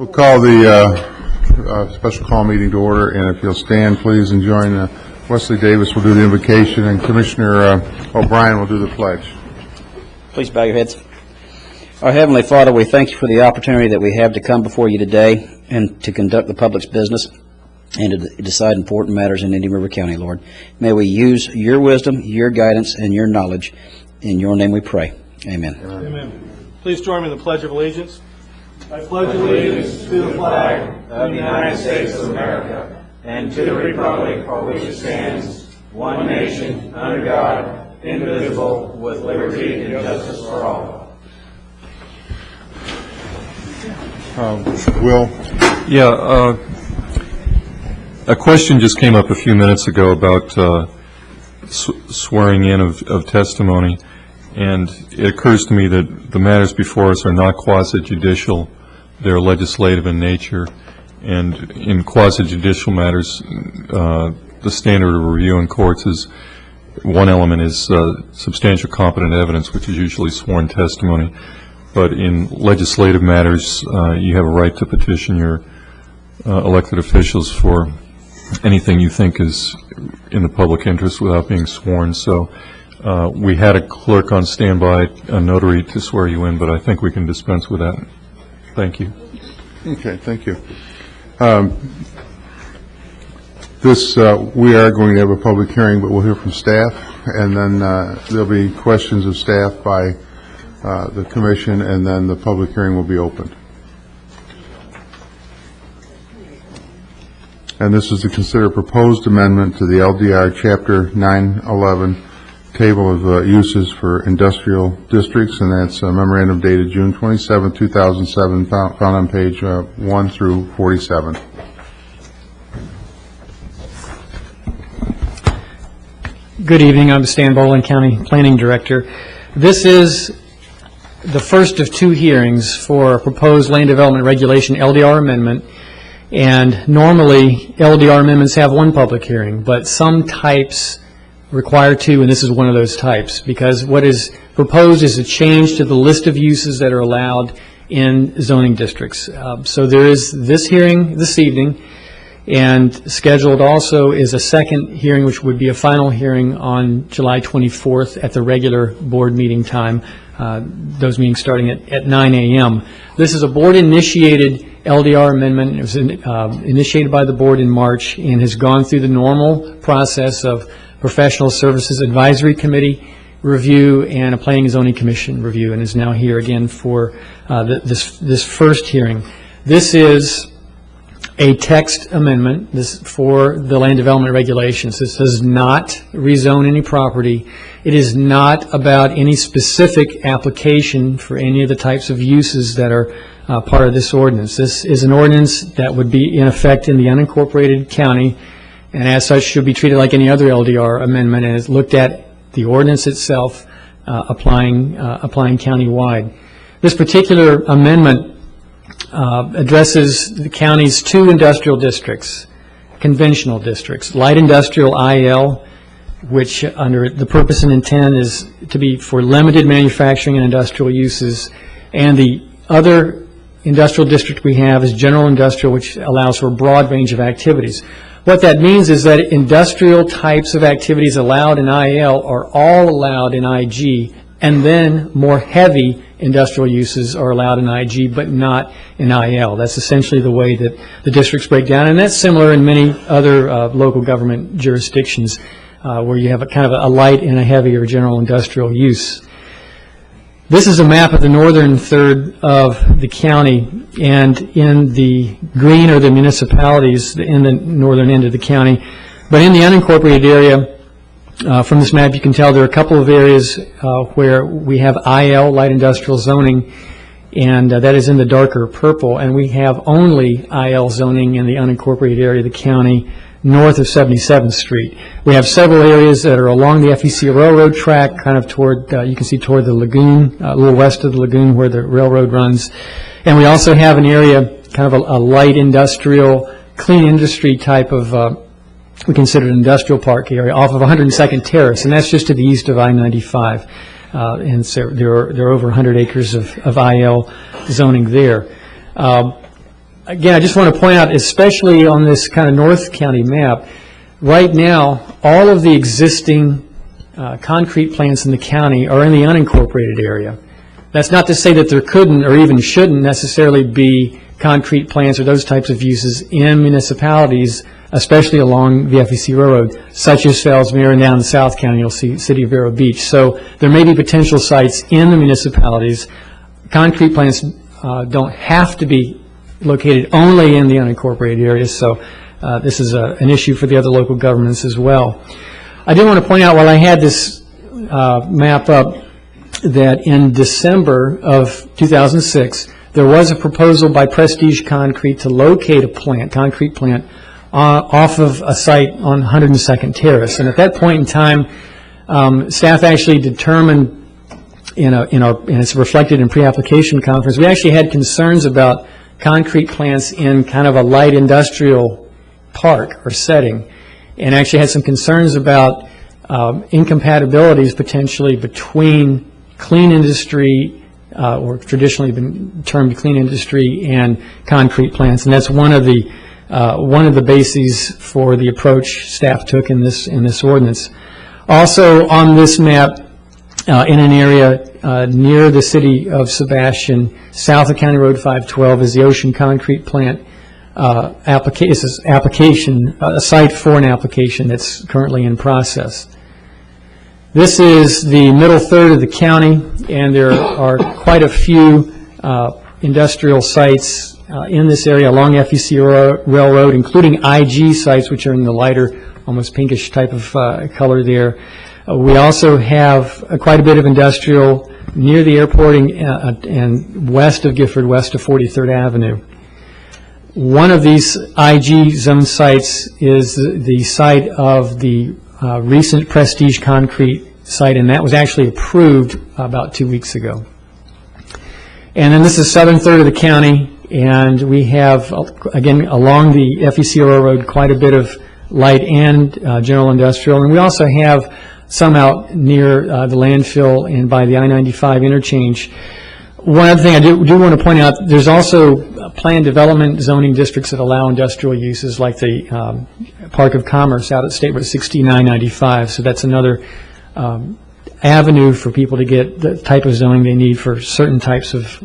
We'll call the special call meeting to order, and if you'll stand, please, and join Wesley Davis will do the invocation, and Commissioner O'Brien will do the pledge. Please bow your heads. Our Heavenly Father, we thank you for the opportunity that we have to come before you today and to conduct the public's business and to decide important matters in Indian River County, Lord. May we use your wisdom, your guidance, and your knowledge. In your name we pray. Amen. Amen. Please join me in the Pledge of Allegiance. I pledge allegiance to the flag of the United States of America and to the republic for which it stands, one nation, under God, indivisible, with liberty and justice for all. Will? Yeah, a question just came up a few minutes ago about swearing in of testimony, and it occurs to me that the matters before us are not quasi-judicial. They're legislative in nature, and in quasi-judicial matters, the standard of review in courts is one element is substantial competent evidence, which is usually sworn testimony. But in legislative matters, you have a right to petition your elected officials for anything you think is in the public interest without being sworn. So we had a clerk on standby, a notary to swear you in, but I think we can dispense with that. Thank you. Okay, thank you. We are going to have a public hearing, but we'll hear from staff, and then there'll be questions of staff by the commission, and then the public hearing will be opened. And this is to consider a proposed amendment to the LDR Chapter 911 Table of Uses for Industrial Districts, and that's a memorandum dated June 27, 2007, found on page 1 through 47. Good evening. I'm Stan Boland, County Planning Director. This is the first of two hearings for a proposed Land Development Regulation LDR amendment. And normally, LDR amendments have one public hearing, but some types require two, and this is one of those types, because what is proposed is a change to the list of uses that are allowed in zoning districts. So there is this hearing this evening, and scheduled also is a second hearing, which would be a final hearing on July 24th at the regular board meeting time, those meetings starting at 9 a.m. This is a board-initiated LDR amendment. It was initiated by the board in March and has gone through the normal process of Professional Services Advisory Committee review and a Planning and Zoning Commission review, and is now here again for this first hearing. This is a text amendment for the land development regulations. This does not rezone any property. It is not about any specific application for any of the types of uses that are part of this ordinance. This is an ordinance that would be in effect in the unincorporated county, and as such should be treated like any other LDR amendment, and is looked at the ordinance itself applying county-wide. This particular amendment addresses the county's two industrial districts, conventional districts, light industrial IL, which under the purpose and intent is to be for limited manufacturing and industrial uses, and the other industrial district we have is general industrial, which allows for a broad range of activities. What that means is that industrial types of activities allowed in IL are all allowed in IG, and then more heavy industrial uses are allowed in IG but not in IL. That's essentially the way that the districts break down, and that's similar in many other local government jurisdictions where you have a kind of a light and a heavy or general industrial use. This is a map of the northern third of the county, and in the green are the municipalities in the northern end of the county. But in the unincorporated area, from this map you can tell there are a couple of areas where we have IL, light industrial zoning, and that is in the darker purple, and we have only IL zoning in the unincorporated area of the county north of 77th Street. We have several areas that are along the FEC railroad track, kind of toward, you can see toward the lagoon, a little west of the lagoon where the railroad runs. And we also have an area, kind of a light industrial, clean industry type of, we consider an industrial park area off of 102nd Terrace, and that's just to the east of I-95. And so there are over 100 acres of IL zoning there. again, I just want to point out, especially on this kind of North County map, right now, all of the existing concrete plants in the county are in the unincorporated area. That's not to say that there couldn't or even shouldn't necessarily be concrete plants or those types of uses in municipalities, especially along the FEC Railroad, such as Fellsmere, and down in South County, you'll see City of Vero Beach. So there may be potential sites in the municipalities. Concrete plants don't have to be located only in the unincorporated areas, so this is an issue for the other local governments as well. I did want to point out, while I had this map up, that in December of 2006, there was a proposal by Prestige Concrete to locate a concrete plant, off of a site on 102nd Terrace. And at that point in time, staff actually determined, and it's reflected in pre-application conference, we actually had concerns about concrete plants in kind of a light industrial park or setting, and actually had some concerns about incompatibilities potentially between clean industry, or traditionally been termed clean industry, and concrete plants. And that's one of the bases for the approach staff took in this ordinance. Also on this map, in an area near the city of Sebastian, south of County Road 512, is the Ocean Concrete Plant application, a site for an application that's currently in process. This is the middle third of the county, and there are quite a few industrial sites in this area along FEC Railroad, including IG sites, which are in the lighter, almost pinkish type of color there. We also have quite a bit of industrial near the airport and west of Gifford, west of 43rd Avenue. One of these IG zone sites is the site of the recent Prestige Concrete site, and that was actually approved about 2 weeks ago. And then this is southern third of the county, and we have, again, along the FEC Railroad, quite a bit of light and general industrial, and we also have some out near the landfill and by the I-95 interchange. One other thing I do want to point out, there's also planned development zoning districts that allow industrial uses, like the Park of Commerce out at State Road 6995. So that's another avenue for people to get the type of zoning they need for certain types of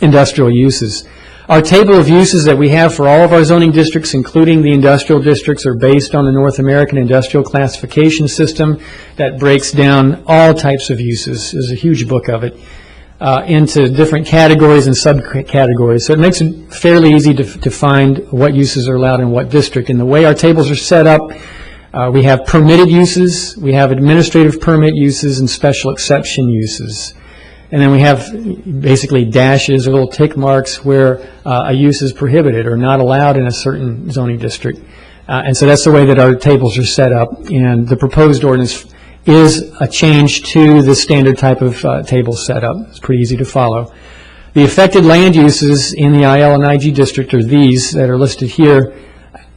industrial uses. Our table of uses that we have for all of our zoning districts, including the industrial districts, are based on the North American Industrial Classification System that breaks down all types of uses. There's a huge book of it. Into different categories and subcategories. So it makes it fairly easy to find what uses are allowed in what district. And the way our tables are set up, we have permitted uses, we have administrative permit uses, and special exception uses. And then we have basically dashes or little tick marks where a use is prohibited or not allowed in a certain zoning district. And so that's the way that our tables are set up. And the proposed ordinance is a change to the standard type of table setup. It's pretty easy to follow. The affected land uses in the IL and IG district are these that are listed here.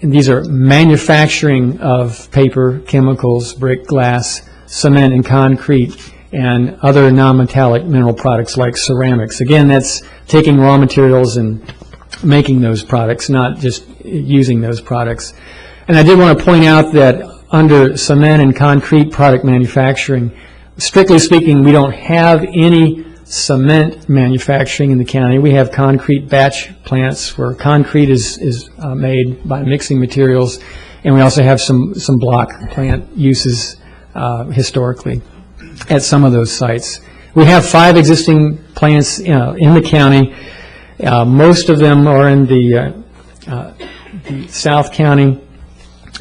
And these are manufacturing of paper, chemicals, brick, glass, cement, and concrete, and other non-metallic mineral products like ceramics. Again, that's taking raw materials and making those products, not just using those products. And I did want to point out that under cement and concrete product manufacturing, strictly speaking, we don't have any cement manufacturing in the county. We have concrete batch plants where concrete is made by mixing materials, and we also have some block plant uses historically at some of those sites. We have 5 existing plants in the county. Most of them are in the South County,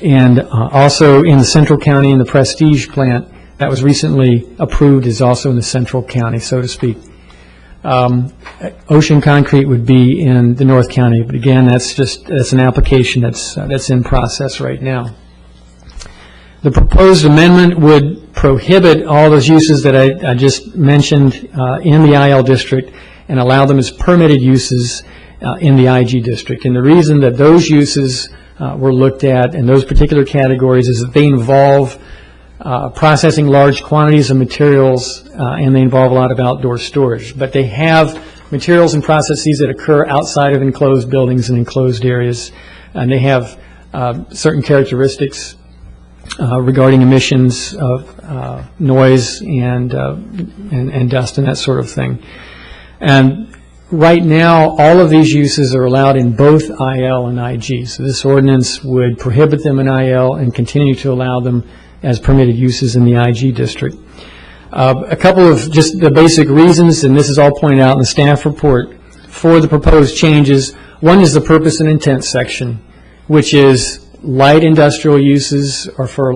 and also in the Central County, and the Prestige plant that was recently approved is also in the Central County, so to speak. Ocean Concrete would be in the North County, but again, that's an application that's in process right now. The proposed amendment would prohibit all those uses that I just mentioned in the IL district and allow them as permitted uses in the IG district. And the reason that those uses were looked at in those particular categories is that they involve processing large quantities of materials and they involve a lot of outdoor storage. But they have materials and processes that occur outside of enclosed buildings and enclosed areas. And they have certain characteristics regarding emissions of noise and dust and that sort of thing. And right now, all of these uses are allowed in both IL and IG. So this ordinance would prohibit them in IL and continue to allow them as permitted uses in the IG district. A couple of just the basic reasons, and this is all pointed out in the staff report, for the proposed changes. One is the purpose and intent section, which is light industrial uses or for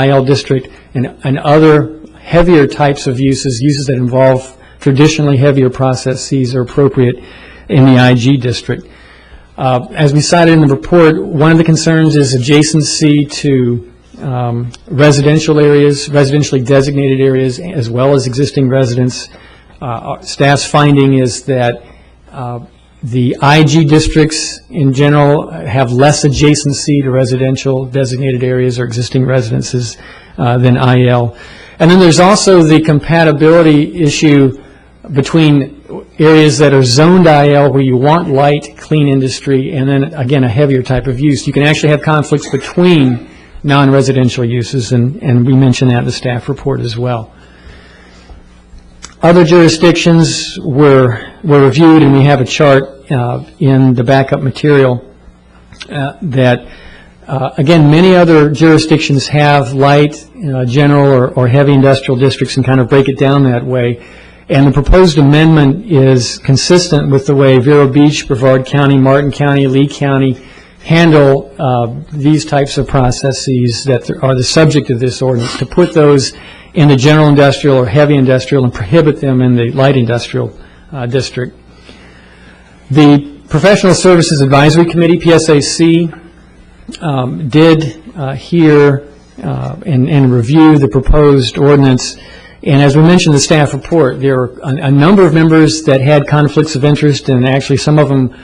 IL district and other heavier types of uses that involve traditionally heavier processes are appropriate in the IG district. As we cited in the report, one of the concerns is adjacency to residential areas, residentially designated areas, as well as existing residents. Staff's finding is that the IG districts in general have less adjacency to residential designated areas or existing residences than IL. And then there's also the compatibility issue between areas that are zoned IL where you want light, clean industry, and then, again, a heavier type of use. You can actually have conflicts between non-residential uses, and we mentioned that in the staff report as well. Other jurisdictions were reviewed, and we have a chart in the backup material that, again, many other jurisdictions have light, general, or heavy industrial districts and kind of break it down that way. And the proposed amendment is consistent with the way Vero Beach, Brevard County, Martin County, Lee County handle these types of processes that are the subject of this ordinance, to put those in the general industrial or heavy industrial and prohibit them in the light industrial district. The Professional Services Advisory Committee, PSAC, did hear and review the proposed ordinance. And as we mentioned in the staff report, there are a number of members that had conflicts of interest, and actually some of them,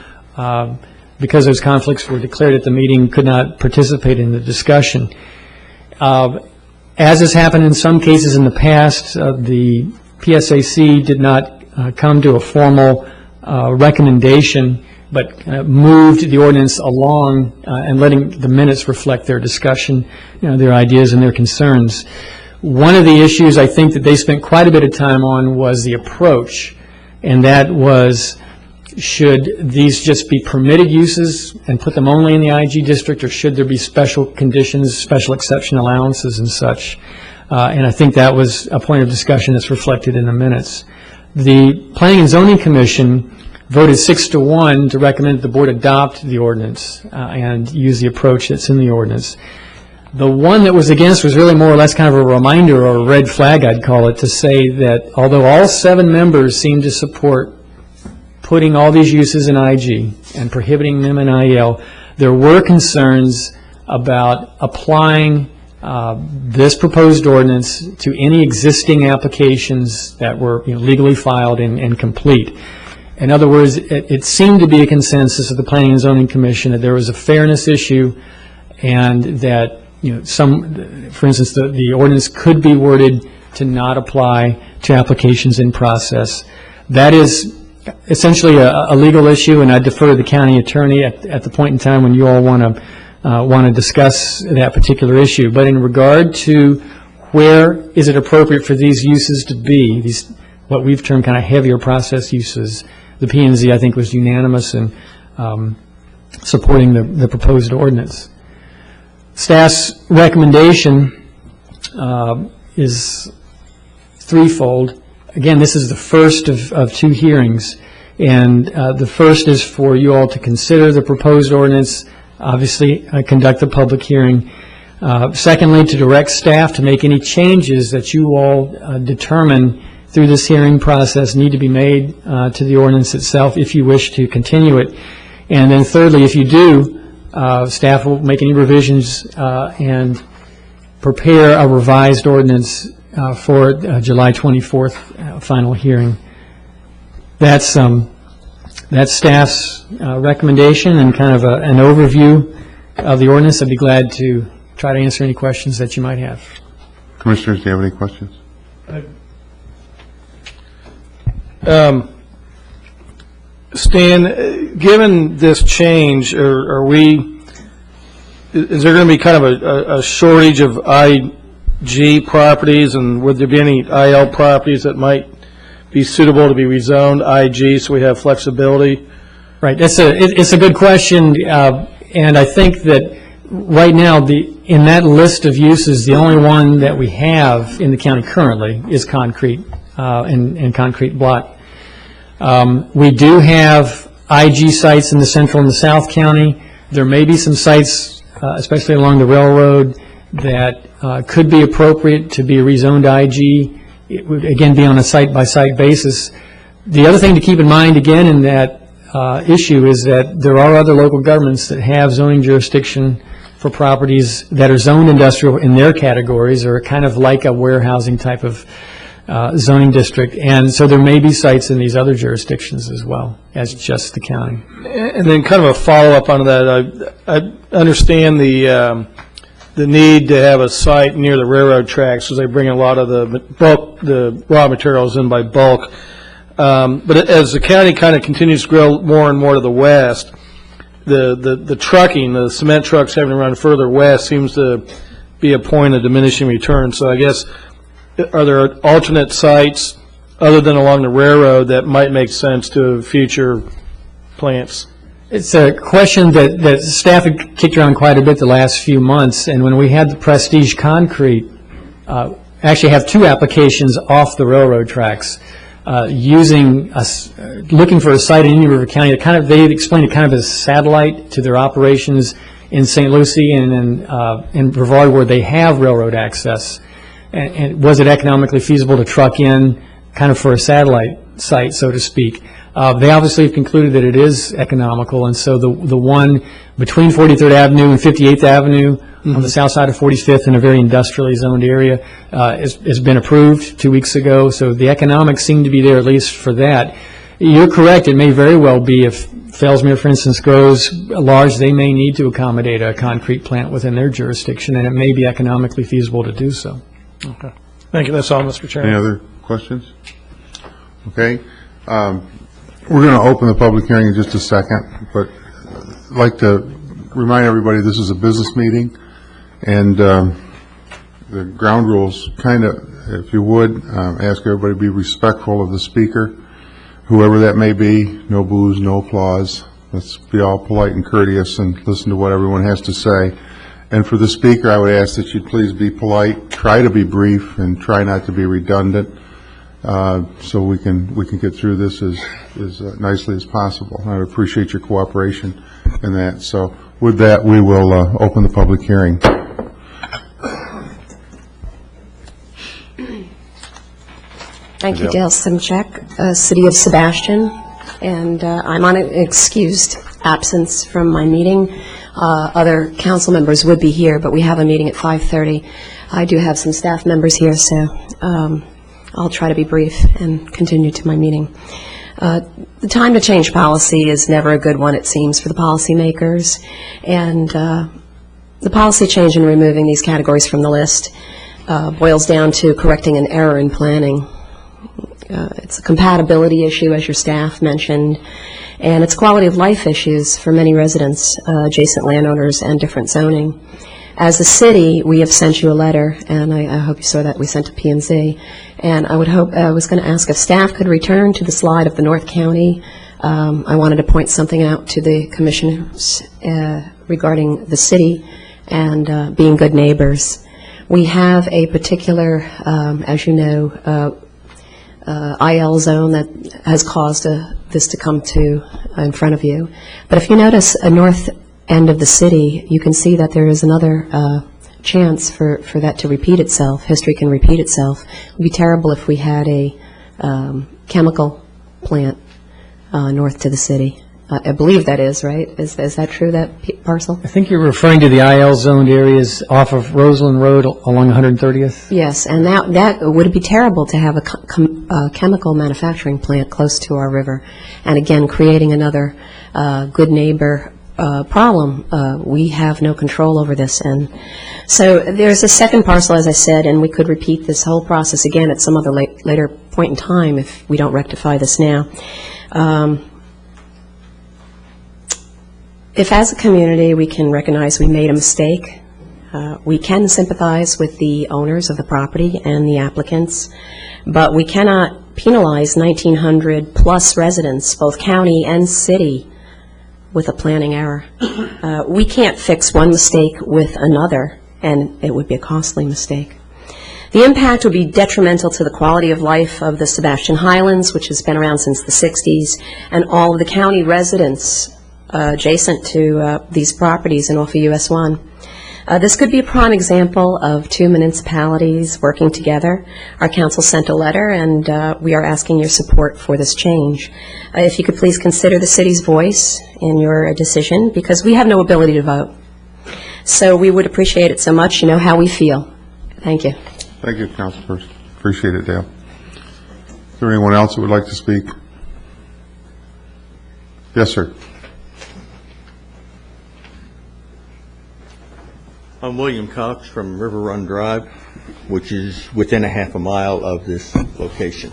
because those conflicts were declared at the meeting, could not participate in the discussion. As has happened in some cases in the past, the PSAC did not come to a formal recommendation, but moved the ordinance along and letting the minutes reflect their discussion, their ideas and their concerns. One of the issues I think that they spent quite a bit of time on was the approach, and that was, should these just be permitted uses and put them only in the IG district, or should there be special conditions, special exception allowances and such? And I think that was a point of discussion that's reflected in the minutes. The Planning and Zoning Commission voted 6-1 to recommend that the board adopt the ordinance and use the approach that's in the ordinance. The one that was against was really more or less kind of a reminder, or a red flag, I'd call it, to say that although all 7 members seemed to support putting all these uses in IG and prohibiting them in IL, there were concerns about applying this proposed ordinance to any existing applications that were legally filed and complete. In other words, it seemed to be a consensus of the Planning and Zoning Commission that there was a fairness issue, and that for instance, the ordinance could be worded to not apply to applications in process. That is essentially a legal issue, and I defer to the county attorney at the point in time when you all want to discuss that particular issue. But in regard to where is it appropriate for these uses to be, these what we've termed kind of heavier process uses, the P&Z I think was unanimous in supporting the proposed ordinance. Staff's recommendation is threefold. Again, this is the first of 2 hearings, and the first is for you all to consider the proposed ordinance, obviously conduct the public hearing. Secondly, to direct staff to make any changes that you all determine through this hearing process need to be made to the ordinance itself if you wish to continue it. And then thirdly, if you do, staff will make any revisions and prepare a revised ordinance for July 24th final hearing. That's staff's recommendation and kind of an overview of the ordinance. I'd be glad to try to answer any questions that you might have. Commissioners, do you have any questions? Stan, given this change, is there going to be kind of a shortage of IG properties, and would there be any IL properties that might be suitable to be rezoned IG so we have flexibility? Right, it's a good question, and I think that right now, in that list of uses, the only one that we have in the county currently is concrete, and concrete block. We do have IG sites in the central and the south county. There may be some sites, especially along the railroad, that could be appropriate to be rezoned IG. It would, again, be on a site-by-site basis. The other thing to keep in mind, again, in that issue is that there are other local governments that have zoning jurisdiction for properties that are zoned industrial in their categories, or kind of like a warehousing type of zoning district. And so there may be sites in these other jurisdictions as well as just the county. And then kind of a follow-up on that, I understand the need to have a site near the railroad tracks, because they bring a lot of the raw materials in by bulk. But as the county kind of continues to grow more and more to the west, the trucking, the cement trucks having to run further west seems to be a point of diminishing return. So I guess, are there alternate sites other than along the railroad that might make sense to future plants? It's a question that staff had kicked around quite a bit the last few months, and when we had the Prestige Concrete, actually have two applications off the railroad tracks, looking for a site in Indian River County. They explained it kind of as a satellite to their operations in St. Lucie and in Brevard, where they have railroad access. And was it economically feasible to truck in kind of for a satellite site, so to speak? They obviously have concluded that it is economical, and so the one between 43rd Avenue and 58th Avenue on the south side of 45th in a very industrially zoned area has been approved 2 weeks ago, so the economics seem to be there at least for that. You're correct, it may very well be, if Fellsmere, for instance, grows large, they may need to accommodate a concrete plant within their jurisdiction, and it may be economically feasible to do so. Okay. Thank you. That's all, Mr. Chairman. Any other questions? Okay. We're going to open the public hearing in just a second, but I'd like to remind everybody this is a business meeting, and the ground rules kind of, if you would, ask everybody to be respectful of the speaker, whoever that may be. No boos, no applause. Let's be all polite and courteous and listen to what everyone has to say. And for the speaker, I would ask that you please be polite, try to be brief, and try not to be redundant, so we can get through this as nicely as possible. I would appreciate your cooperation in that. So with that, we will open the public hearing. Thank you, Dale Simchek, City of Sebastian, and I'm on an excused absence from my meeting. Other council members would be here, but we have a meeting at 5:30. I do have some staff members here, so I'll try to be brief and continue to my meeting. The time to change policy is never a good one, it seems, for the policymakers, and the policy change in removing these categories from the list boils down to correcting an error in planning. It's a compatibility issue, as your staff mentioned, and it's quality of life issues for many residents, adjacent landowners, and different zoning. As a city, we have sent you a letter, and I hope you saw that we sent to P&Z, and I was going to ask if staff could return to the slide of the North County. I wanted to point something out to the commissioners regarding the city and being good neighbors. We have a particular, as you know, IL zone that has caused this to come to in front of you. But if you notice a north end of the city, you can see that there is another chance for that to repeat itself. History can repeat itself. It would be terrible if we had a chemical plant north to the city. I believe that is, right? Is that true, that parcel? I think you're referring to the IL zoned areas off of Roseland Road along 130th? Yes, and that would be terrible to have a chemical manufacturing plant close to our river. And again, creating another good neighbor problem. We have no control over this. And so there's a second parcel, as I said, and we could repeat this whole process again at some other later point in time if we don't rectify this now. If as a community we can recognize we made a mistake, we can sympathize with the owners of the property and the applicants, but we cannot penalize 1,900-plus residents, both county and city, with a planning error. We can't fix one mistake with another, and it would be a costly mistake. The impact would be detrimental to the quality of life of the Sebastian Highlands, which has been around since the 60s, and all of the county residents adjacent to these properties and off of US 1. This could be a prime example of two municipalities working together. Our council sent a letter, and we are asking your support for this change. If you could please consider the city's voice in your decision, because we have no ability to vote. So we would appreciate it so much. You know how we feel. Thank you. Thank you, Councilperson. Appreciate it, Dale. Is there anyone else that would like to speak? Yes, sir. I'm William Cox from River Run Drive, which is within a half a mile of this location.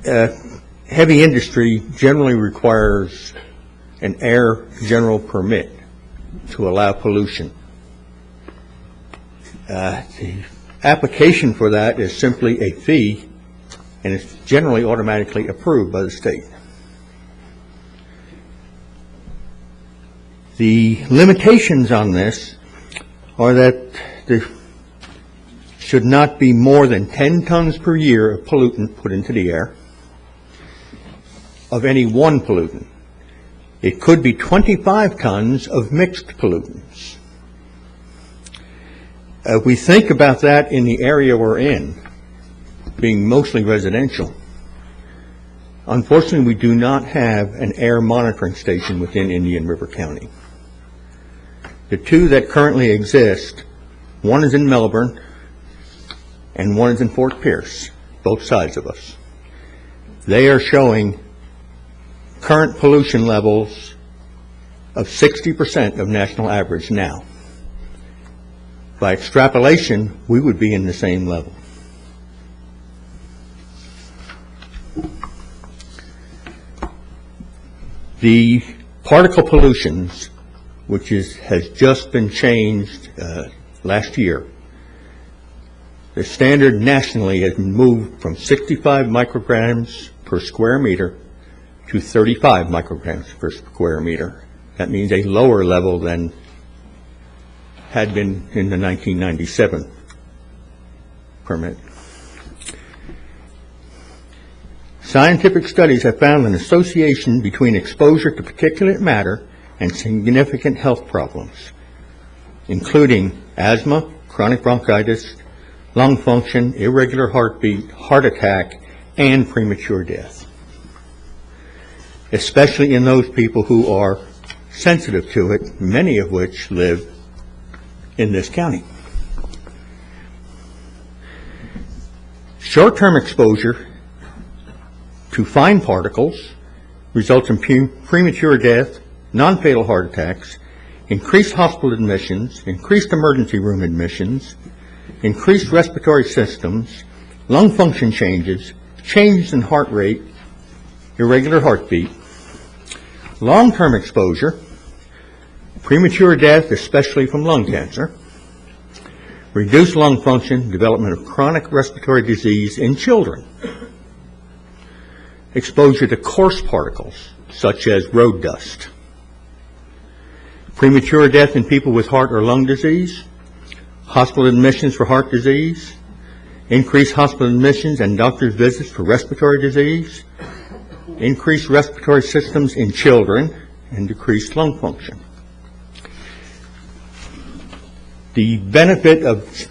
Heavy industry generally requires an air general permit to allow pollution. The application for that is simply a fee, and it's generally automatically approved by the state. The limitations on this are that there should not be more than 10 tons per year of pollutant put into the air, of any one pollutant. It could be 25 tons of mixed pollutants. We think about that in the area we're in, being mostly residential. Unfortunately, we do not have an air monitoring station within Indian River County. The two that currently exist, one is in Melbourne and one is in Fort Pierce, both sides of us. They are showing current pollution levels of 60% of national average now. By extrapolation, we would be in the same level. The particle pollutions, which has just been changed last year. The standard nationally has moved from 65 micrograms per square meter to 35 micrograms per square meter. That means a lower level than had been in the 1997 permit. Scientific studies have found an association between exposure to particulate matter and significant health problems, including asthma, chronic bronchitis, lung function, irregular heartbeat, heart attack, and premature death, especially in those people who are sensitive to it, many of which live in this county. Short-term exposure to fine particles results in premature death, non-fatal heart attacks, increased hospital admissions, increased emergency room admissions, increased respiratory systems, lung function changes, changes in heart rate, irregular heartbeat, long-term exposure, premature death, especially from lung cancer, reduced lung function, development of chronic respiratory disease in children, exposure to coarse particles, such as road dust, premature death in people with heart or lung disease, hospital admissions for heart disease, increased hospital admissions and doctor's visits for respiratory disease, increased respiratory systems in children, and decreased lung function. The benefit of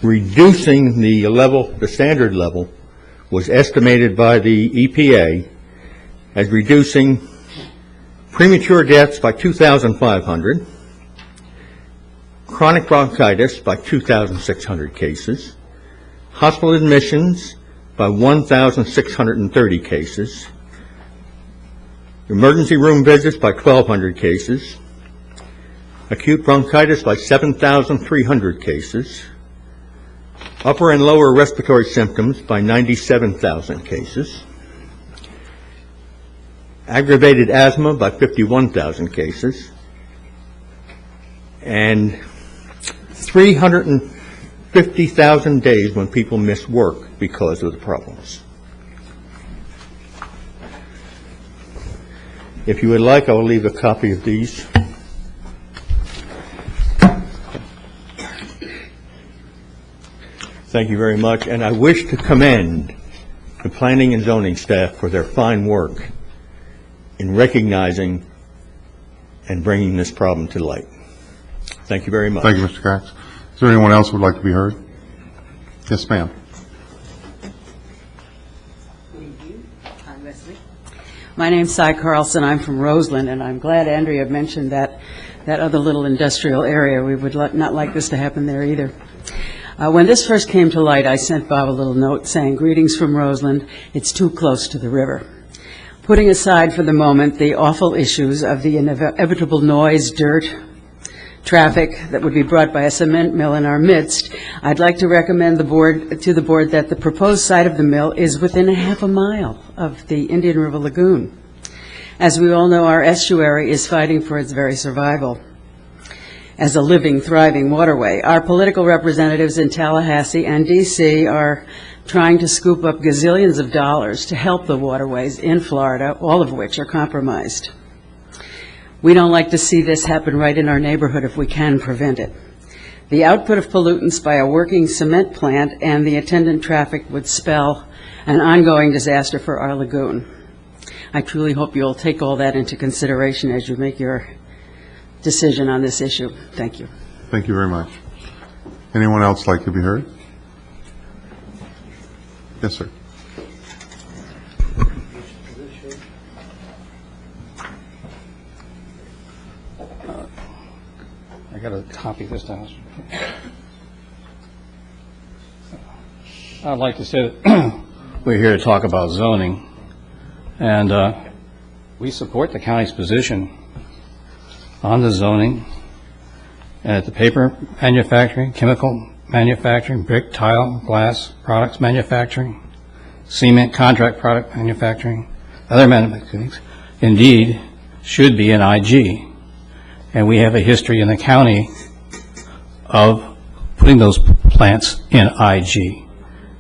reducing the level, the standard level, was estimated by the EPA as reducing premature deaths by 2,500, chronic bronchitis by 2,600 cases, hospital admissions by 1,630 cases, emergency room visits by 1,200 cases, acute bronchitis by 7,300 cases, upper and lower respiratory symptoms by 97,000 cases, aggravated asthma by 51,000 cases, and 350,000 days when people miss work because of the problems. If you would like, I will leave a copy of these. Thank you very much, and I wish to commend the planning and zoning staff for their fine work in recognizing and bringing this problem to light. Thank you very much. Thank you, Mr. Cox. Is there anyone else who would like to be heard? Yes, ma'am. Hi, Leslie. My name's Cy Carlson. I'm from Roseland, and I'm glad Andrea mentioned that other little industrial area. We would not like this to happen there either. When this first came to light, I sent Bob a little note saying, "Greetings from Roseland. It's too close to the river." Putting aside for the moment the awful issues of the inevitable noise, dirt, traffic that would be brought by a cement mill in our midst, I'd like to recommend to the board that the proposed site of the mill is within a half a mile of the Indian River Lagoon. As we all know, our estuary is fighting for its very survival as a living, thriving waterway. Our political representatives in Tallahassee and D.C. are trying to scoop up gazillions of dollars to help the waterways in Florida, all of which are compromised. We don't like to see this happen right in our neighborhood if we can prevent it. The output of pollutants by a working cement plant and the attendant traffic would spell an ongoing disaster for our lagoon. I truly hope you'll take all that into consideration as you make your decision on this issue. Thank you. Thank you very much. Anyone else like to be heard? Yes, sir. I got a copy this time. I'd like to say that we're here to talk about zoning, and we support the county's position on the zoning at the paper manufacturing, chemical manufacturing, brick, tile, glass products manufacturing, cement contract product manufacturing, other manufacturing, indeed, should be an IG. And we have a history in the county of putting those plants in IG.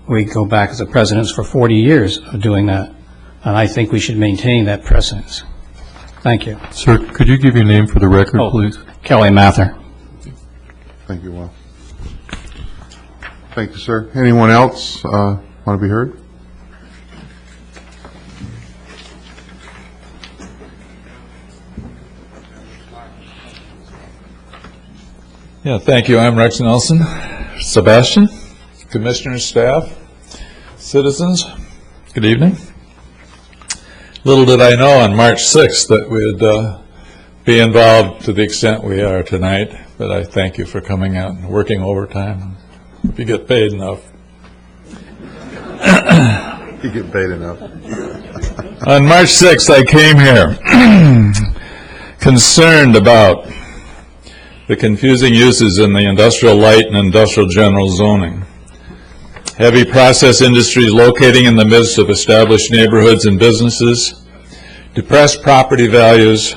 We go back as a precedence for 40 years of doing that, and I think we should maintain that precedence. Thank you. Sir, could you give your name for the record, please? Kelly Mather. Thank you, Will. Thank you, sir. Anyone else want to be heard? Yeah, thank you. I'm Rex Nelson. Sebastian, Commissioner, staff, citizens, good evening. Little did I know on March 6th that we'd be involved to the extent we are tonight, but I thank you for coming out and working overtime. If you get paid enough. You get paid enough. On March 6th, I came here concerned about the confusing uses in the industrial light and industrial general zoning. Heavy process industries locating in the midst of established neighborhoods and businesses, depressed property values,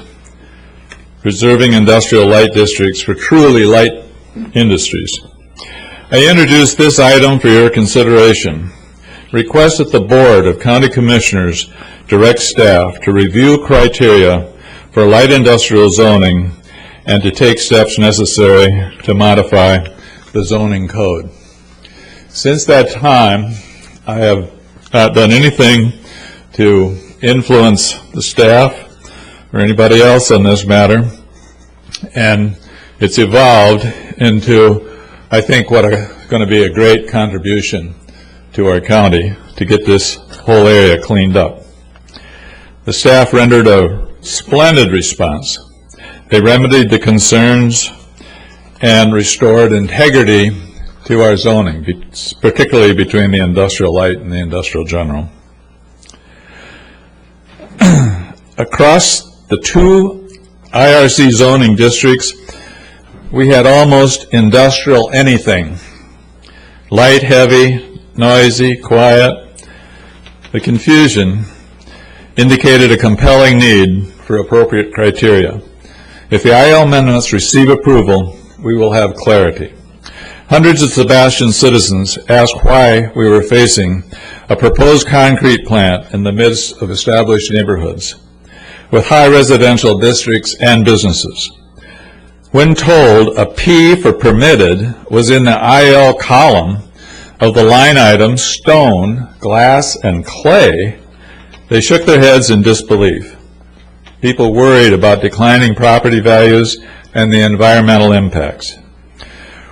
preserving industrial light districts for truly light industries. I introduced this item for your consideration. Request that the Board of County Commissioners direct staff to review criteria for light industrial zoning and to take steps necessary to modify the zoning code. Since that time, I have not done anything to influence the staff or anybody else on this matter, and it's evolved into, I think, what are going to be a great contribution to our county to get this whole area cleaned up. The staff rendered a splendid response. They remedied the concerns and restored integrity to our zoning, particularly between the industrial light and the industrial general. Across the two IRC zoning districts, we had almost industrial anything. Light, heavy, noisy, quiet. The confusion indicated a compelling need for appropriate criteria. If the IL amendments receive approval, we will have clarity. Hundreds of Sebastian citizens asked why we were facing a proposed concrete plant in the midst of established neighborhoods with high residential districts and businesses. When told a P for permitted was in the IL column of the line items stone, glass, and clay, they shook their heads in disbelief. People worried about declining property values and the environmental impacts.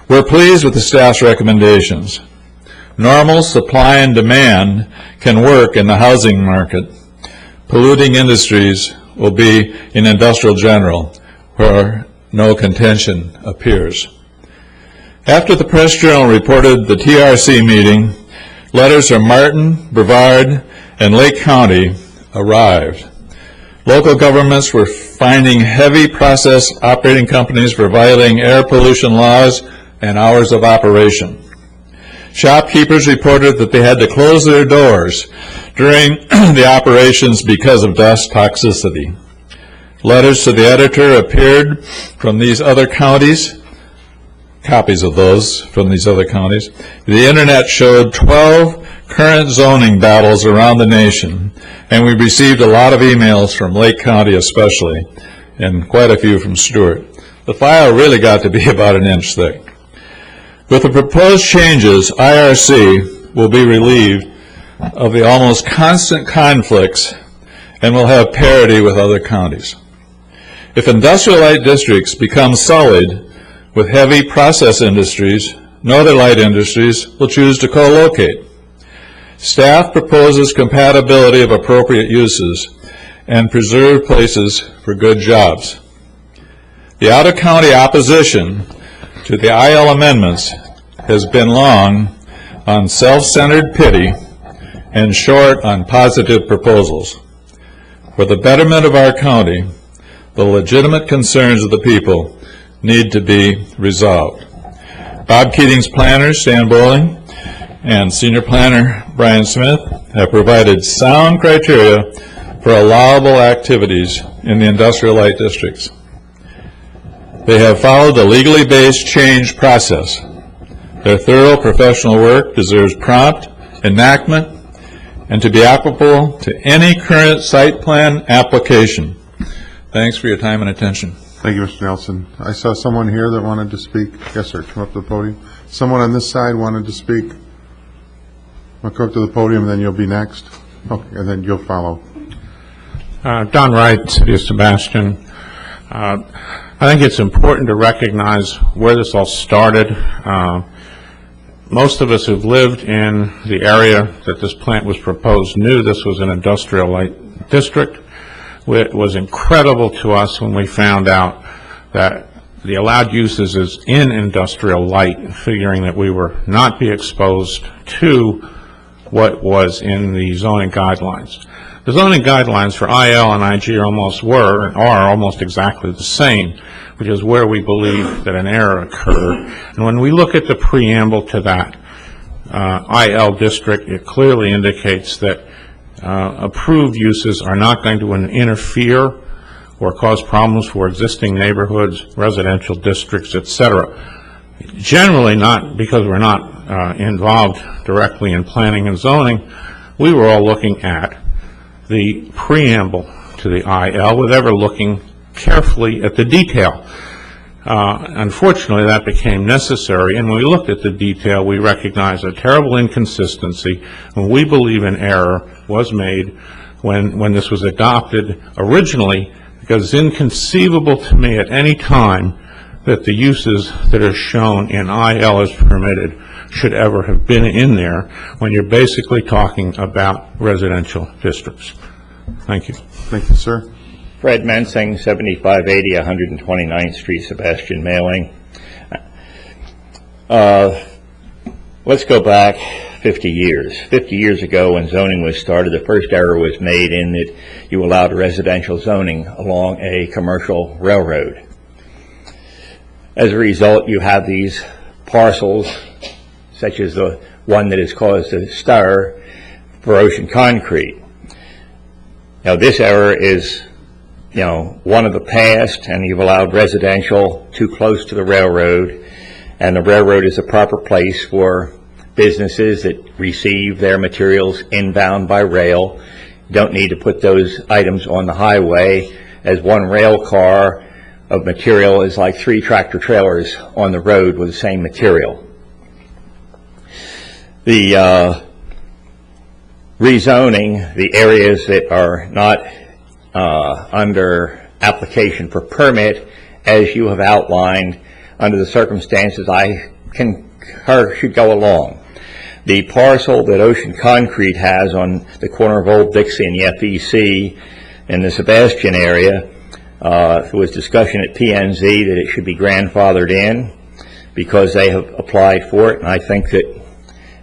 We're pleased with the staff's recommendations. Normal supply and demand can work in the housing market. Polluting industries will be in industrial general, where no contention appears. After the Press Journal reported the TRC meeting, letters from Martin, Brevard, and Lake County arrived. Local governments were fining heavy process operating companies for violating air pollution laws and hours of operation. Shopkeepers reported that they had to close their doors during the operations because of dust toxicity. Letters to the editor appeared from these other counties, copies of those from these other counties. The internet showed 12 current zoning battles around the nation, and we received a lot of emails from Lake County especially, and quite a few from Stewart. The file really got to be about an inch thick. With the proposed changes, IRC will be relieved of the almost constant conflicts and will have parity with other counties. If industrial light districts become sullied with heavy process industries, no other light industries will choose to co-locate. Staff proposes compatibility of appropriate uses and preserve places for good jobs. The out-of-county opposition to the IL amendments has been long on self-centered pity and short on positive proposals. For the betterment of our county, the legitimate concerns of the people need to be resolved. Bob Keating's planners, Stan Bowling, and senior planner Brian Smith have provided sound criteria for allowable activities in the industrial light districts. They have followed the legally based change process. Their thorough professional work deserves prompt enactment and to be applicable to any current site plan application. Thanks for your time and attention. Thank you, Mr. Nelson. I saw someone here that wanted to speak. Yes, sir. Come up to the podium. Someone on this side wanted to speak. I'll come up to the podium, and then you'll be next. Okay, and then you'll follow. Don Wright, City of Sebastian. I think it's important to recognize where this all started. Most of us who've lived in the area that this plant was proposed knew this was an industrial light district. It was incredible to us when we found out that the allowed uses is in industrial light, figuring that we were not be exposed to what was in the zoning guidelines. The zoning guidelines for IL and IG are almost exactly the same, which is where we believe that an error occurred. And when we look at the preamble to that IL district, it clearly indicates that approved uses are not going to interfere or cause problems for existing neighborhoods, residential districts, etc. Generally not because we're not involved directly in planning and zoning. We were all looking at the preamble to the IL without ever looking carefully at the detail. Unfortunately, that became necessary, and when we looked at the detail, we recognized a terrible inconsistency, and we believe an error was made when this was adopted originally, because it's inconceivable to me at any time that the uses that are shown in IL as permitted should ever have been in there when you're basically talking about residential districts. Thank you. Thank you, sir. Fred Mensing, 7580 129th Street, Sebastian, Mailing. Let's go back 50 years. 50 years ago when zoning was started, the first error was made in that you allowed residential zoning along a commercial railroad. As a result, you have these parcels, such as the one that has caused a stir for Ocean Concrete. Now, this error is, one of the past, and you've allowed residential too close to the railroad, and the railroad is a proper place for businesses that receive their materials inbound by rail. You don't need to put those items on the highway, as one rail car of material is like 3 tractor trailers on the road with the same material. The rezoning the areas that are not under application for permit, as you have outlined, under the circumstances I concur should go along. The parcel that Ocean Concrete has on the corner of Old Dixie and the FEC in the Sebastian area, there was discussion at PNZ that it should be grandfathered in because they have applied for it, and I think that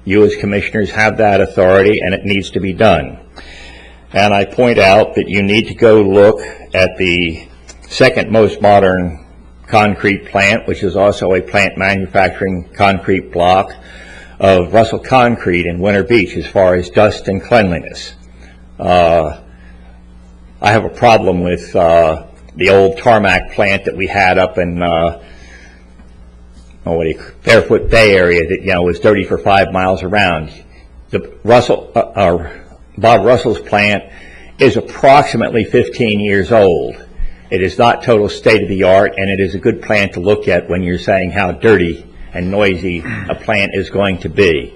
you as commissioners have that authority and it needs to be done. And I point out that you need to go look at the second most modern concrete plant, which is also a plant manufacturing concrete block of Russell Concrete in Winter Beach as far as dust and cleanliness. I have a problem with the old tarmac plant that we had up in Barefoot Bay area that was dirty for 5 miles around. The Bob Russell's plant is approximately 15 years old. It is not total state-of-the-art, and it is a good plant to look at when you're saying how dirty and noisy a plant is going to be.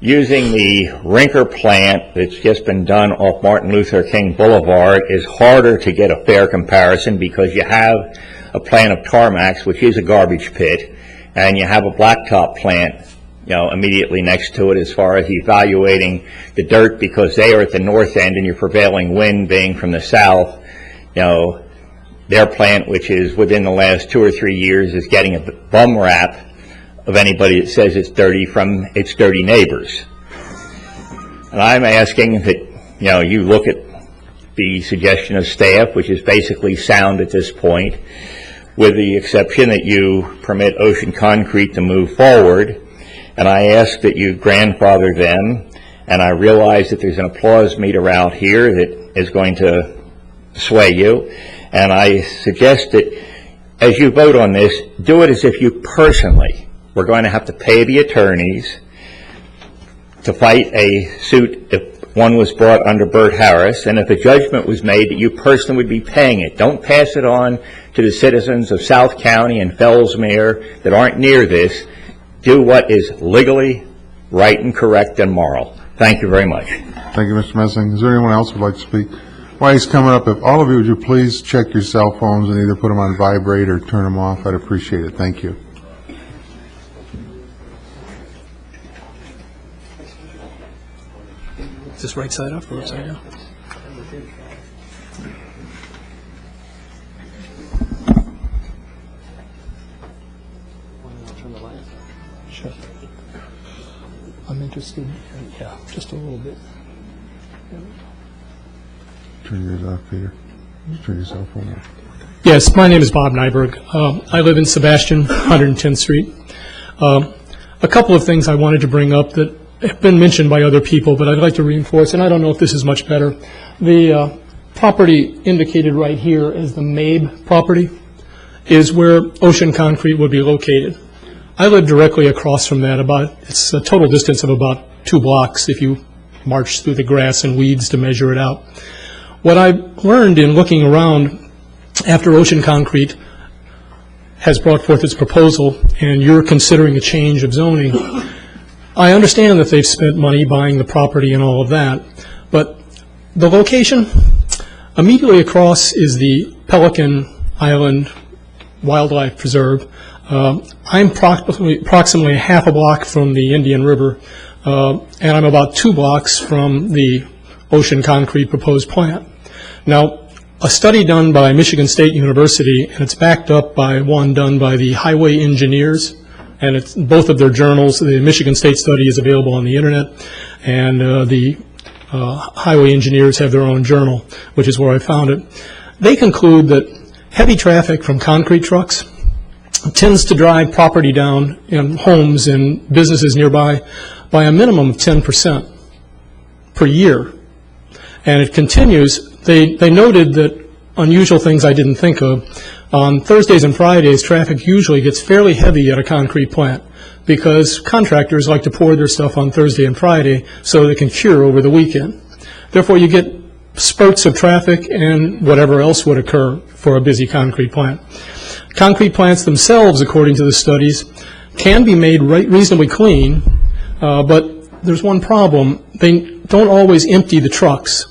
Using the Rinker plant that's just been done off Martin Luther King Boulevard is harder to get a fair comparison because you have a plant of tarmacs, which is a garbage pit, and you have a blacktop plant immediately next to it as far as evaluating the dirt, because they are at the north end and your prevailing wind being from the south. Their plant, which is within the last 2 or 3 years, is getting a bum rap of anybody that says it's dirty from its dirty neighbors. And I'm asking that, you look at the suggestion of staff, which is basically sound at this point, with the exception that you permit Ocean Concrete to move forward. And I ask that you grandfather them, and I realize that there's an applause meter out here that is going to sway you, and I suggest that as you vote on this, do it as if you personally were going to have to pay the attorneys to fight a suit if one was brought under Bert Harris, and if a judgment was made that you personally would be paying it. Don't pass it on to the citizens of South County and Fellsmere that aren't near this. Do what is legally right and correct and moral. Thank you very much. Thank you, Mr. Messing. Is there anyone else who would like to speak? While he's coming up, if all of you would you please check your cell phones and either put them on vibrate or turn them off, I'd appreciate it. Thank you. Is this right side up or upside down? Sure. I'm interested. Yeah, just a little bit. Turn yours off, Peter. Turn your cell phone off. Yes, my name is Bob Nyberg. I live in Sebastian, 110th Street. A couple of things I wanted to bring up that have been mentioned by other people, but I'd like to reinforce, and I don't know if this is much better. The property indicated right here as the Mabe property is where Ocean Concrete would be located. I live directly across from that. It's a total distance of about 2 blocks if you march through the grass and weeds to measure it out. What I learned in looking around after Ocean Concrete has brought forth its proposal and you're considering a change of zoning, I understand that they've spent money buying the property and all of that, but the location immediately across is the Pelican Island Wildlife Preserve. I'm approximately half a block from the Indian River, and I'm about 2 blocks from the Ocean Concrete proposed plant. Now, a study done by Michigan State University, and it's backed up by one done by the highway engineers, and it's both of their journals. The Michigan State study is available on the internet, and the highway engineers have their own journal, which is where I found it. They conclude that heavy traffic from concrete trucks tends to drive property down in homes and businesses nearby by a minimum of 10% per year. And it continues. They noted that unusual things I didn't think of. On Thursdays and Fridays, traffic usually gets fairly heavy at a concrete plant because contractors like to pour their stuff on Thursday and Friday so they can cure over the weekend. Therefore, you get spurts of traffic and whatever else would occur for a busy concrete plant. Concrete plants themselves, according to the studies, can be made reasonably clean, but there's one problem. They don't always empty the trucks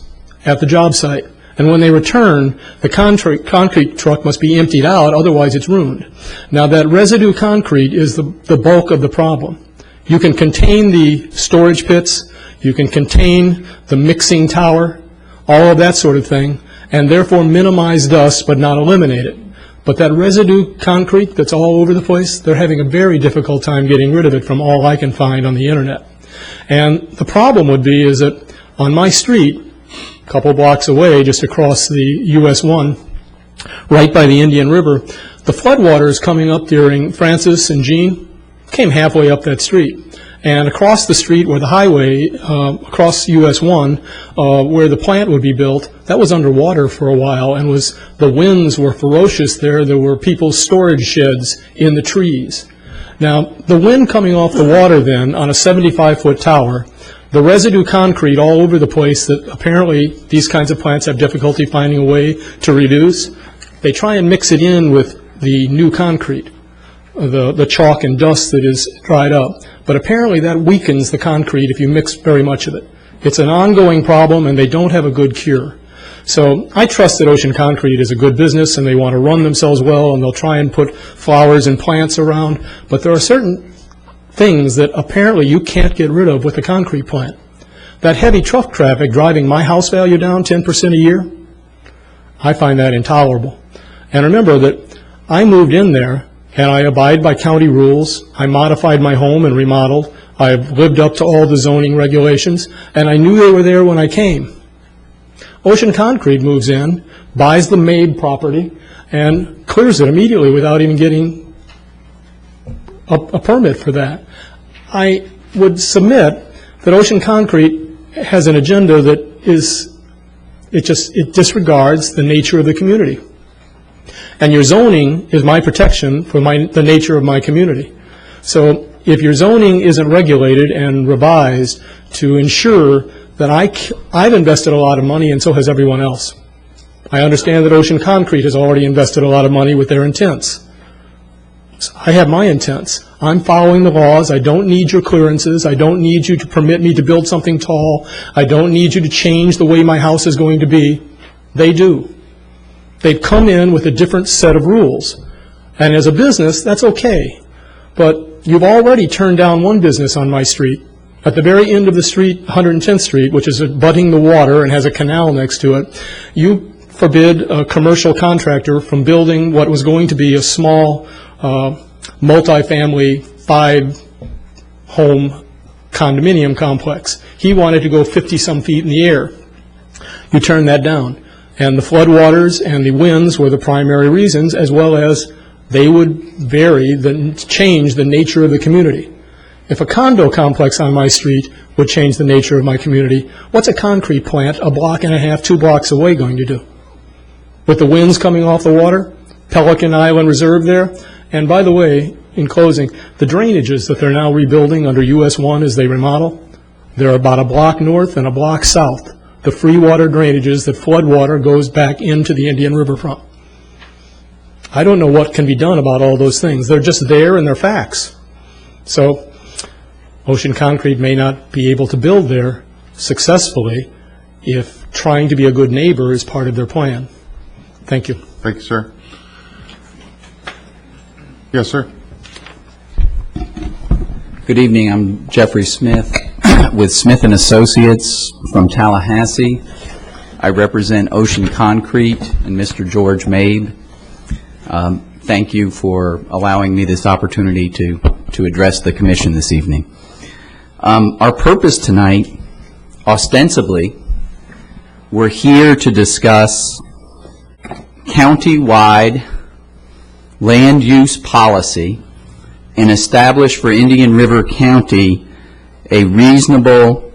at the job site. And when they return, the concrete truck must be emptied out, otherwise it's ruined. Now, that residue concrete is the bulk of the problem. You can contain the storage pits, you can contain the mixing tower, all of that sort of thing, and therefore minimize dust but not eliminate it. But that residue concrete that's all over the place, they're having a very difficult time getting rid of it from all I can find on the internet. And the problem would be is that on my street, a couple blocks away, just across the US 1, right by the Indian River, the floodwaters coming up during Francis and Jean came halfway up that street. And across the street where the highway, across US 1, where the plant would be built, that was underwater for a while, and the winds were ferocious there. There were people's storage sheds in the trees. Now, the wind coming off the water then on a 75-foot tower, the residue concrete all over the place that apparently these kinds of plants have difficulty finding a way to reduce, they try and mix it in with the new concrete, the chalk and dust that is dried up. But apparently that weakens the concrete if you mix very much of it. It's an ongoing problem, and they don't have a good cure. So I trust that Ocean Concrete is a good business, and they want to run themselves well, and they'll try and put flowers and plants around. But there are certain things that apparently you can't get rid of with a concrete plant. That heavy truck traffic driving my house value down 10% a year, I find that intolerable. And remember that I moved in there, and I abide by county rules. I modified my home and remodeled. I've lived up to all the zoning regulations, and I knew they were there when I came. Ocean Concrete moves in, buys the Mabe property, and clears it immediately without even getting a permit for that. I would submit that Ocean Concrete has an agenda that it disregards the nature of the community. And your zoning is my protection for the nature of my community. So if your zoning isn't regulated and revised to ensure that I've invested a lot of money, and so has everyone else. I understand that Ocean Concrete has already invested a lot of money with their intents. So I have my intents. I'm following the laws. I don't need your clearances. I don't need you to permit me to build something tall. I don't need you to change the way my house is going to be. They do. They've come in with a different set of rules. And as a business, that's okay. But you've already turned down one business on my street. At the very end of the street, 110th Street, which is abutting the water and has a canal next to it, you forbid a commercial contractor from building what was going to be a small multifamily 5-home condominium complex. He wanted to go 50-some feet in the air. You turned that down. And the floodwaters and the winds were the primary reasons, as well as they would change the nature of the community. If a condo complex on my street would change the nature of my community, what's a concrete plant a block and a half, 2 blocks away going to do? With the winds coming off the water, Pelican Island Reserve there, and by the way, in closing, the drainages that they're now rebuilding under US 1 as they remodel, they're about a block north and a block south. The free water drainages that flood water goes back into the Indian River from. I don't know what can be done about all those things. They're just there and they're facts. So Ocean Concrete may not be able to build there successfully if trying to be a good neighbor is part of their plan. Thank you. Thank you, sir. Yes, sir. Good evening. I'm Jeffrey Smith with Smith & Associates from Tallahassee. I represent Ocean Concrete and Mr. George Mabe. Thank you for allowing me this opportunity to address the commission this evening. Our purpose tonight, ostensibly, we're here to discuss county-wide land use policy and establish for Indian River County a reasonable,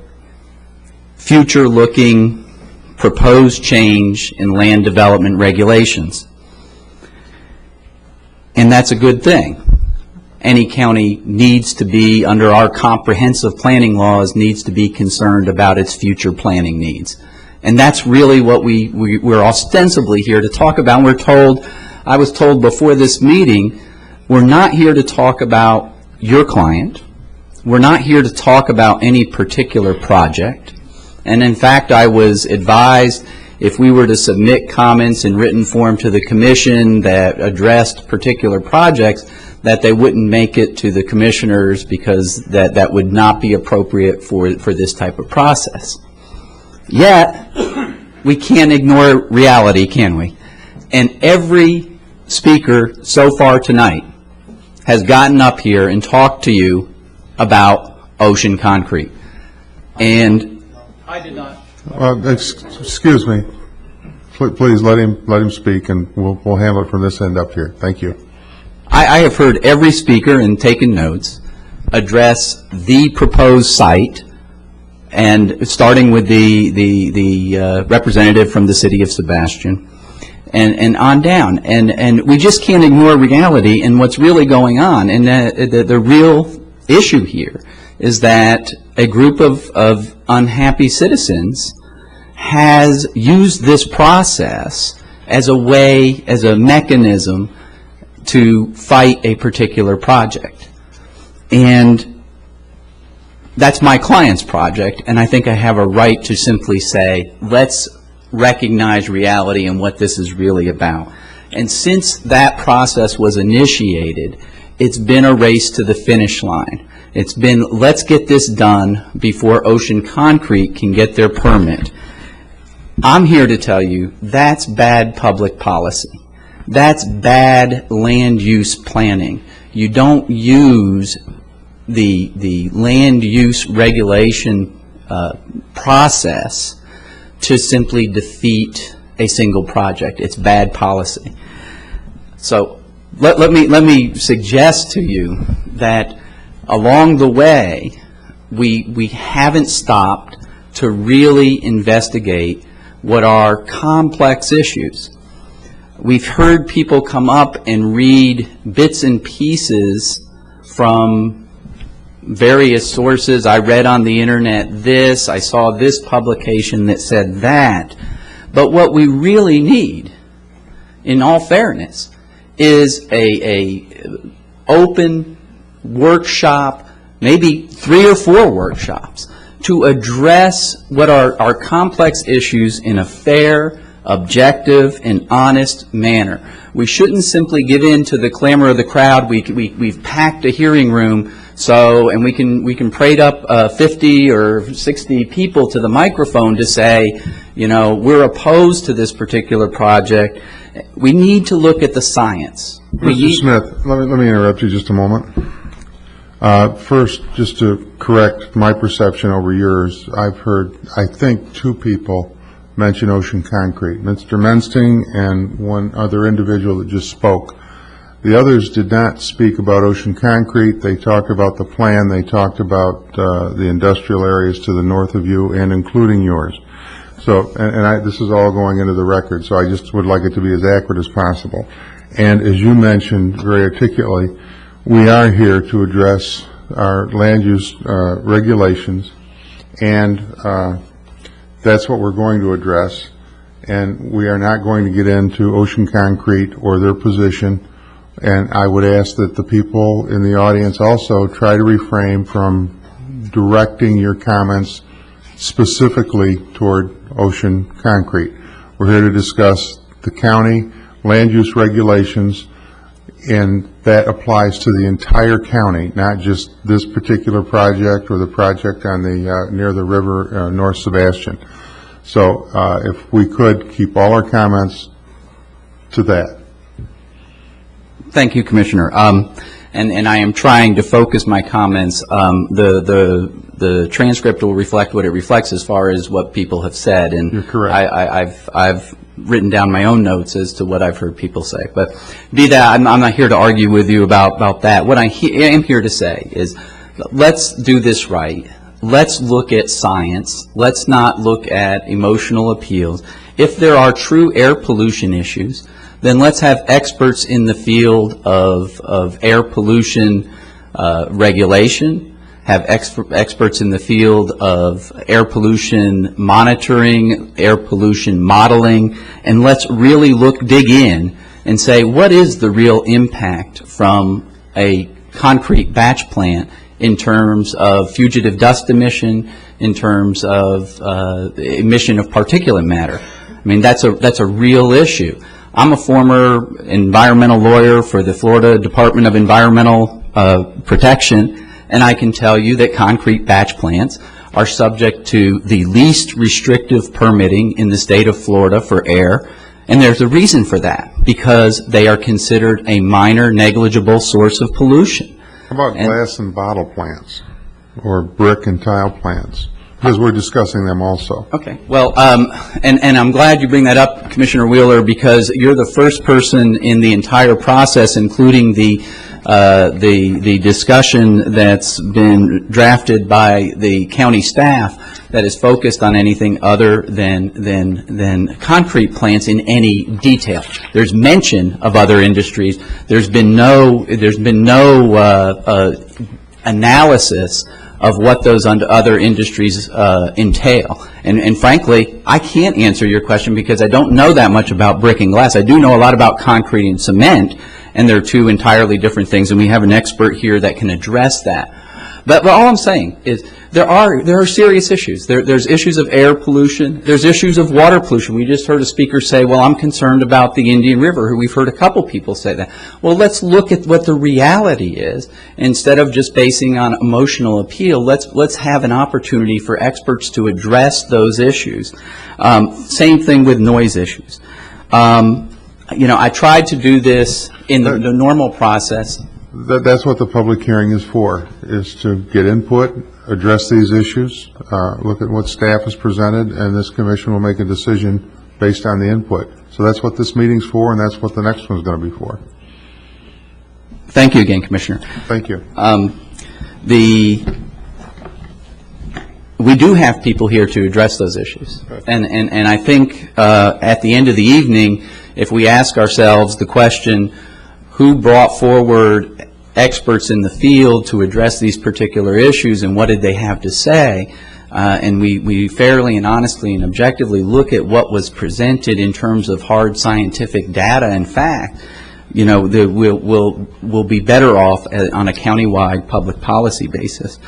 future-looking proposed change in land development regulations. And that's a good thing. Any county needs to be, under our comprehensive planning laws, needs to be concerned about its future planning needs. And that's really what we're ostensibly here to talk about. And I was told before this meeting, we're not here to talk about your client. We're not here to talk about any particular project. And in fact, I was advised if we were to submit comments in written form to the commission that addressed particular projects, that they wouldn't make it to the commissioners because that would not be appropriate for this type of process. Yet, we can't ignore reality, can we? And every speaker so far tonight has gotten up here and talked to you about Ocean Concrete. And I did not. Excuse me. Please let him speak, and we'll handle it from this end up here. Thank you. I have heard every speaker and taken notes address the proposed site, and starting with the representative from the city of Sebastian, and on down. And we just can't ignore reality and what's really going on. And the real issue here is that a group of unhappy citizens has used this process as a way, as a mechanism to fight a particular project. And that's my client's project, and I think I have a right to simply say, let's recognize reality and what this is really about. And since that process was initiated, it's been a race to the finish line. It's been, let's get this done before Ocean Concrete can get their permit. I'm here to tell you that's bad public policy. That's bad land use planning. You don't use the land use regulation process to simply defeat a single project. It's bad policy. So let me suggest to you that along the way, we haven't stopped to really investigate what are complex issues. We've heard people come up and read bits and pieces from various sources. I read on the internet this, I saw this publication that said that. But what we really need, in all fairness, is a open workshop, maybe 3 or 4 workshops, to address what are complex issues in a fair, objective, and honest manner. We shouldn't simply give in to the clamor of the crowd. We've packed a hearing room, and we can prate up 50 or 60 people to the microphone to say, you know, we're opposed to this particular project. We need to look at the science. Mr. Smith, let me interrupt you just a moment. First, just to correct my perception over yours, I've heard, I think, 2 people mention Ocean Concrete, Mr. Mensting and one other individual that just spoke. The others did not speak about Ocean Concrete. They talked about the plan. They talked about the industrial areas to the north of you and including yours. So, this is all going into the record, so I just would like it to be as accurate as possible. And as you mentioned very articulately, we are here to address our land use regulations, and that's what we're going to address. And we are not going to get into Ocean Concrete or their position. And I would ask that the people in the audience also try to refrain from directing your comments specifically toward Ocean Concrete. We're here to discuss the county land use regulations, and that applies to the entire county, not just this particular project or the project on the near the river, North Sebastian. So if we could keep all our comments to that. Thank you, Commissioner. And I am trying to focus my comments. The transcript will reflect what it reflects as far as what people have said. And you're correct. I've written down my own notes as to what I've heard people say. But be that, I'm not here to argue with you about that. What I am here to say is, let's do this right. let's look at science. Let's not look at emotional appeals. If there are true air pollution issues, then let's have experts in the field of air pollution regulation, have experts in the field of air pollution monitoring, air pollution modeling, and let's really dig in and say, what is the real impact from a concrete batch plant in terms of fugitive dust emission, in terms of emission of particulate matter? I mean, that's a real issue. I'm a former environmental lawyer for the Florida Department of Environmental Protection, and I can tell you that concrete batch plants are subject to the least restrictive permitting in the state of Florida for air, and there's a reason for that, because they are considered a minor negligible source of pollution. How about glass and bottle plants, or brick and tile plants? Because we're discussing them also. Okay. Well, and I'm glad you bring that up, Commissioner Wheeler, because you're the first person in the entire process, including the discussion that's been drafted by the county staff, that is focused on anything other than concrete plants in any detail. There's mention of other industries. There's been no analysis of what those other industries entail. And frankly, I can't answer your question because I don't know that much about brick and glass. I do know a lot about concrete and cement, and they're two entirely different things, and we have an expert here that can address that. But all I'm saying is there are serious issues. There's issues of air pollution. There's issues of water pollution. We just heard a speaker say, well, I'm concerned about the Indian River. We've heard a couple people say that. Well, let's look at what the reality is. Instead of just basing on emotional appeal, let's have an opportunity for experts to address those issues. Same thing with noise issues. I tried to do this in the normal process. That's what the public hearing is for, is to get input, address these issues, look at what staff has presented, and this commission will make a decision based on the input. So that's what this meeting's for, and that's what the next one's going to be for. Thank you again, Commissioner. Thank you. We do have people here to address those issues. And I think at the end of the evening, if we ask ourselves the question, who brought forward experts in the field to address these particular issues and what did they have to say, and we fairly and honestly and objectively look at what was presented in terms of hard scientific data and fact, we'll be better off on a countywide public policy basis.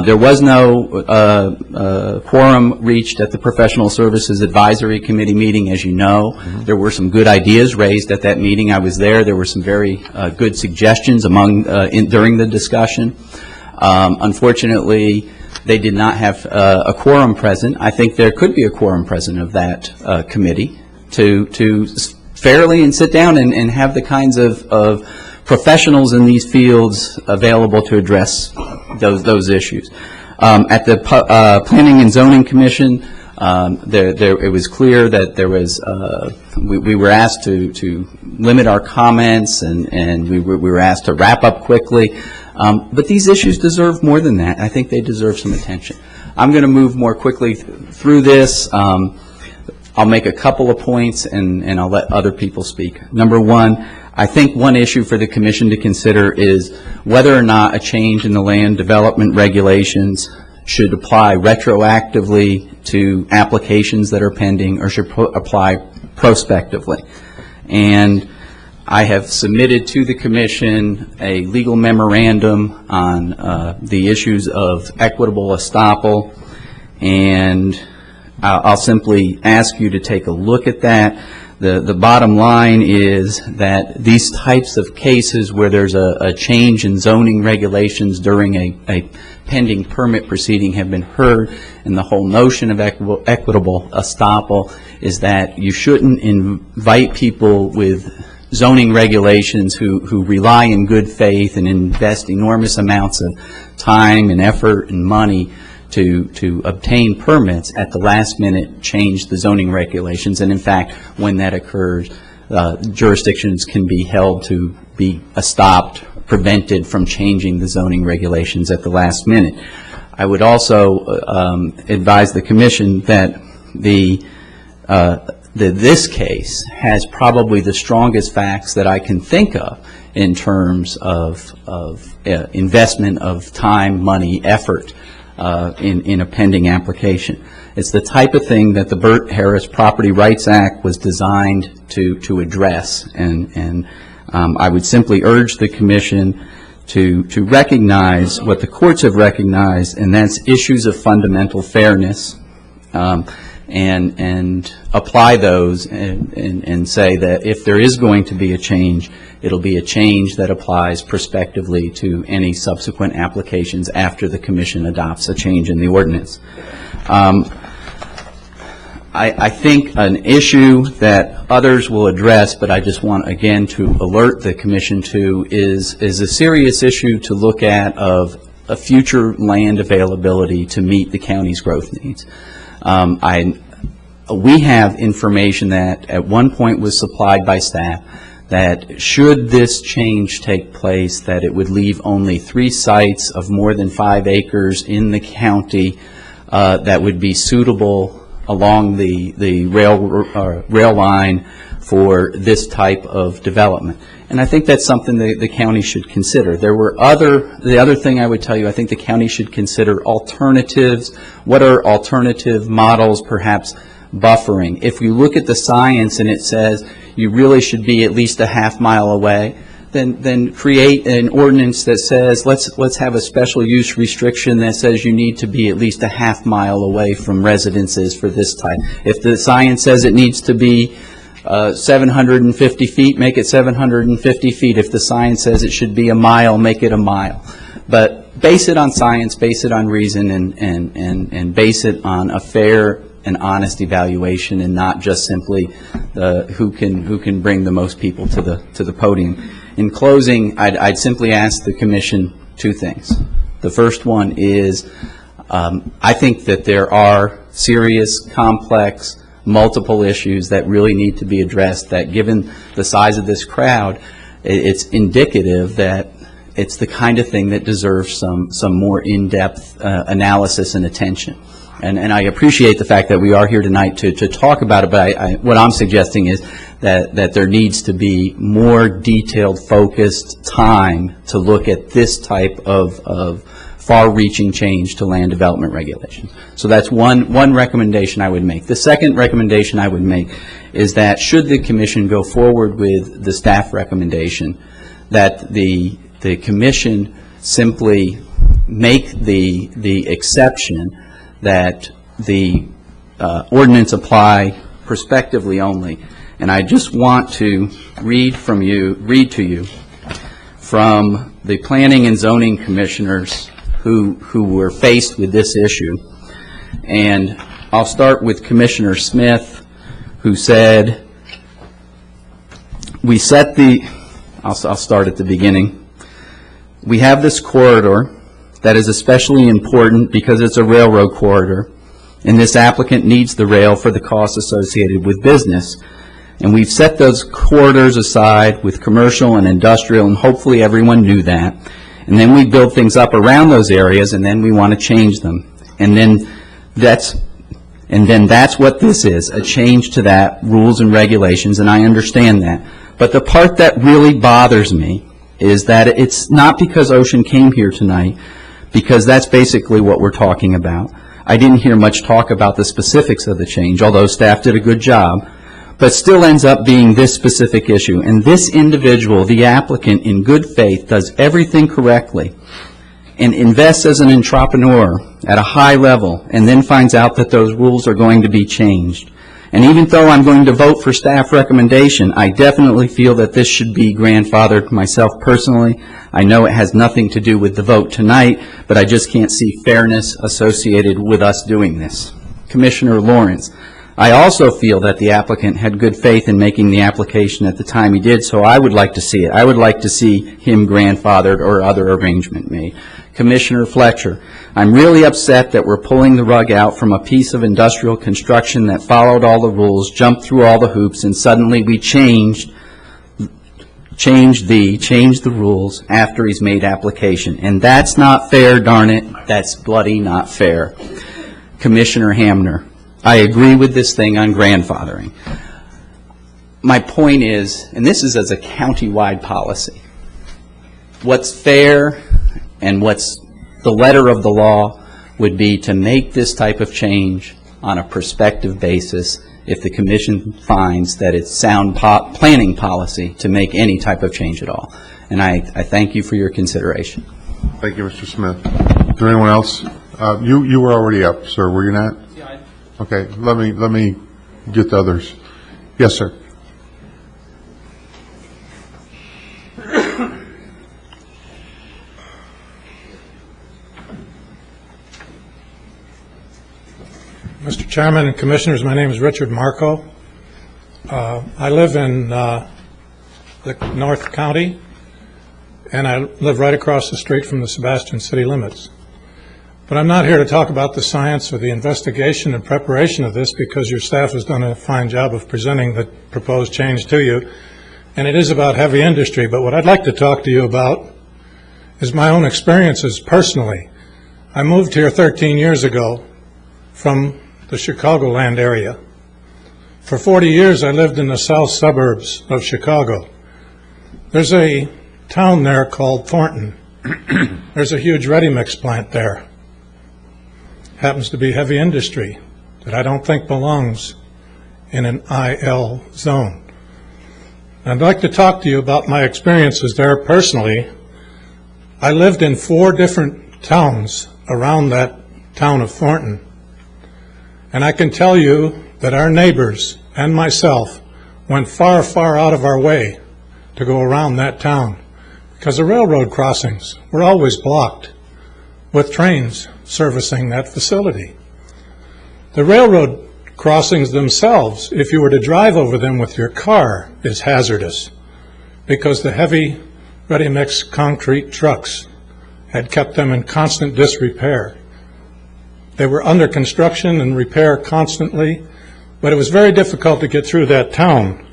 There was no quorum reached at the Professional Services Advisory Committee meeting, as you know. Mm-hmm. There were some good ideas raised at that meeting. I was there. There were some very good suggestions during the discussion. Unfortunately, they did not have a quorum present. I think there could be a quorum present of that committee to fairly and sit down and have the kinds of professionals in these fields available to address those issues. At the Planning and Zoning Commission, it was clear that there was we were asked to limit our comments, and we were asked to wrap up quickly. But these issues deserve more than that. I think they deserve some attention. I'm going to move more quickly through this. I'll make a couple of points, and I'll let other people speak. Number one, I think one issue for the Commission to consider is whether or not a change in the land development regulations should apply retroactively to applications that are pending or should apply prospectively. And I have submitted to the Commission a legal memorandum on the issues of equitable estoppel, and I'll simply ask you to take a look at that. The bottom line is that these types of cases where there's a change in zoning regulations during a pending permit proceeding have been heard, and the whole notion of equitable estoppel is that you shouldn't invite people with zoning regulations who rely in good faith and invest enormous amounts of time and effort and money to obtain permits at the last minute, change the zoning regulations. And in fact, when that occurs, jurisdictions can be held to be stopped, prevented from changing the zoning regulations at the last minute. I would also advise the commission that this case has probably the strongest facts that I can think of in terms of investment of time, money, effort in a pending application. It's the type of thing that the Burt Harris Property Rights Act was designed to address, and I would simply urge the commission to recognize what the courts have recognized, and that's issues of fundamental fairness, and apply those and say that if there is going to be a change, it'll be a change that applies prospectively to any subsequent applications after the commission adopts a change in the ordinance. I think an issue that others will address, but I just want again to alert the commission to, is a serious issue to look at of a future land availability to meet the county's growth needs. We have information that at one point was supplied by staff that should this change take place, that it would leave only 3 sites of more than 5 acres in the county that would be suitable along the rail line for this type of development. And I think that's something the county should consider. The other thing I would tell you, I think the county should consider alternatives. What are alternative models, perhaps buffering? If you look at the science and it says you really should be at least a half mile away, then create an ordinance that says let's have a special use restriction that says you need to be at least a half mile away from residences for this type. If the science says it needs to be 750 feet, make it 750 feet. If the science says it should be a mile, make it a mile. But base it on science, base it on reason, and base it on a fair and honest evaluation, and not just simply who can bring the most people to the podium. In closing, I'd simply ask the commission 2 things. The first one is I think that there are serious, complex, multiple issues that really need to be addressed, that given the size of this crowd, it's indicative that it's the kind of thing that deserves some more in-depth analysis and attention. And I appreciate the fact that we are here tonight to talk about it, but what I'm suggesting is that there needs to be more detailed, focused time to look at this type of far-reaching change to land development regulations. So that's one recommendation I would make. The second recommendation I would make is that should the commission go forward with the staff recommendation, that the commission simply make the exception that the ordinance apply prospectively only. And I just want to read to you from the planning and zoning commissioners who were faced with this issue. And I'll start with Commissioner Smith, who said, I'll start at the beginning. We have this corridor that is especially important because it's a railroad corridor, and this applicant needs the rail for the costs associated with business. And we've set those corridors aside with commercial and industrial, and hopefully everyone knew that. And then we build things up around those areas, and then we want to change them. And then that's what this is, a change to that, rules and regulations, and I understand that. But the part that really bothers me is that it's not because Ocean came here tonight, because that's basically what we're talking about. I didn't hear much talk about the specifics of the change, although staff did a good job, but still ends up being this specific issue. And this individual, the applicant, in good faith, does everything correctly and invests as an entrepreneur at a high level, and then finds out that those rules are going to be changed. And even though I'm going to vote for staff recommendation, I definitely feel that this should be grandfathered myself personally. I know it has nothing to do with the vote tonight, but I just can't see fairness associated with us doing this. Commissioner Lawrence, I also feel that the applicant had good faith in making the application at the time he did, so I would like to see it. I would like to see him grandfathered or other arrangement made. Commissioner Fletcher, I'm really upset that we're pulling the rug out from a piece of industrial construction that followed all the rules, jumped through all the hoops, and suddenly we changed change the rules after he's made application. And that's not fair, darn it. That's bloody not fair. Commissioner Hamner, I agree with this thing on grandfathering. My point is, and this is as a county-wide policy, what's fair and what's the letter of the law would be to make this type of change on a prospective basis if the commission finds that it's sound planning policy to make any type of change at all. And I thank you for your consideration. Thank you, Mr. Smith. Is there anyone else? You were already up, sir, were you not? Yeah. Okay, let me get the others. Yes, sir. Mr. Chairman and Commissioners, my name is Richard Marco. I live in the North County, and I live right across the street from the Sebastian city limits. But I'm not here to talk about the science or the investigation and preparation of this, because your staff has done a fine job of presenting the proposed change to you, and it is about heavy industry. But what I'd like to talk to you about is my own experiences personally. I moved here 13 years ago from the Chicagoland area. For 40 years, I lived in the south suburbs of Chicago. There's a town there called Thornton. There's a huge ready-mix plant there. Happens to be heavy industry that I don't think belongs in an IL zone. I'd like to talk to you about my experiences there personally. I lived in 4 different towns around that town of Thornton. And I can tell you that our neighbors and myself went far, far out of our way to go around that town, because the railroad crossings were always blocked with trains servicing that facility. The railroad crossings themselves, if you were to drive over them with your car, is hazardous, because the heavy ready-mix concrete trucks had kept them in constant disrepair. They were under construction and repair constantly, but it was very difficult to get through that town.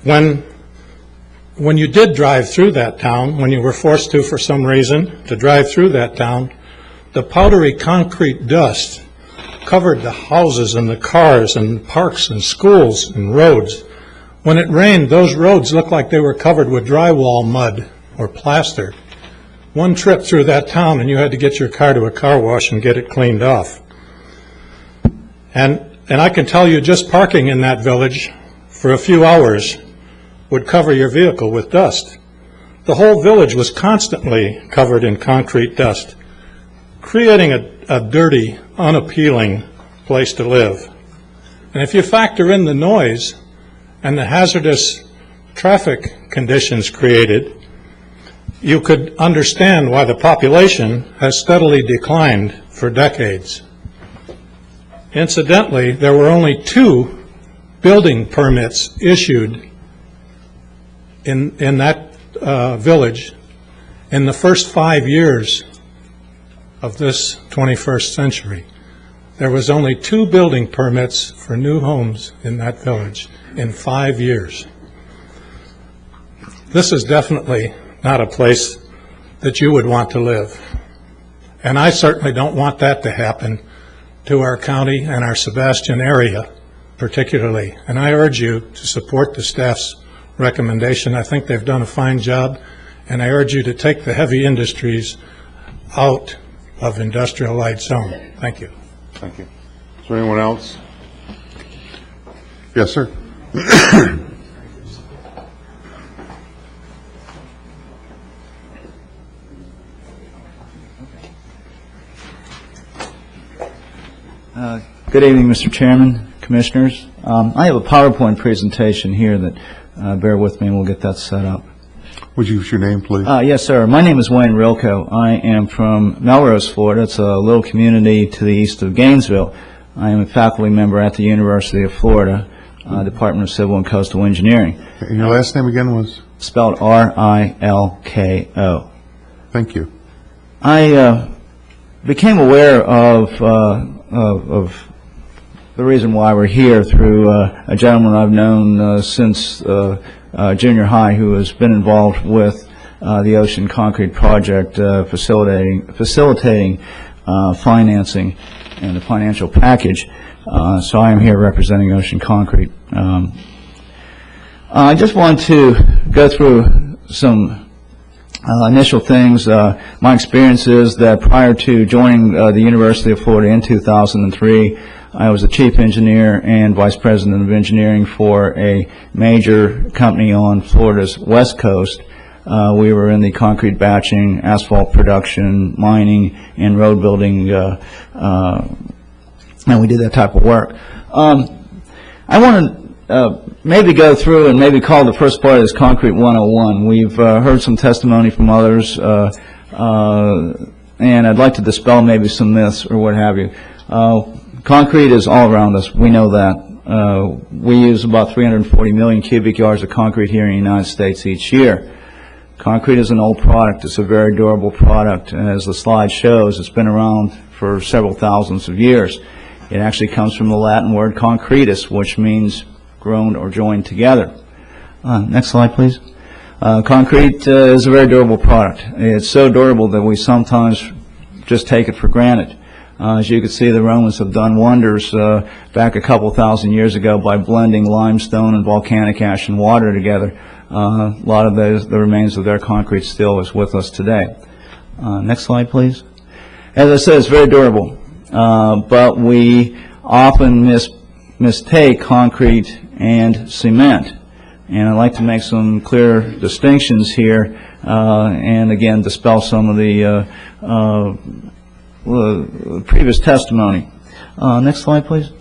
When you did drive through that town, when you were forced to for some reason to drive through that town, the powdery concrete dust covered the houses and the cars and parks and schools and roads. When it rained, those roads looked like they were covered with drywall mud or plaster. One trip through that town and you had to get your car to a car wash and get it cleaned off. And I can tell you, just parking in that village for a few hours would cover your vehicle with dust. The whole village was constantly covered in concrete dust, creating a dirty, unappealing place to live. And if you factor in the noise and the hazardous traffic conditions created, you could understand why the population has steadily declined for decades. Incidentally, there were only 2 building permits issued in that village in the first 5 years of this 21st century. There was only 2 building permits for new homes in that village in 5 years. This is definitely not a place that you would want to live. And I certainly don't want that to happen to our county and our Sebastian area particularly. And I urge you to support the staff's recommendation. I think they've done a fine job, and I urge you to take the heavy industries out of industrial light zone. Thank you. Thank you. Is there anyone else? Yes, sir. Good evening, Mr. Chairman, Commissioners. I have a PowerPoint presentation here that, bear with me and we'll get that set up. Would you use your name, please? Yes, sir. My name is Wayne Rilko. I am from Melrose, Florida. It's a little community to the east of Gainesville. I am a faculty member at the University of Florida, Department of Civil and Coastal Engineering. And your last name again was? Spelled R-I-L-K-O. Thank you. I became aware of the reason why we're here through a gentleman I've known since junior high who has been involved with the Ocean Concrete project, facilitating financing and the financial package. So I am here representing Ocean Concrete. I just want to go through some initial things. My experience is that prior to joining the University of Florida in 2003, I was the chief engineer and vice president of engineering for a major company on Florida's west coast. We were in the concrete batching, asphalt production, mining, and road building, and we did that type of work. I want to maybe go through and maybe call the first part of this Concrete 101. We've heard some testimony from others, and I'd like to dispel maybe some myths or what have you. Concrete is all around us. We know that. We use about 340 million cubic yards of concrete here in the United States each year. Concrete is an old product. It's a very durable product. As the slide shows, it's been around for several thousands of years. It actually comes from the Latin word concretus, which means grown or joined together. Next slide, please. Concrete is a very durable product. It's so durable that we sometimes just take it for granted. As you can see, the Romans have done wonders back a couple thousand years ago by blending limestone and volcanic ash and water together. A lot of the remains of their concrete still is with us today. Next slide, please. As I said, it's very durable, but we often mistake concrete and cement. And I'd like to make some clear distinctions here, and again, dispel some of the previous testimony. Next slide, please.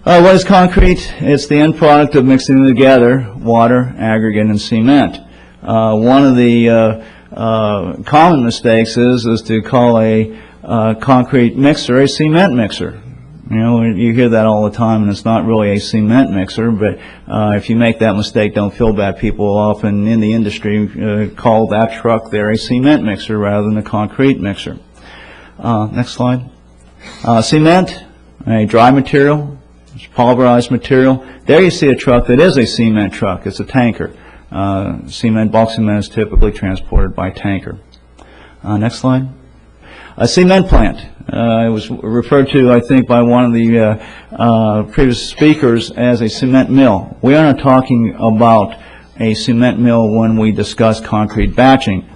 What is concrete? It's the end product of mixing together water, aggregate, and cement. One of the common mistakes is to call a concrete mixer a cement mixer. You know, you hear that all the time, and it's not really a cement mixer, but if you make that mistake, don't feel bad. People often in the industry call that truck there a cement mixer rather than a concrete mixer. Next slide. Cement, a dry material, it's pulverized material. There you see a truck that is a cement truck. It's a tanker. Cement, bulk cement is typically transported by tanker. Next slide. A cement plant. It was referred to, I think, by one of the previous speakers as a cement mill. We are not talking about a cement mill when we discuss concrete batching.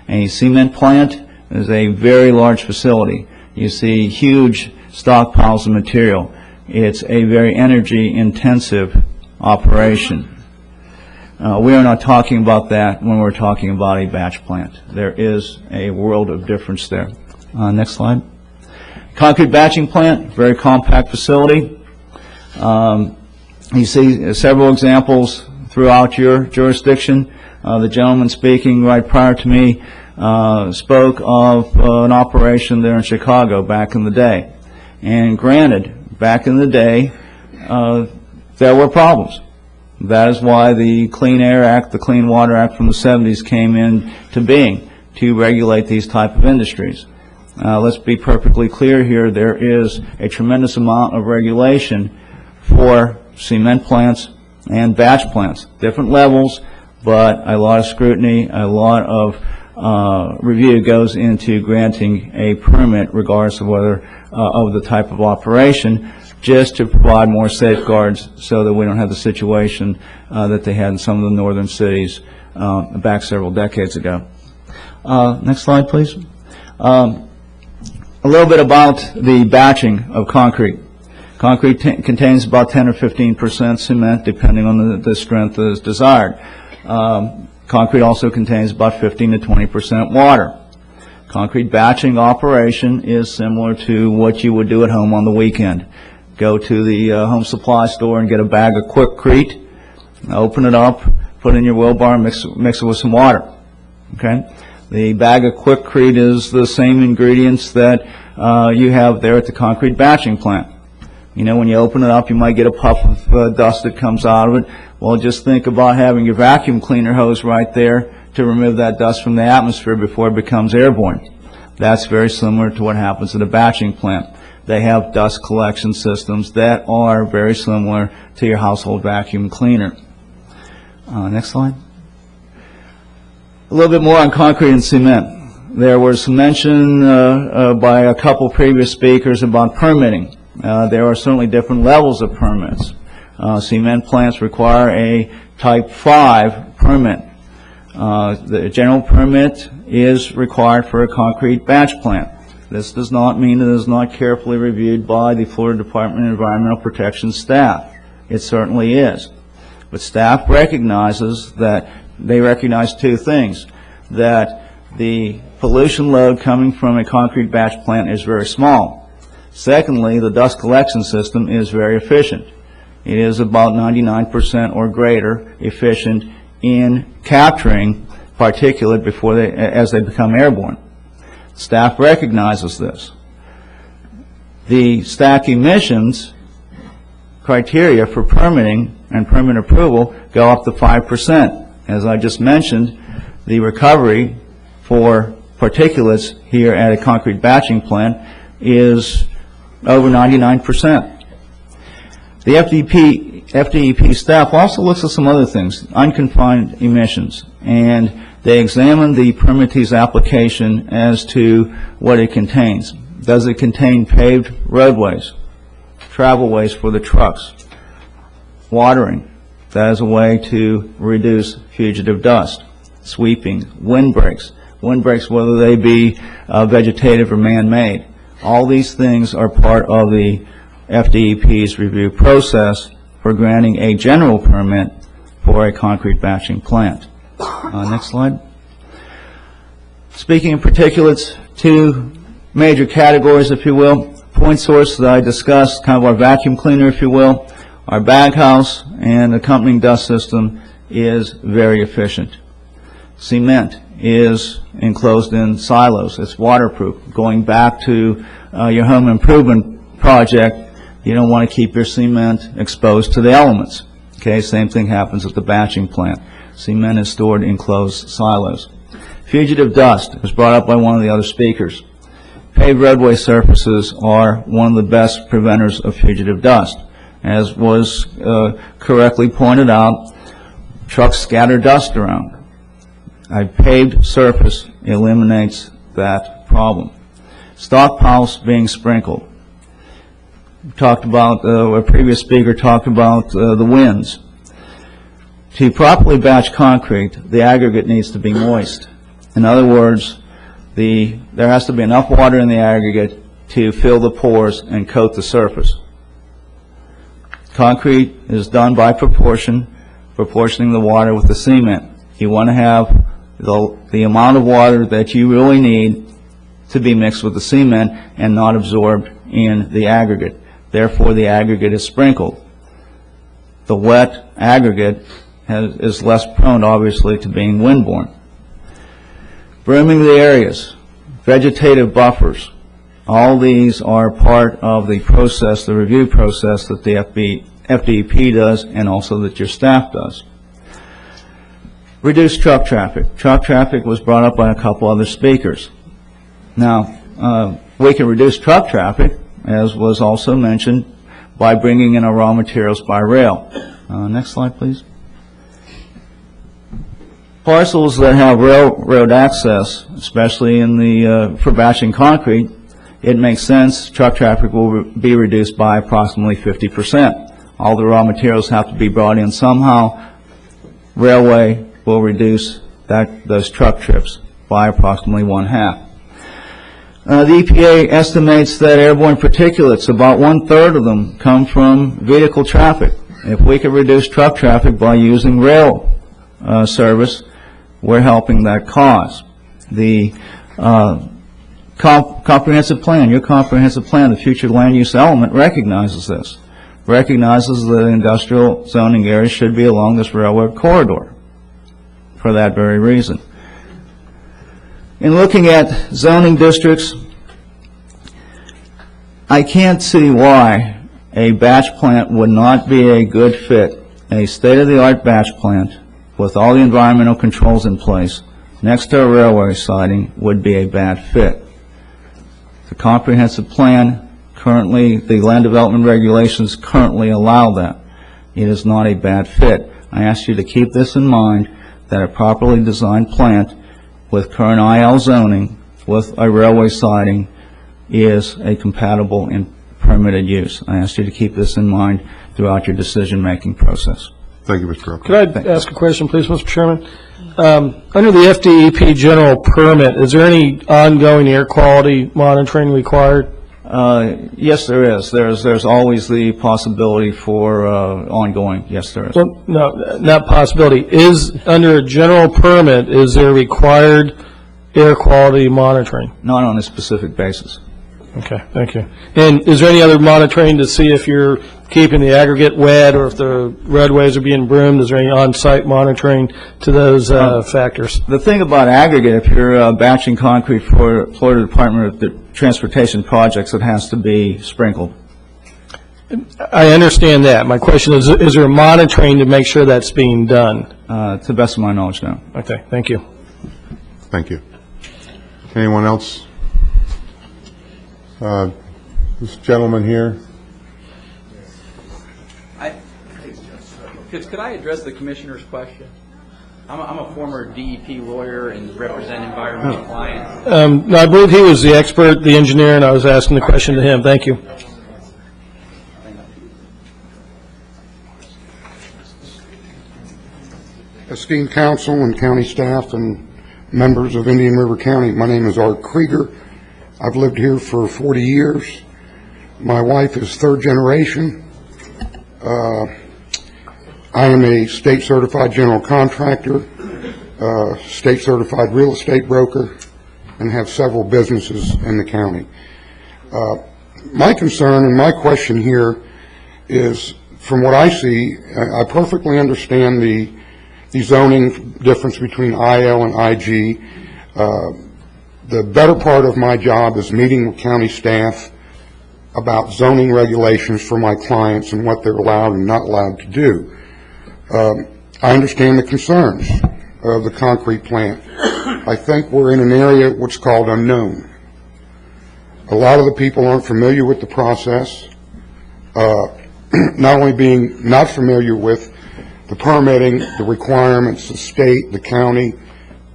A cement plant is a very large facility. You see huge stockpiles of material. It's a very energy-intensive operation. We are not talking about that when we're talking about a batch plant. There is a world of difference there. Next slide. Concrete batching plant, very compact facility. You see several examples throughout your jurisdiction. The gentleman speaking right prior to me spoke of an operation there in Chicago back in the day. And granted, back in the day, there were problems. That is why the Clean Air Act, the Clean Water Act from the 70s came into being to regulate these type of industries. Let's be perfectly clear here. There is a tremendous amount of regulation for cement plants and batch plants. Different levels, but a lot of scrutiny, a lot of review goes into granting a permit regardless of whether of the type of operation, just to provide more safeguards so that we don't have the situation that they had in some of the northern cities back several decades ago. Next slide, please. A little bit about the batching of concrete. Concrete contains about 10 or 15% cement, depending on the strength that is desired. Concrete also contains about 15 to 20% water. Concrete batching operation is similar to what you would do at home on the weekend. Go to the home supply store and get a bag of Quikrete, open it up, put it in your wheelbarrow, mix it with some water. Okay? The bag of Quikrete is the same ingredients that you have there at the concrete batching plant. You know, when you open it up, you might get a puff of dust that comes out of it. Well, just think about having your vacuum cleaner hose right there to remove that dust from the atmosphere before it becomes airborne. That's very similar to what happens at a batching plant. They have dust collection systems that are very similar to your household vacuum cleaner. Next slide. A little bit more on concrete and cement. There was some mention by a couple previous speakers about permitting. There are certainly different levels of permits. Cement plants require a Type 5 permit. The general permit is required for a concrete batch plant. This does not mean it is not carefully reviewed by the Florida Department of Environmental Protection staff. It certainly is. But staff recognizes that they recognize two things, that the pollution load coming from a concrete batch plant is very small. Secondly, the dust collection system is very efficient. It is about 99% or greater efficient in capturing particulate before as they become airborne. Staff recognizes this. The stack emissions criteria for permitting and permit approval go up to 5%. As I just mentioned, the recovery for particulates here at a concrete batching plant is over 99%. The FDEP staff also looks at some other things, unconfined emissions, and they examine the permittee's application as to what it contains. Does it contain paved roadways, travelways for the trucks, watering? That is a way to reduce fugitive dust. Sweeping, windbreaks, whether they be vegetative or man-made. All these things are part of the FDEP's review process for granting a general permit for a concrete batching plant. Next slide. Speaking of particulates, two major categories, if you will. Point source that I discussed, kind of our vacuum cleaner, if you will. Our baghouse and accompanying dust system is very efficient. Cement is enclosed in silos. It's waterproof. Going back to your home improvement project, you don't want to keep your cement exposed to the elements. Okay, same thing happens at the batching plant. Cement is stored in closed silos. Fugitive dust was brought up by one of the other speakers. Paved roadway surfaces are one of the best preventers of fugitive dust. As was correctly pointed out, trucks scatter dust around. A paved surface eliminates that problem. Stockpiles being sprinkled. Talked about, a previous speaker talked about the winds. To properly batch concrete, the aggregate needs to be moist. In other words, there has to be enough water in the aggregate to fill the pores and coat the surface. Concrete is done by proportioning the water with the cement. You want to have the amount of water that you really need to be mixed with the cement and not absorbed in the aggregate. Therefore, the aggregate is sprinkled. The wet aggregate is less prone, obviously, to being windborne. Brooming the areas, vegetative buffers, all these are part of the process, the review process that the FDEP does and also that your staff does. Reduce truck traffic. Truck traffic was brought up by a couple other speakers. Now, we can reduce truck traffic, as was also mentioned, by bringing in our raw materials by rail. Next slide, please. Parcels that have railroad access, especially in the for batching concrete, it makes sense truck traffic will be reduced by approximately 50%. All the raw materials have to be brought in somehow. Railway will reduce those truck trips by approximately 1/2. The EPA estimates that airborne particulates, about 1/3 of them, come from vehicle traffic. If we could reduce truck traffic by using rail service, we're helping that cause. The comprehensive plan, your comprehensive plan, the future land use element recognizes this, recognizes that industrial zoning areas should be along this railroad corridor for that very reason. In looking at zoning districts, I can't see why a batch plant would not be a good fit. A state-of-the-art batch plant with all the environmental controls in place next to a railway siding would be a bad fit. The comprehensive plan currently, the land development regulations currently allow that. It is not a bad fit. I ask you to keep this in mind, that a properly designed plant with current IL zoning with a railway siding is a compatible and permitted use. I ask you to keep this in mind throughout your decision-making process. Thank you, Mr. Elko. Could I ask a question, please, Mr. Chairman? Under the FDEP general permit, is there any ongoing air quality monitoring required? Yes, there is. There's always the possibility for ongoing. Yes, there is. Well, no, not possibility. Is, under a general permit, is there required air quality monitoring? Not on a specific basis. Okay, thank you. And is there any other monitoring to see if you're keeping the aggregate wet or if the roadways are being broomed? Is there any on-site monitoring to those factors? The thing about aggregate, if you're batching concrete for Florida Department of Transportation projects, it has to be sprinkled. I understand that. My question is there monitoring to make sure that's being done? To the best of my knowledge, no. Okay, thank you. Thank you. Anyone else? This gentleman here. Could I address the commissioner's question? I'm a former DEP lawyer and represent environmental clients. No, I believe he was the expert, the engineer, and I was asking the question to him. Thank you. Esteemed council and county staff and members of Indian River County, my name is Art Krieger. I've lived here for 40 years. My wife is third generation. I am a state certified general contractor, state certified real estate broker, and have several businesses in the county. My concern and my question here is, from what I see, I perfectly understand the zoning difference between IL and IG. The better part of my job is meeting with county staff about zoning regulations for my clients and what they're allowed and not allowed to do. I understand the concerns of the concrete plant. I think we're in an area what's called unknown. A lot of the people aren't familiar with the process, not only being not familiar with the permitting, the requirements, the state, the county,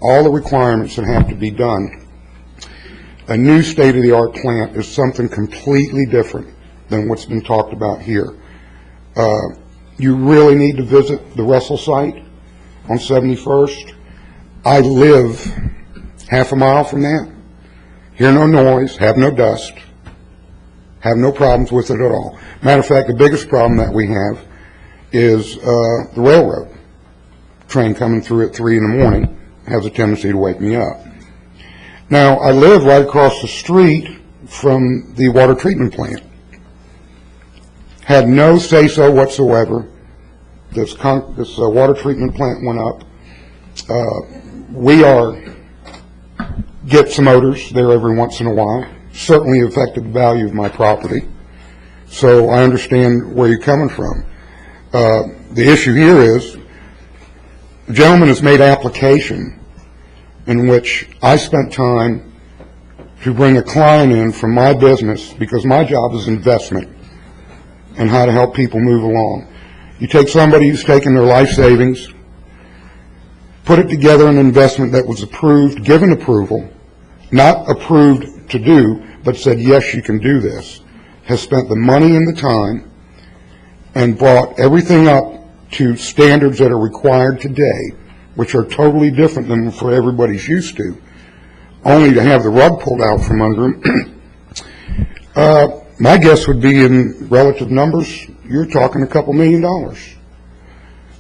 all the requirements that have to be done. A new state-of-the-art plant is something completely different than what's been talked about here. You really need to visit the Russell site on 71st. I live half a mile from that. Hear no noise, have no dust, have no problems with it at all. Matter of fact, the biggest problem that we have is the railroad. Train coming through at 3 in the morning has a tendency to wake me up. Now, I live right across the street from the water treatment plant. Had no say-so whatsoever. This water treatment plant went up. We get some odors there every once in a while. Certainly affected the value of my property. So I understand where you're coming from. The issue here is the gentleman has made application in which I spent time to bring a client in from my business, because my job is investment and how to help people move along. You take somebody who's taken their life savings, put it together an investment that was approved, given approval, not approved to do, but said, yes, you can do this, has spent the money and the time and brought everything up to standards that are required today, which are totally different than for everybody's used to, only to have the rug pulled out from under them. My guess would be, in relative numbers, you're talking $2 million.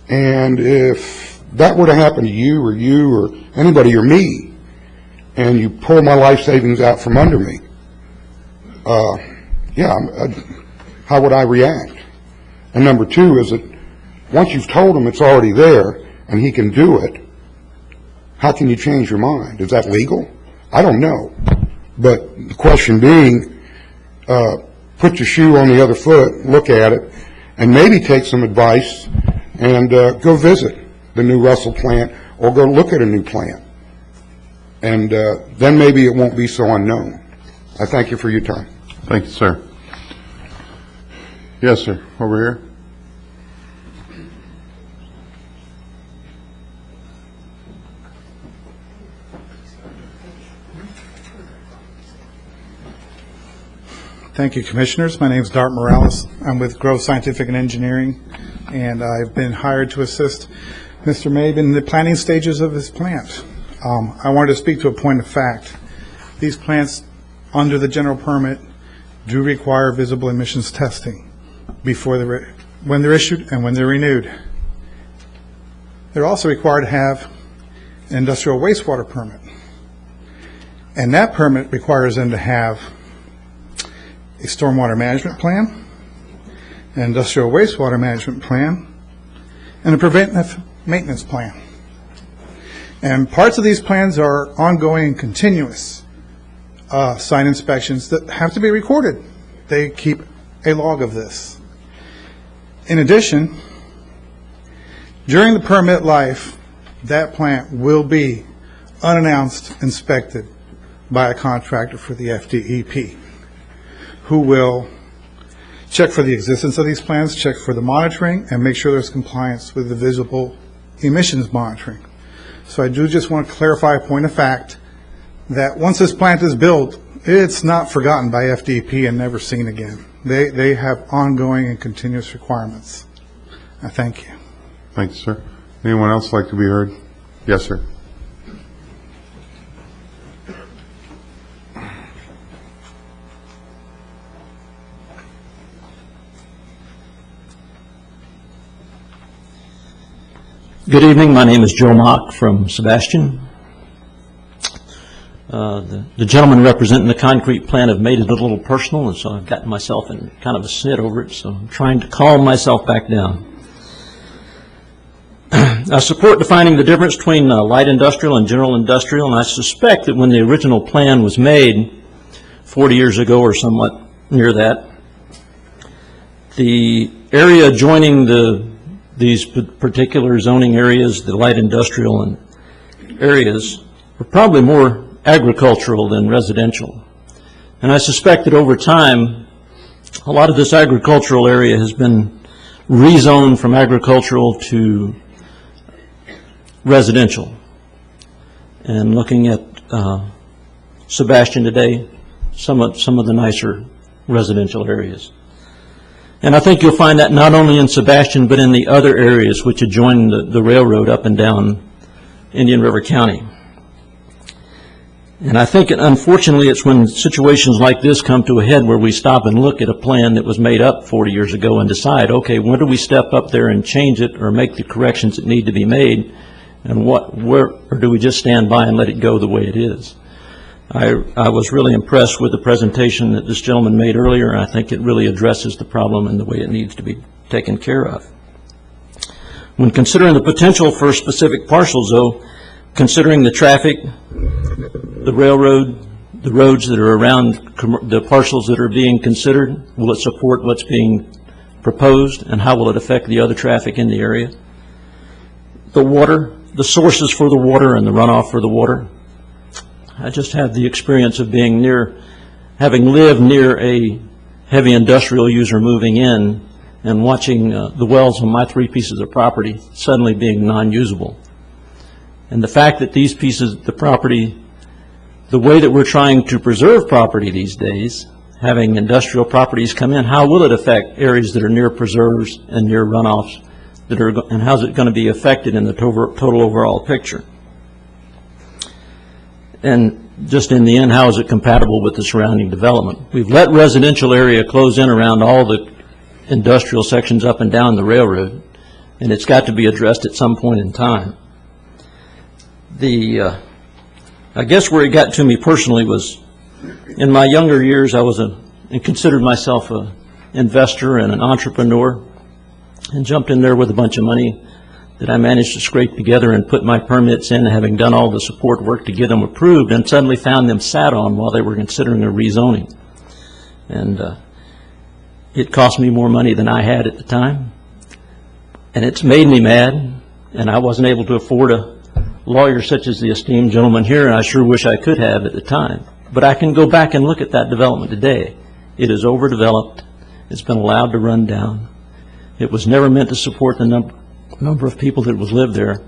And if that were to happen to you or anybody or me, and you pull my life savings out from under me, how would I react? And number two is that once you've told him it's already there and he can do it, how can you change your mind? Is that legal? I don't know. But the question being, put your shoe on the other foot, look at it, and maybe take some advice and go visit the new Russell plant or go look at a new plant. And then maybe it won't be so unknown. I thank you for your time. Thank you, sir. Yes, sir. Over here. Thank you, Commissioners. My name is Dart Morales. I'm with Grove Scientific and Engineering, and I've been hired to assist Mr. Mabe in the planning stages of his plant. I wanted to speak to a point of fact. These plants, under the general permit, do require visible emissions testing before when they're issued and when they're renewed. They're also required to have an industrial wastewater permit. And that permit requires them to have a stormwater management plan, an industrial wastewater management plan, and a preventive maintenance plan. And parts of these plans are ongoing and continuous site inspections that have to be recorded. They keep a log of this. In addition, during the permit life, that plant will be unannounced inspected by a contractor for the FDEP, who will check for the existence of these plans, check for the monitoring, and make sure there's compliance with the visible emissions monitoring. So I do just want to clarify a point of fact that once this plant is built, it's not forgotten by FDEP and never seen again. They have ongoing and continuous requirements. I thank you. Thank you, sir. Anyone else like to be heard? Yes, sir. Good evening. My name is Joe Mock from Sebastian. The gentleman representing the concrete plant have made it a little personal, and so I've gotten myself in kind of a snit over it, so I'm trying to calm myself back down. I support defining the difference between light industrial and general industrial, and I suspect that when the original plan was made 40 years ago or somewhat near that, the area adjoining these particular zoning areas, the light industrial and areas, were probably more agricultural than residential. And I suspect that over time, a lot of this agricultural area has been rezoned from agricultural to residential. And looking at Sebastian today, some of the nicer residential areas. And I think you'll find that not only in Sebastian, but in the other areas which adjoin the railroad up and down Indian River County. And I think, unfortunately, it's when situations like this come to a head where we stop and look at a plan that was made up 40 years ago and decide, okay, when do we step up there and change it or make the corrections that need to be made, and or do we just stand by and let it go the way it is? I was really impressed with the presentation that this gentleman made earlier, and I think it really addresses the problem in the way it needs to be taken care of. When considering the potential for specific parcels, though, considering the traffic, the railroad, the roads that are around the parcels that are being considered, will it support what's being proposed, and how will it affect the other traffic in the area? The water, the sources for the water and the runoff for the water. I just had the experience of being having lived near a heavy industrial user moving in and watching the wells on my 3 pieces of property suddenly being non-usable. And the fact that these pieces of the property, the way that we're trying to preserve property these days, having industrial properties come in, how will it affect areas that are near preserves and near runoffs, and how's it going to be affected in the total overall picture? And just in the end, how is it compatible with the surrounding development? We've let residential area close in around all the industrial sections up and down the railroad, and it's got to be addressed at some point in time. I guess where it got to me personally was, in my younger years, I was and considered myself an investor and an entrepreneur, and jumped in there with a bunch of money that I managed to scrape together and put my permits in, having done all the support work to get them approved, and suddenly found them sat on while they were considering a rezoning. And it cost me more money than I had at the time, and it's made me mad, and I wasn't able to afford a lawyer such as the esteemed gentleman here, and I sure wish I could have at the time. But I can go back and look at that development today. It is overdeveloped. It's been allowed to run down. It was never meant to support the number of people that was lived there,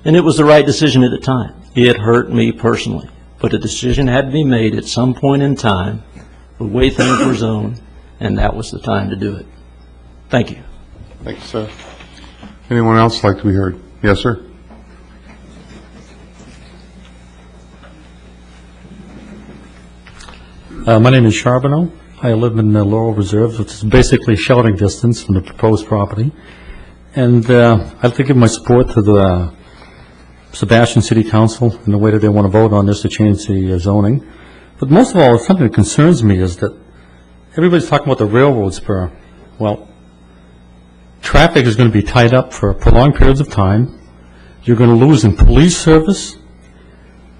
and it was the right decision at the time. It hurt me personally, but a decision had to be made at some point in time the way things were zoned, and that was the time to do it. Thank you. Thank you, sir. Anyone else like to be heard? Yes, sir. My name is Charbonneau. I live in Laurel Reserve, which is basically shouting distance from the proposed property. And I'd like to give my support to the Sebastian City Council in the way that they want to vote on this to change the zoning. But most of all, something that concerns me is that everybody's talking about the railroad spur. Well, traffic is going to be tied up for prolonged periods of time. You're going to lose in police service,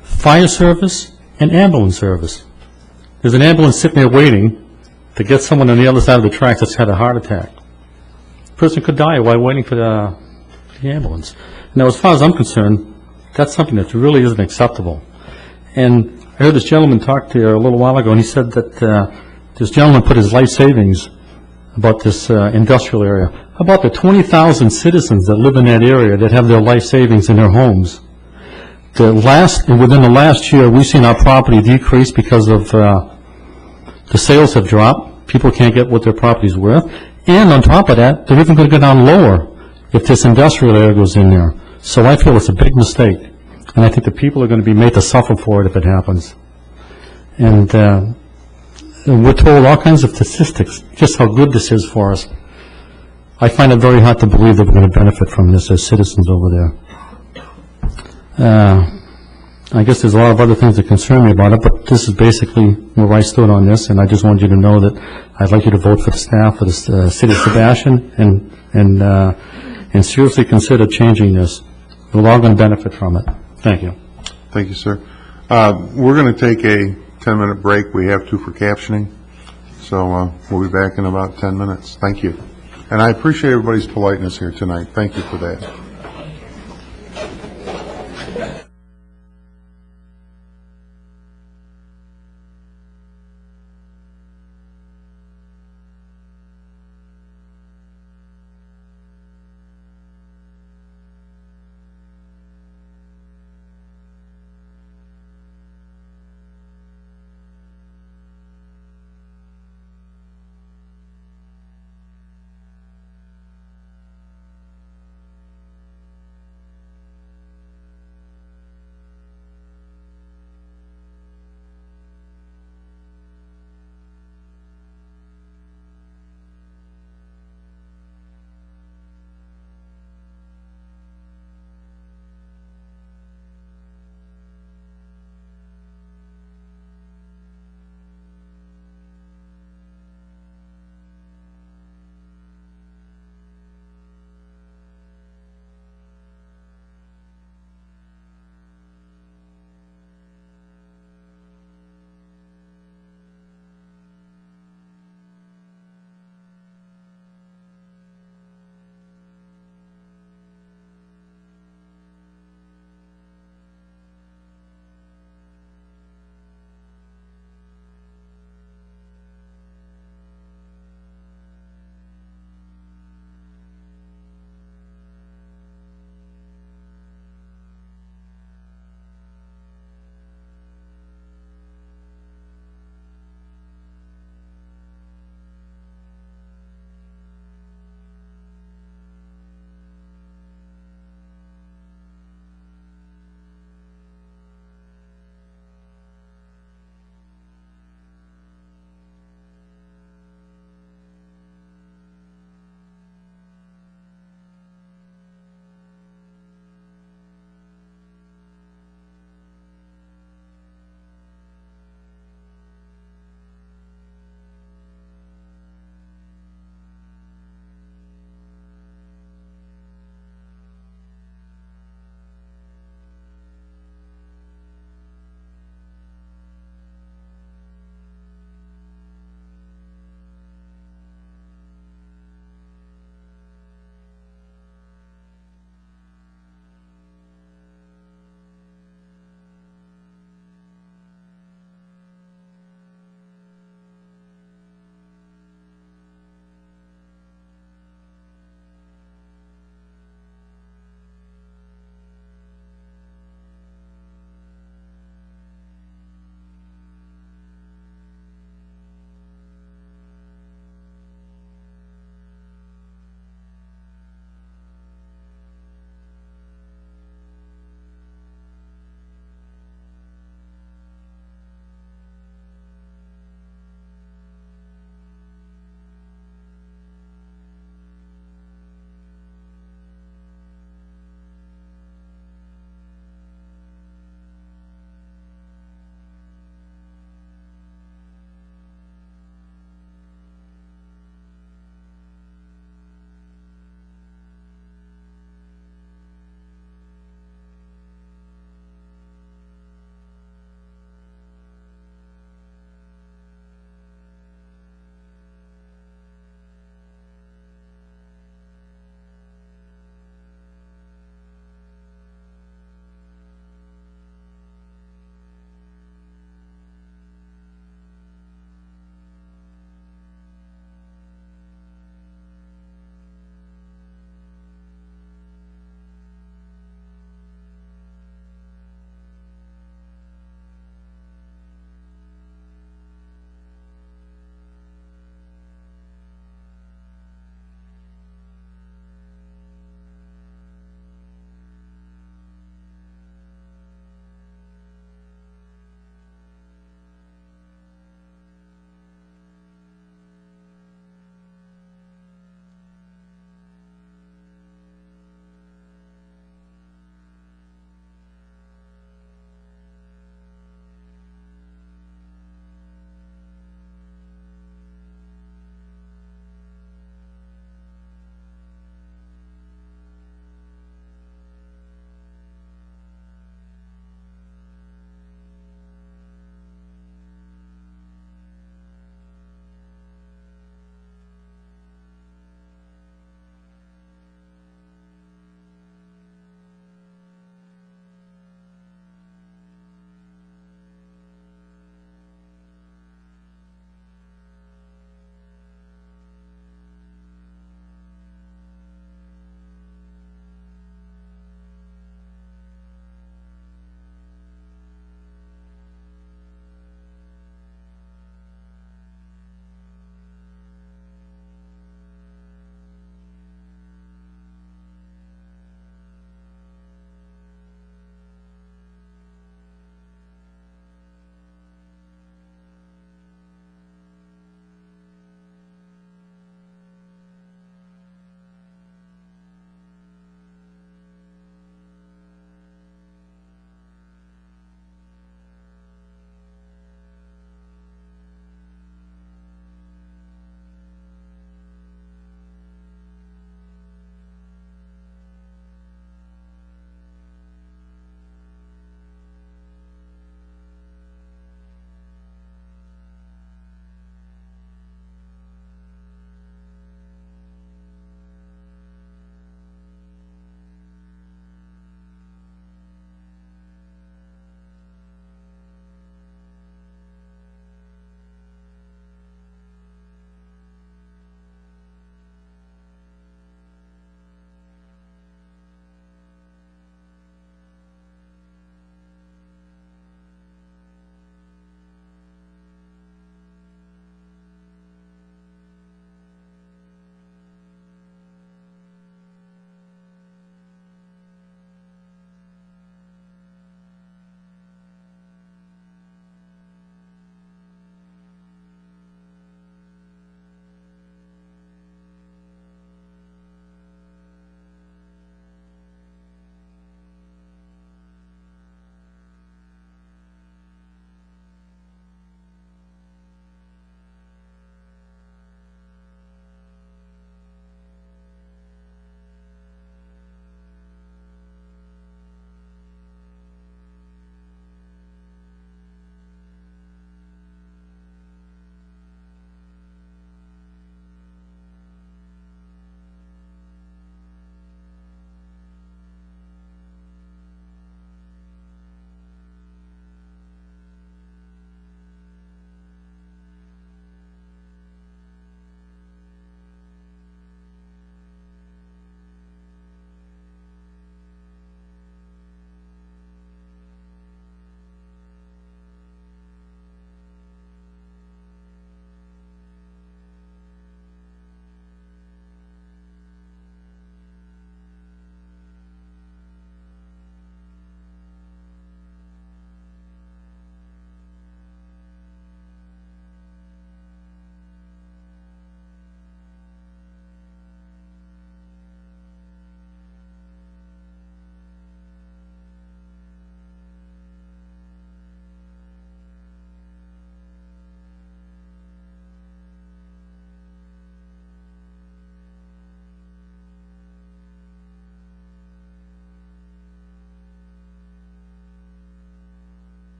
fire service, and ambulance service. There's an ambulance sitting there waiting to get someone on the other side of the tracks that's had a heart attack. The person could die while waiting for the ambulance. Now, as far as I'm concerned, that's something that really isn't acceptable. And I heard this gentleman talk to you a little while ago, and he said that this gentleman put his life savings about this industrial area. How about the 20,000 citizens that live in that area that have their life savings in their homes? Within the last year, we've seen our property decrease because of the sales have dropped. People can't get what their property's worth. And on top of that, they're even going to go down lower if this industrial area goes in there. So I feel it's a big mistake. And I think the people are going to be made to suffer for it if it happens. And we're told all kinds of statistics, just how good this is for us. I find it very hard to believe that we're going to benefit from this as citizens over there. I guess there's a lot of other things that concern me about it, but this is basically where I stood on this, and I just wanted you to know that I'd like you to vote for the staff of the City of Sebastian and seriously consider changing this. We're all going to benefit from it. Thank you. Thank you, sir. We're going to take a 10-minute break. We have to for captioning, so we'll be back in about 10 minutes. Thank you. And I appreciate everybody's politeness here tonight. Thank you for that.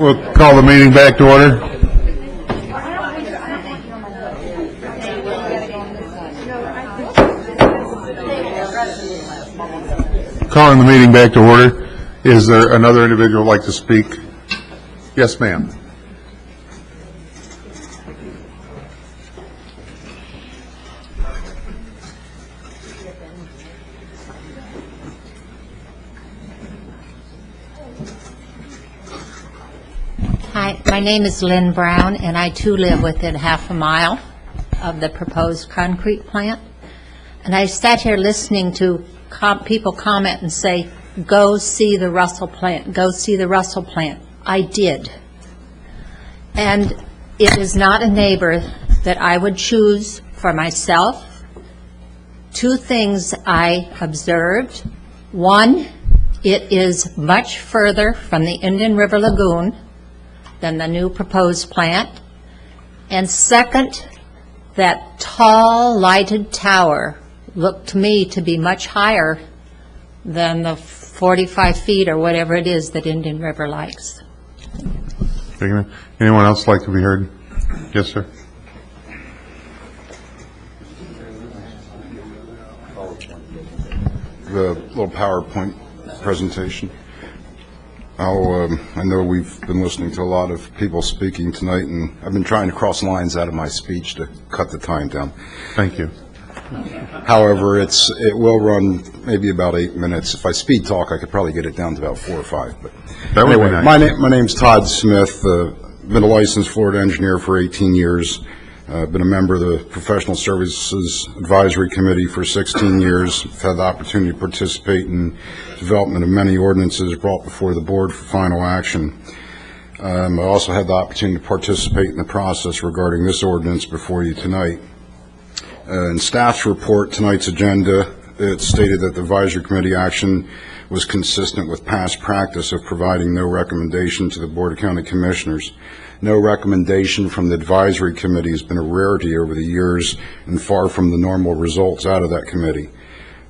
We'll call the meeting back to order. Calling the meeting back to order. Is there another individual who would like to speak? Yes, ma'am. Hi, my name is Lynn Brown, and I too live within half a mile of the proposed concrete plant. And I sat here listening to people comment and say, go see the Russell plant, go see the Russell plant. I did. And it is not a neighbor that I would choose for myself. Two things I observed. One, it is much further from the Indian River Lagoon than the new proposed plant. And second, that tall lighted tower looked to me to be much higher than the 45 feet or whatever it is that Indian River likes. Thank you, ma'am. Anyone else like to be heard? Yes, sir. The little PowerPoint presentation. I know we've been listening to a lot of people speaking tonight, and I've been trying to cross lines out of my speech to cut the time down. Thank you. However, it will run maybe about 8 minutes. If I speed talk, I could probably get it down to about 4 or 5. But that would anyway, be nice. my name's Todd Smith. Been a licensed Florida engineer for 18 years. Been a member of the Professional Services Advisory Committee for 16 years. I've had the opportunity to participate in development of many ordinances brought before the board for final action. I also had the opportunity to participate in the process regarding this ordinance before you tonight. In staff's report, tonight's agenda, it stated that the advisory committee action was consistent with past practice of providing no recommendation to the Board of County Commissioners. No recommendation from the advisory committee has been a rarity over the years and far from the normal results out of that committee.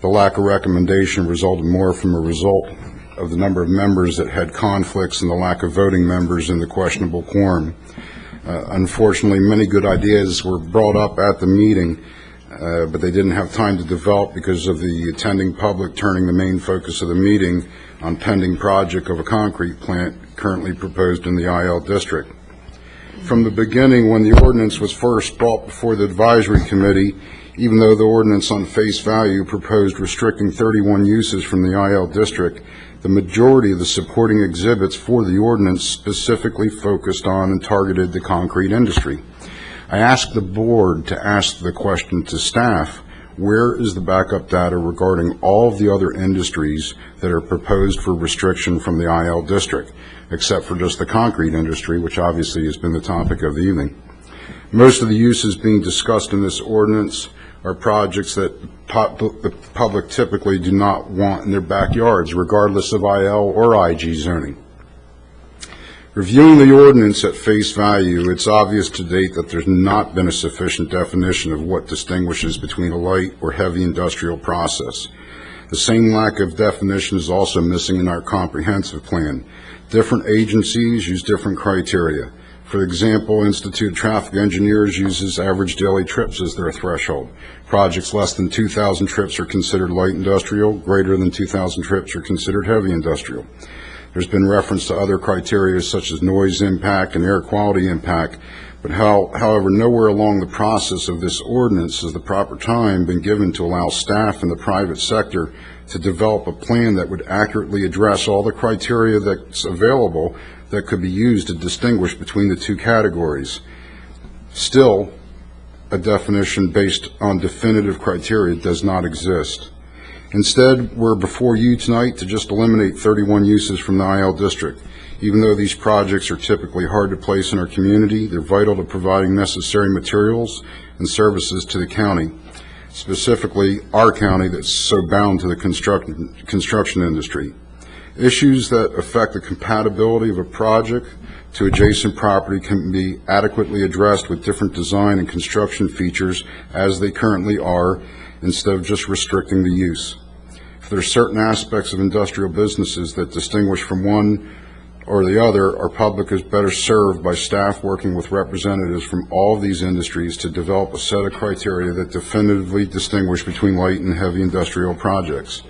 The lack of recommendation resulted more from a result of the number of members that had conflicts and the lack of voting members in the questionable quorum. Unfortunately, many good ideas were brought up at the meeting, but they didn't have time to develop because of the attending public turning the main focus of the meeting on pending project of a concrete plant currently proposed in the IL district. From the beginning, when the ordinance was first brought before the advisory committee, even though the ordinance on face value proposed restricting 31 uses from the IL district, the majority of the supporting exhibits for the ordinance specifically focused on and targeted the concrete industry. I asked the board to ask the question to staff, where is the backup data regarding all of the other industries that are proposed for restriction from the IL district, except for just the concrete industry, which obviously has been the topic of the evening. Most of the uses being discussed in this ordinance are projects that the public typically do not want in their backyards, regardless of IL or IG zoning. Reviewing the ordinance at face value, it's obvious to date that there's not been a sufficient definition of what distinguishes between a light or heavy industrial process. The same lack of definition is also missing in our comprehensive plan. Different agencies use different criteria. For example, Institute of Traffic Engineers uses average daily trips as their threshold. Projects less than 2,000 trips are considered light industrial, greater than 2,000 trips are considered heavy industrial. There's been reference to other criteria such as noise impact and air quality impact, but however, nowhere along the process of this ordinance has the proper time been given to allow staff in the private sector to develop a plan that would accurately address all the criteria that's available that could be used to distinguish between the two categories. Still, a definition based on definitive criteria does not exist. Instead, we're before you tonight to just eliminate 31 uses from the IL district. Even though these projects are typically hard to place in our community, they're vital to providing necessary materials and services to the county, specifically our county that's so bound to the construction industry. Issues that affect the compatibility of a project to adjacent property can be adequately addressed with different design and construction features as they currently are, instead of just restricting the use. If there are certain aspects of industrial businesses that distinguish from one or the other, our public is better served by staff working with representatives from all of these industries to develop a set of criteria that definitively distinguish between light and heavy industrial projects.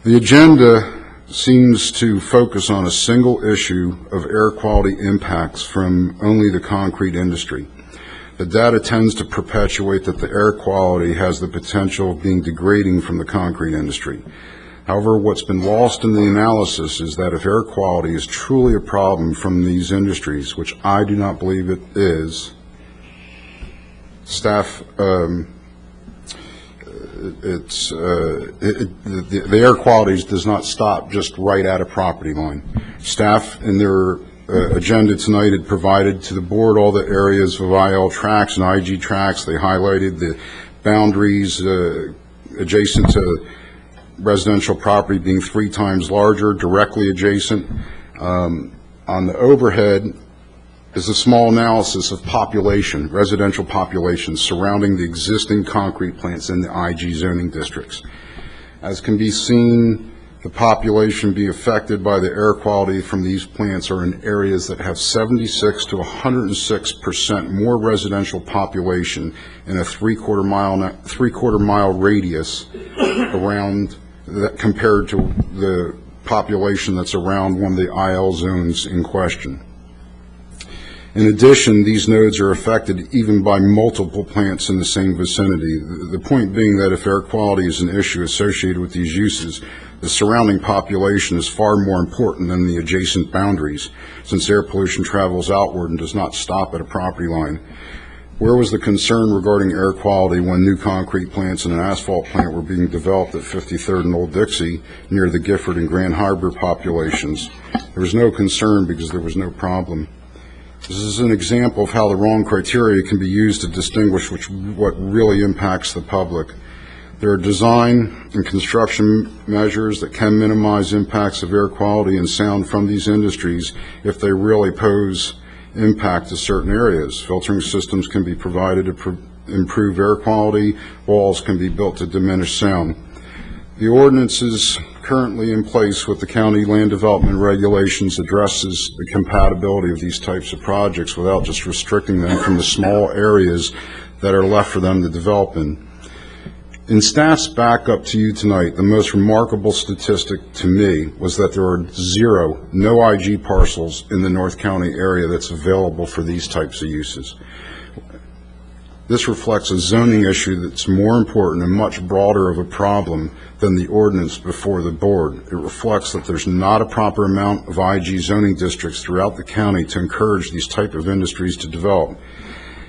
The agenda seems to focus on a single issue of air quality impacts from only the concrete industry. The data tends to perpetuate that the air quality has the potential of being degrading from the concrete industry. However, what's been lost in the analysis is that if air quality is truly a problem from these industries, which I do not believe it is, the air quality does not stop just right at a property line. Staff in their agenda tonight had provided to the board all the areas of IL tracks and IG tracks. They highlighted the boundaries adjacent to residential property being 3 times larger, directly adjacent. On the overhead is a small analysis of population, residential population surrounding the existing concrete plants in the IG zoning districts. As can be seen, the population being affected by the air quality from these plants are in areas that have 76 to 106% more residential population in a three-quarter mile radius around that compared to the population that's around one of the IL zones in question. In addition, these nodes are affected even by multiple plants in the same vicinity. The point being that if air quality is an issue associated with these uses, the surrounding population is far more important than the adjacent boundaries, since air pollution travels outward and does not stop at a property line. Where was the concern regarding air quality when new concrete plants and an asphalt plant were being developed at 53rd and Old Dixie near the Gifford and Grand Harbor populations? There was no concern because there was no problem. This is an example of how the wrong criteria can be used to distinguish what really impacts the public. There are design and construction measures that can minimize impacts of air quality and sound from these industries if they really pose impact to certain areas. Filtering systems can be provided to improve air quality. Walls can be built to diminish sound. The ordinances currently in place with the county land development regulations addresses the compatibility of these types of projects without just restricting them from the small areas that are left for them to develop in. In staff's backup to you tonight, the most remarkable statistic to me was that there are no IG parcels in the North County area that's available for these types of uses. This reflects a zoning issue that's more important and much broader of a problem than the ordinance before the board. It reflects that there's not a proper amount of IG zoning districts throughout the county to encourage these type of industries to develop.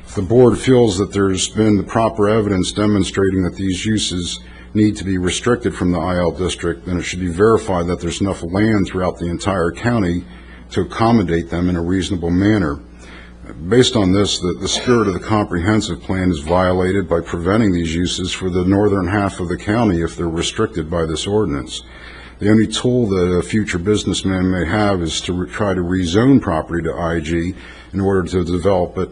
If the board feels that there's been the proper evidence demonstrating that these uses need to be restricted from the IL district, then it should be verified that there's enough land throughout the entire county to accommodate them in a reasonable manner. Based on this, the spirit of the comprehensive plan is violated by preventing these uses for the northern half of the county if they're restricted by this ordinance. The only tool that a future businessman may have is to try to rezone property to IG in order to develop it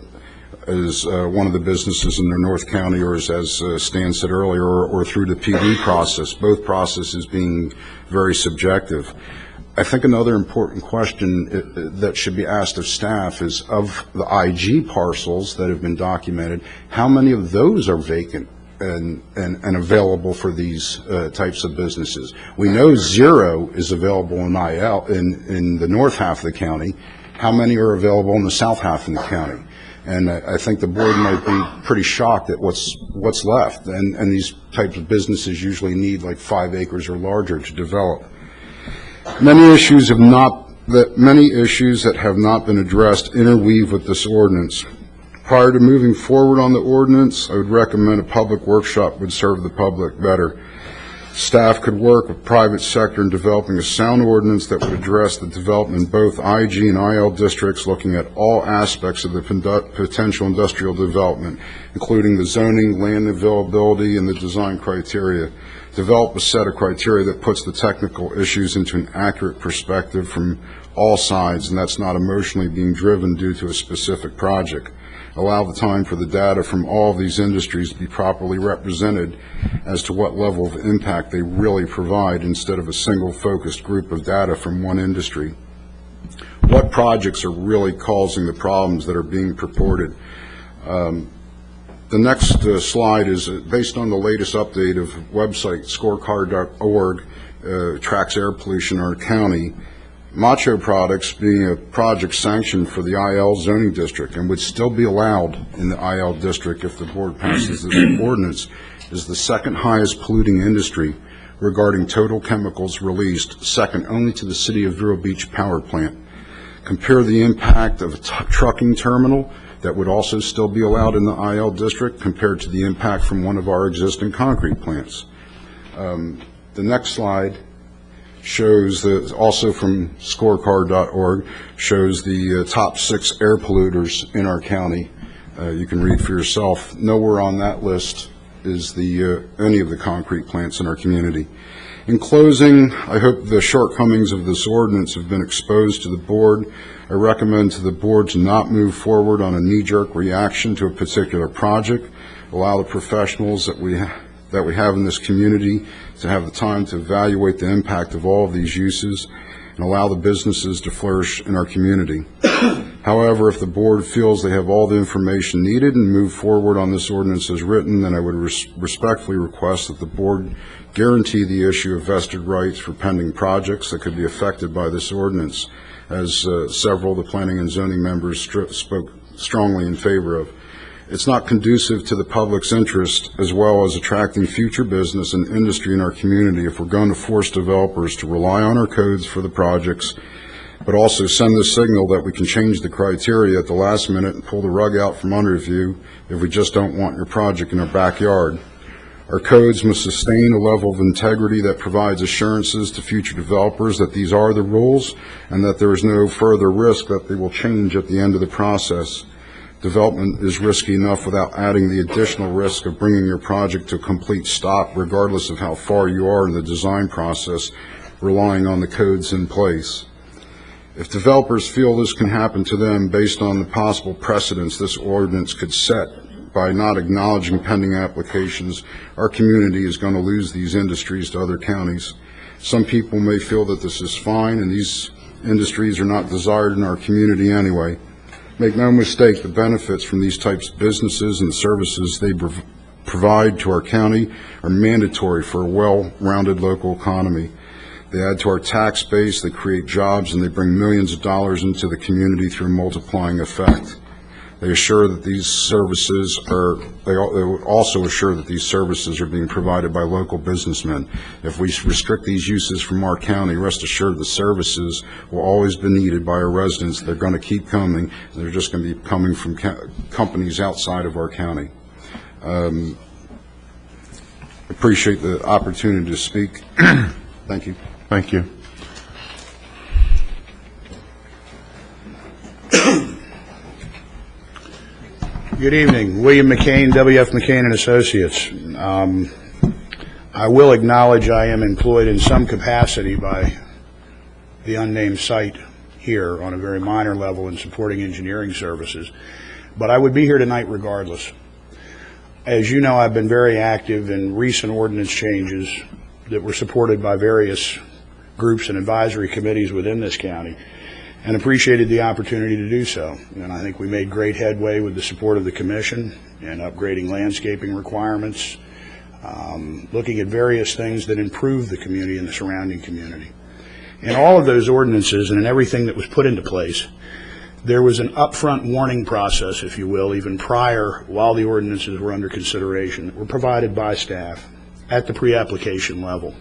as one of the businesses in the North County, or as Stan said earlier, or through the PD process, both processes being very subjective. I think another important question that should be asked of staff is, of the IG parcels that have been documented, how many of those are vacant and available for these types of businesses? We know 0 is available in IL in the north half of the county. How many are available in the south half of the county? And I think the board might be pretty shocked at what's left. And these types of businesses usually need like 5 acres or larger to develop. Many issues that have not been addressed interweave with this ordinance. Prior to moving forward on the ordinance, I would recommend a public workshop would serve the public better. Staff could work with private sector in developing a sound ordinance that would address the development in both IG and IL districts, looking at all aspects of the potential industrial development, including the zoning, land availability, and the design criteria. Develop a set of criteria that puts the technical issues into an accurate perspective from all sides, and that's not emotionally being driven due to a specific project. allow the time for the data from all of these industries to be properly represented as to what level of impact they really provide instead of a single focused group of data from one industry. What projects are really causing the problems that are being purported? The next slide is based on the latest update of website scorecard.org, tracks air pollution in our county. Macho products being a project sanctioned for the IL zoning district and would still be allowed in the IL district if the board passes this ordinance, is the second highest polluting industry regarding total chemicals released, second only to the City of Vero Beach power plant. Compare the impact of a trucking terminal that would also still be allowed in the IL district compared to the impact from one of our existing concrete plants. The next slide shows that, also from scorecard.org, shows the top 6 air polluters in our county. You can read for yourself. Nowhere on that list is any of the concrete plants in our community. In closing, I hope the shortcomings of this ordinance have been exposed to the board. I recommend to the board to not move forward on a knee-jerk reaction to a particular project. Allow the professionals that we have in this community to have the time to evaluate the impact of all of these uses and allow the businesses to flourish in our community. However, if the board feels they have all the information needed and move forward on this ordinance as written, then I would respectfully request that the board guarantee the issue of vested rights for pending projects that could be affected by this ordinance, as several of the planning and zoning members spoke strongly in favor of. It's not conducive to the public's interest as well as attracting future business and industry in our community if we're going to force developers to rely on our codes for the projects, but also send the signal that we can change the criteria at the last minute and pull the rug out from under you if we just don't want your project in our backyard. Our codes must sustain a level of integrity that provides assurances to future developers that these are the rules and that there is no further risk that they will change at the end of the process. Development is risky enough without adding the additional risk of bringing your project to a complete stop, regardless of how far you are in the design process, relying on the codes in place. If developers feel this can happen to them based on the possible precedents this ordinance could set by not acknowledging pending applications, our community is going to lose these industries to other counties. Some people may feel that this is fine and these industries are not desired in our community anyway. Make no mistake, the benefits from these types of businesses and the services they provide to our county are mandatory for a well-rounded local economy. They add to our tax base, they create jobs, and they bring millions of dollars into the community through a multiplying effect. They assure that these services are, they also assure that these services are being provided by local businessmen. If we restrict these uses from our county, rest assured the services will always be needed by our residents. They're going to keep coming. They're just going to be coming from companies outside of our county. Appreciate the opportunity to speak. Thank you. Thank you. Good evening. William McCain, W.F. McCain and Associates. I will acknowledge I am employed in some capacity by the unnamed site here on a very minor level in supporting engineering services, but I would be here tonight regardless. As you know, I've been very active in recent ordinance changes that were supported by various groups and advisory committees within this county, and appreciated the opportunity to do so. And I think we made great headway with the support of the commission in upgrading landscaping requirements, looking at various things that improve the community and the surrounding community. In all of those ordinances and in everything that was put into place, there was an upfront warning process, if you will, even prior, while the ordinances were under consideration, that were provided by staff at the pre-application level.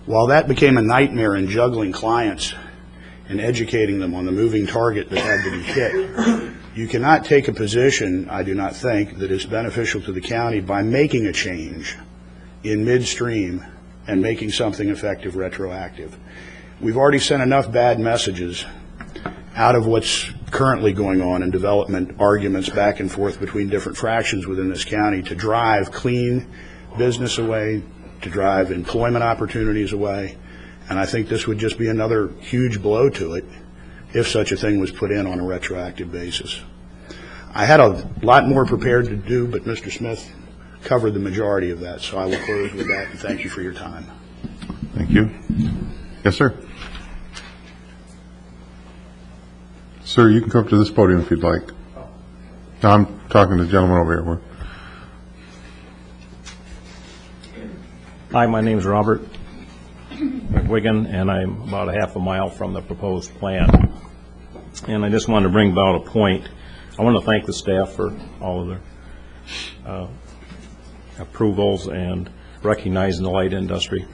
While that became a nightmare in juggling clients and educating them on the moving target that had to be hit, you cannot take a position, I do not think, that is beneficial to the county by making a change in midstream and making something effective retroactive. We've already sent enough bad messages out of what's currently going on in development arguments back and forth between different fractions within this county to drive clean business away, to drive employment opportunities away. And I think this would just be another huge blow to it if such a thing was put in on a retroactive basis. I had a lot more prepared to do, but Mr. Smith covered the majority of that, so I will close with that, and thank you for your time. Thank you. Yes, sir. Sir, you can come up to this podium if you'd like. No, I'm talking to the gentleman over here. Hi, my name's Robert McWigan, and I'm about a half a mile from the proposed plant. And I just wanted to bring about a point. I want to thank the staff for all of their approvals and recognizing the light industry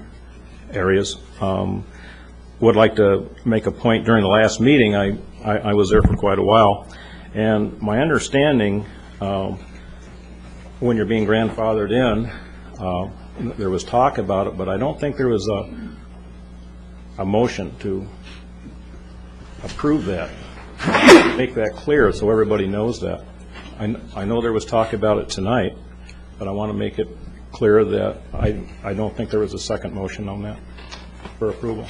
areas. Would like to make a point. During the last meeting, I was there for quite a while, and my understanding, when you're being grandfathered in, there was talk about it, but I don't think there was a motion to approve that. Make that clear so everybody knows that. I know there was talk about it tonight, but I want to make it clear that I don't think there was a second motion on that for approval.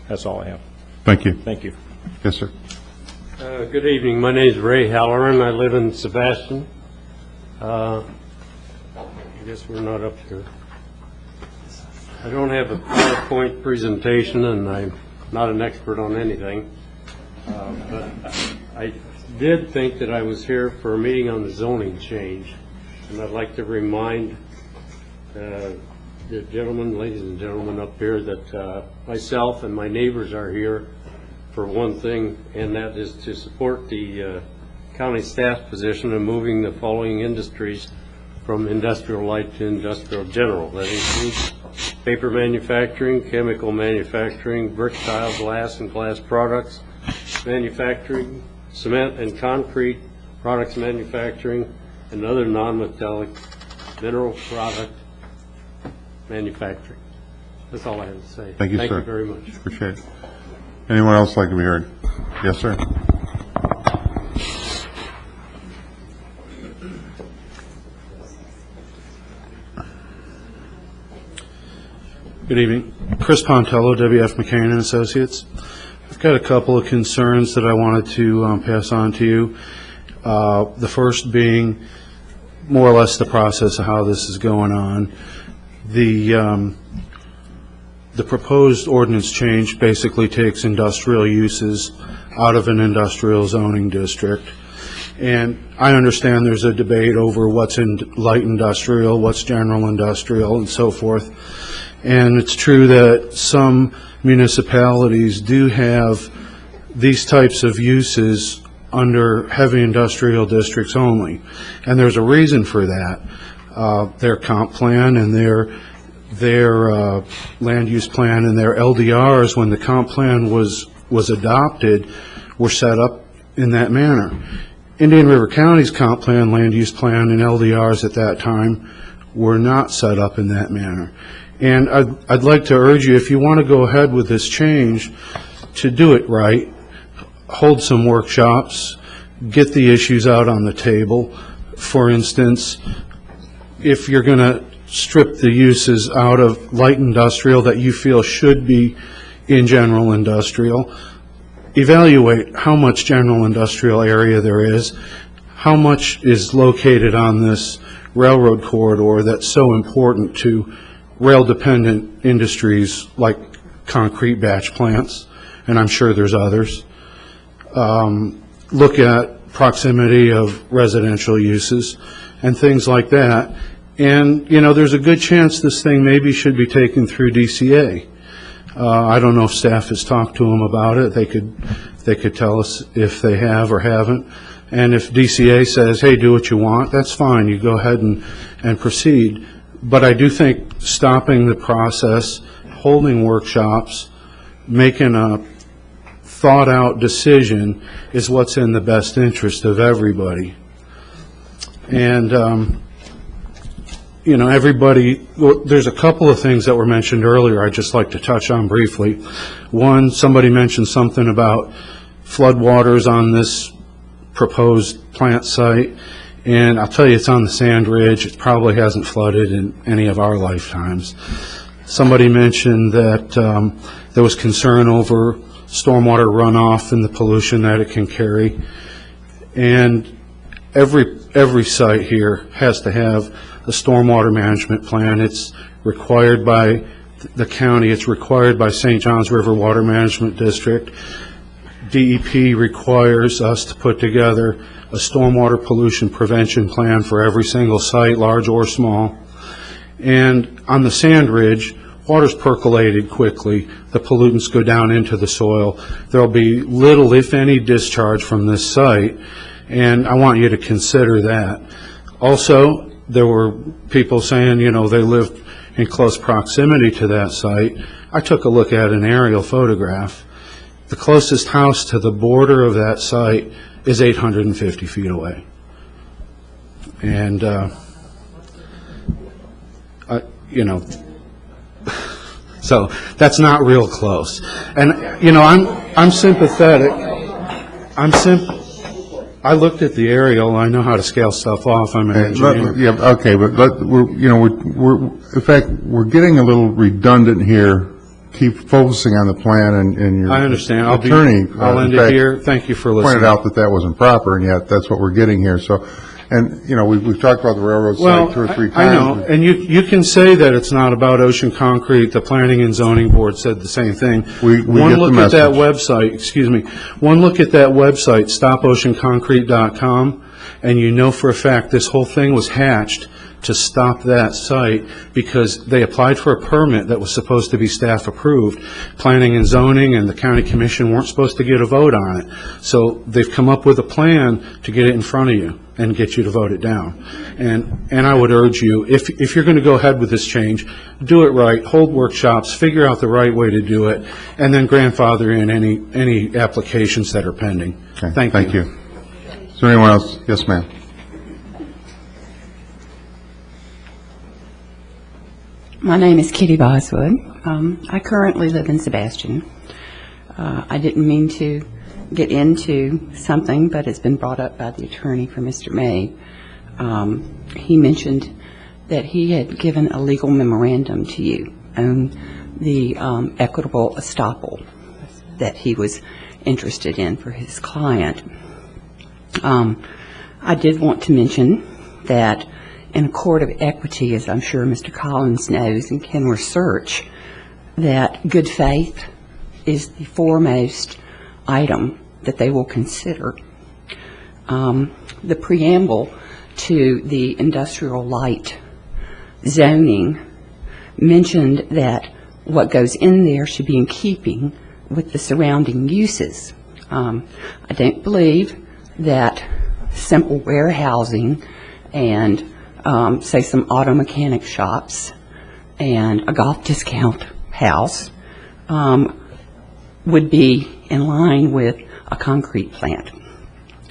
That's all I have. Thank you. Thank you. Yes, sir. Good evening. My name is Ray Halloran. I live in Sebastian. I guess we're not up here. I don't have a PowerPoint presentation, and I'm not an expert on anything. But I did think that I was here for a meeting on the zoning change, and I'd like to remind the gentlemen, ladies and gentlemen up here, that myself and my neighbors are here for one thing, and that is to support the county staff position in moving the following industries from industrial light to industrial general. That includes paper manufacturing, chemical manufacturing, brick, tile, glass, and glass products manufacturing, cement and concrete products manufacturing, and other non-metallic mineral product manufacturing. That's all I have to say. Thank you, sir. Thank you very much. Appreciate it. Anyone else like to be heard? Yes, sir. Good evening. Chris Pontello, WF McCain and Associates. I've got a couple of concerns that I wanted to pass on to you. The first being more or less the process of how this is going on. The proposed ordinance change basically takes industrial uses out of an industrial zoning district. And I understand there's a debate over what's in light industrial, what's general industrial, and so forth. And it's true that some municipalities do have these types of uses under heavy industrial districts only. And there's a reason for that. Their comp plan and their land use plan and their LDRs, when the comp plan was adopted, were set up in that manner. Indian River County's comp plan, land use plan, and LDRs at that time were not set up in that manner. And I'd like to urge you, if you want to go ahead with this change, to do it right, hold some workshops, get the issues out on the table. For instance, if you're going to strip the uses out of light industrial that you feel should be in general industrial, evaluate how much general industrial area there is, how much is located on this railroad corridor that's so important to rail-dependent industries like concrete batch plants, and I'm sure there's others. Look at proximity of residential uses and things like that. And, you know, there's a good chance this thing maybe should be taken through DCA. I don't know if staff has talked to them about it. They could tell us if they have or haven't. And if DCA says, hey, do what you want, that's fine. You go ahead and proceed. But I do think stopping the process, holding workshops, making a thought-out decision is what's in the best interest of everybody. And, you know, everybody, there's a couple of things that were mentioned earlier I'd just like to touch on briefly. One, somebody mentioned something about floodwaters on this proposed plant site. And I'll tell you, it's on the sand ridge. It probably hasn't flooded in any of our lifetimes. Somebody mentioned that there was concern over stormwater runoff and the pollution that it can carry. And every site here has to have a stormwater management plan. It's required by the county, it's required by St. Johns River Water Management District. DEP requires us to put together a stormwater pollution prevention plan for every single site, large or small. And on the sand ridge, water's percolated quickly. The pollutants go down into the soil. There'll be little, if any, discharge from this site, and I want you to consider that. Also, there were people saying, you know, they lived in close proximity to that site. I took a look at an aerial photograph. The closest house to the border of that site is 850 feet away. And, you know, so that's not real close. And, you know, I'm sympathetic. I looked at the aerial. I know how to scale stuff off. I'm an engineer. Yeah, okay, but in fact, we're getting a little redundant here. Keep focusing on the plan, and your I understand. attorney. I'll end it here. Thank you for listening. Pointed out that wasn't proper, and yet that's what we're getting here. So, and you know, we've talked about the railroad site 2 or 3 times. I know, and you can say that it's not about Ocean Concrete. The Planning and Zoning Board said the same thing. We One get look the at that message. website. Excuse me. One look at that website, StopOceanConcrete.com, and you know for a fact this whole thing was hatched to stop that site because they applied for a permit that was supposed to be staff approved. Planning and Zoning and the County Commission weren't supposed to get a vote on it. So they've come up with a plan to get it in front of you and get you to vote it down. And I would urge you, if you're going to go ahead with this change, do it right, hold workshops, figure out the right way to do it, and then grandfather in any applications that are pending. Okay, Thank you. Is there anyone else? Yes, ma'am. My name is Kitty Boswood. I currently live in Sebastian. I didn't mean to get into something, but it's been brought up by the attorney for Mr. May. He mentioned that he had given a legal memorandum to you on the equitable estoppel that he was interested in for his client. I did want to mention that in a court of equity, as I'm sure Mr. Collins knows and can research, that good faith is the foremost item that they will consider. The preamble to the industrial light zoning mentioned that what goes in there should be in keeping with the surrounding uses. I don't believe that simple warehousing and say some auto mechanic shops and a golf discount house would be in line with a concrete plant.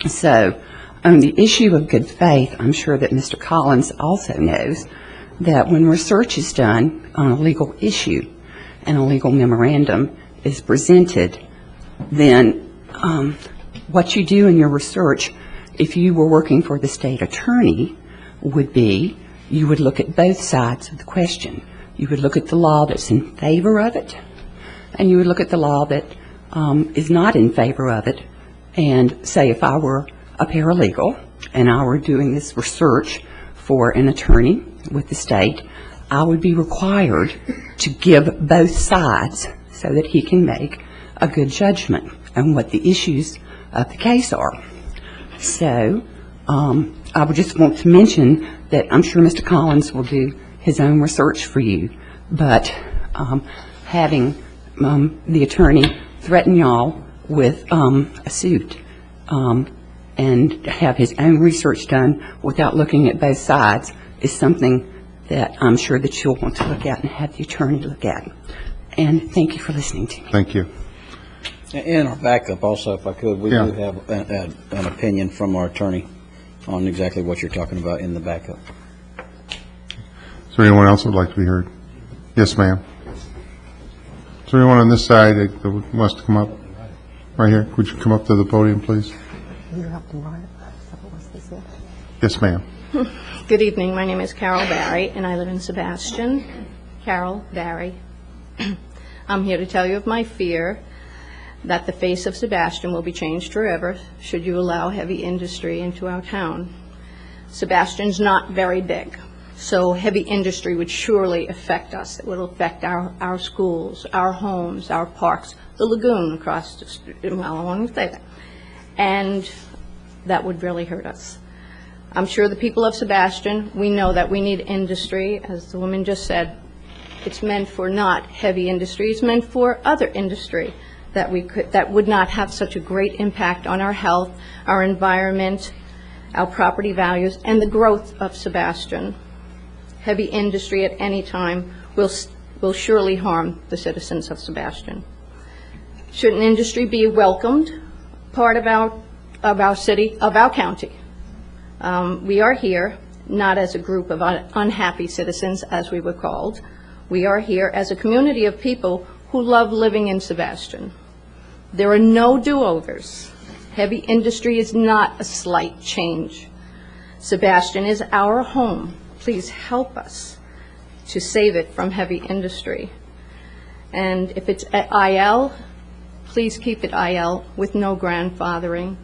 So on the issue of good faith, I'm sure that Mr. Collins also knows that when research is done on a legal issue and a legal memorandum is presented, then what you do in your research, if you were working for the state attorney, would be you would look at both sides of the question. You would look at the law that's in favor of it, and you would look at the law that is not in favor of it, and say if I were a paralegal and I were doing this research for an attorney with the state, I would be required to give both sides so that he can make a good judgment on what the issues of the case are. So I would just want to mention that I'm sure Mr. Collins will do his own research for you, but having the attorney threaten y'all with a suit and have his own research done without looking at both sides is something that I'm sure that you'll want to look at and have the attorney look at. And thank you for listening to me. Thank you. In our backup also, if I could, we Yeah. do have an opinion from our attorney on exactly what you're talking about in the backup. Is there anyone else that would like to be heard? Yes, ma'am. Is there anyone on this side that wants to come up? Right here. Would you come up to the podium, please? Yes, ma'am. Good evening. My name is Carol Barry, and I live in Sebastian. Carol Barry. I'm here to tell you of my fear. that the face of Sebastian will be changed forever should you allow heavy industry into our town. Sebastian's not very big, so heavy industry would surely affect us. It would affect our schools, our homes, our parks, the lagoon across the street. Well, I want to say that. And that would really hurt us. I'm sure the people of Sebastian, we know that we need industry. As the woman just said, it's meant for not heavy industry, it's meant for other industry that would not have such a great impact on our health, our environment, our property values, and the growth of Sebastian. Heavy industry at any time will surely harm the citizens of Sebastian. Shouldn't industry be a welcomed part of our city, of our county? We are here not as a group of unhappy citizens, as we were called. We are here as a community of people who love living in Sebastian. There are no do-overs. Heavy industry is not a slight change. Sebastian is our home. Please help us to save it from heavy industry. And if it's at IL, please keep it IL with no grandfathering.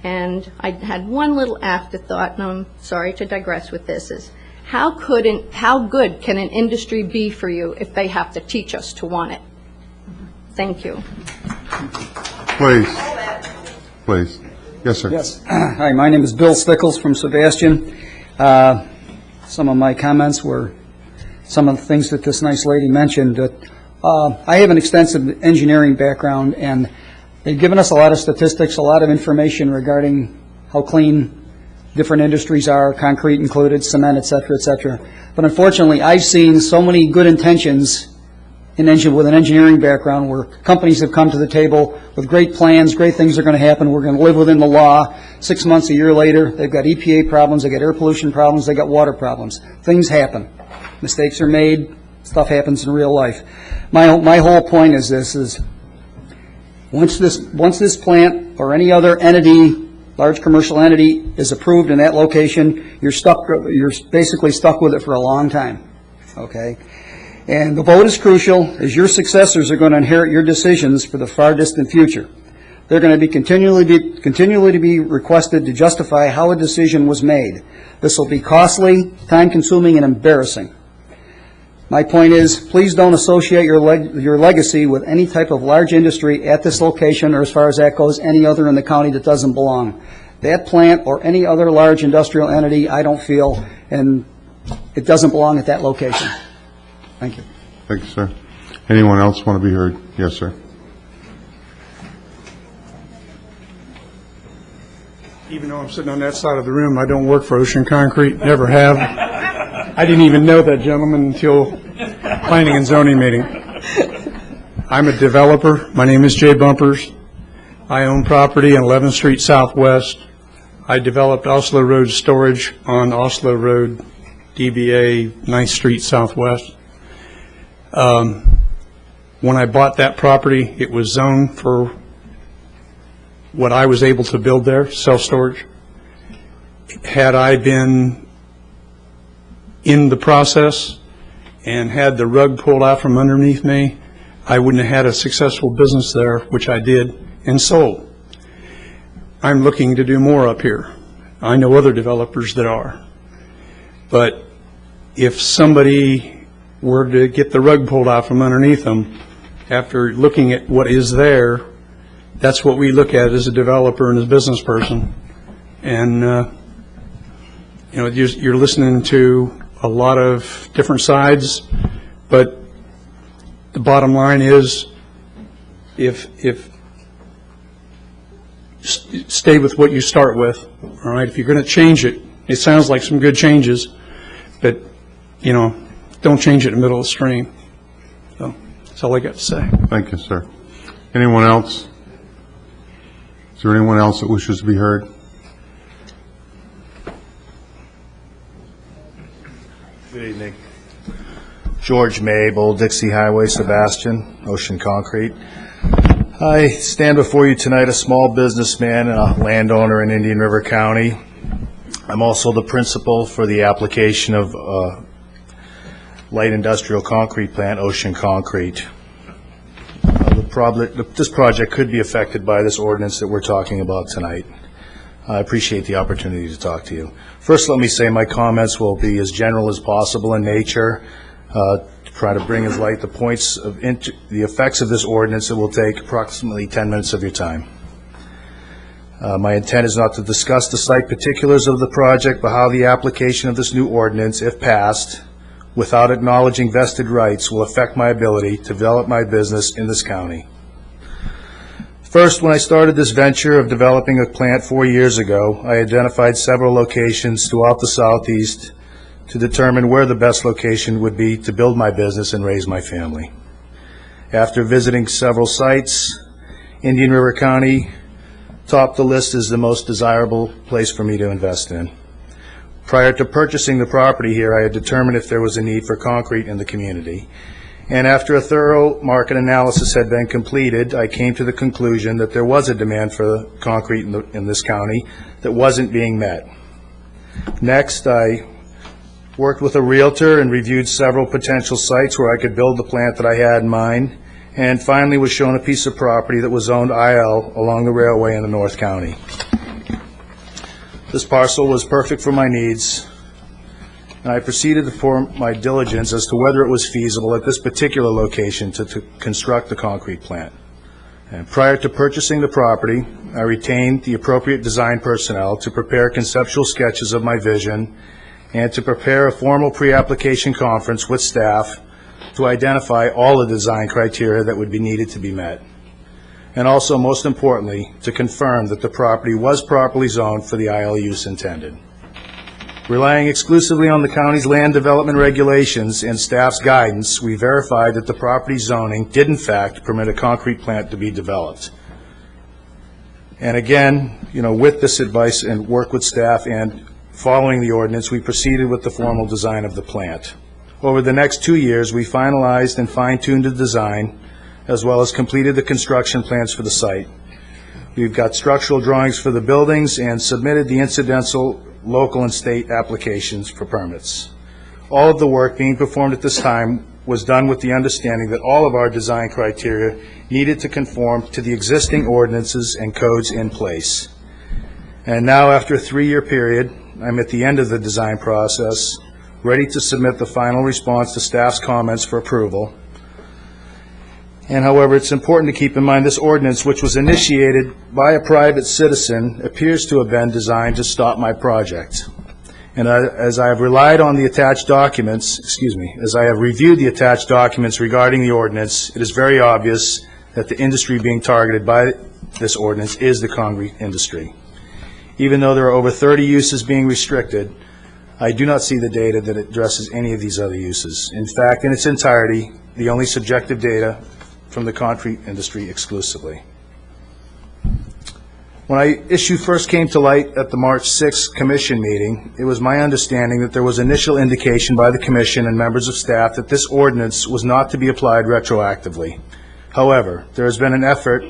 And I had one little afterthought, and I'm sorry to digress with this, is how good can an industry be for you if they have to teach us to want it? Thank you. Please. Please. Yes, sir. Yes. Hi, my name is Bill Stickles from Sebastian. Some of my comments were some of the things that this nice lady mentioned. I have an extensive engineering background, and they've given us a lot of statistics, a lot of information regarding how clean different industries are, concrete included, cement, et cetera, But unfortunately, I've seen so many good intentions with an engineering background where companies have come to the table with great plans, great things are going to happen, we're going to live within the law. 6 months, a year later, they've got EPA problems, they got air pollution problems, they got water problems. Things happen. Mistakes are made. Stuff happens in real life. My whole point is this, once this plant or any other entity, large commercial entity, is approved in that location, you're basically stuck with it for a long time. Okay? And the vote is crucial, as your successors are going to inherit your decisions for the far distant future. They're going to be continually to be requested to justify how a decision was made. This will be costly, time-consuming, and embarrassing. My point is, please don't associate your legacy with any type of large industry at this location, or as far as that goes, any other in the county that doesn't belong. That plant or any other large industrial entity, I don't feel, and it doesn't belong at that location. Thank you. Thank you, sir. Anyone else want to be heard? Yes, sir. Even though I'm sitting on that side of the room, I don't work for Ocean Concrete, never have. I didn't even know that gentleman until planning and zoning meeting. I'm a developer. My name is Jay Bumpers. I own property on 11th Street Southwest. I developed Oslo Road storage on Oslo Road, DBA 9th Street Southwest. When I bought that property, it was zoned for what I was able to build there, self-storage. Had I been in the process and had the rug pulled out from underneath me, I wouldn't have had a successful business there, which I did and sold. I'm looking to do more up here. I know other developers that are. But if somebody were to get the rug pulled out from underneath them, after looking at what is there, that's what we look at as a developer and as a business person. And, you're listening to a lot of different sides, but the bottom line is, if stay with what you start with, all right? If you're going to change it, it sounds like some good changes, but, don't change it in the middle of the stream. So that's all I got to say. Thank you, sir. Anyone else? Is there anyone else that wishes to be heard? Good evening. George Mabe, Old Dixie Highway, Sebastian, Ocean Concrete. I stand before you tonight a small businessman and a landowner in Indian River County. I'm also the principal for the application of light industrial concrete plant, Ocean Concrete. The this project could be affected by this ordinance that we're talking about tonight. I appreciate the opportunity to talk to you. First, let me say my comments will be as general as possible in nature, to try to bring as light the points of the effects of this ordinance. It will take approximately 10 minutes of your time. My intent is not to discuss the site particulars of the project, but how the application of this new ordinance, if passed, without acknowledging vested rights, will affect my ability to develop my business in this county. First, when I started this venture of developing a plant 4 years ago, I identified several locations throughout the Southeast to determine where the best location would be to build my business and raise my family. After visiting several sites, Indian River County topped the list as the most desirable place for me to invest in. Prior to purchasing the property here, I had determined if there was a need for concrete in the community. And after a thorough market analysis had been completed, I came to the conclusion that there was a demand for concrete in this county that wasn't being met. Next, I worked with a realtor and reviewed several potential sites where I could build the plant that I had in mind, and finally was shown a piece of property that was zoned IL along the railway in the North County. This parcel was perfect for my needs, and I proceeded to perform my diligence as to whether it was feasible at this particular location to construct the concrete plant. And prior to purchasing the property, I retained the appropriate design personnel to prepare conceptual sketches of my vision and to prepare a formal pre-application conference with staff to identify all the design criteria that would be needed to be met. And also, most importantly, to confirm that the property was properly zoned for the IL use intended. Relying exclusively on the county's land development regulations and staff's guidance, we verified that the property zoning did in fact permit a concrete plant to be developed. And again, with this advice and work with staff and following the ordinance, we proceeded with the formal design of the plant. Over the next 2 years, we finalized and fine-tuned the design, as well as completed the construction plans for the site. We've got structural drawings for the buildings and submitted the incidental local and state applications for permits. All of the work being performed at this time was done with the understanding that all of our design criteria needed to conform to the existing ordinances and codes in place. And now, after a 3-year period, I'm at the end of the design process, ready to submit the final response to staff's comments for approval. And however, it's important to keep in mind this ordinance, which was initiated by a private citizen, appears to have been designed to stop my project. And as I have relied on the attached documents, as I have reviewed the attached documents regarding the ordinance, it is very obvious that the industry being targeted by this ordinance is the concrete industry. Even though there are over 30 uses being restricted, I do not see the data that addresses any of these other uses. In fact, in its entirety, the only subjective data from the concrete industry exclusively. When my issue first came to light at the March 6th Commission meeting, it was my understanding that there was initial indication by the Commission and members of staff that this ordinance was not to be applied retroactively. However, there has been an effort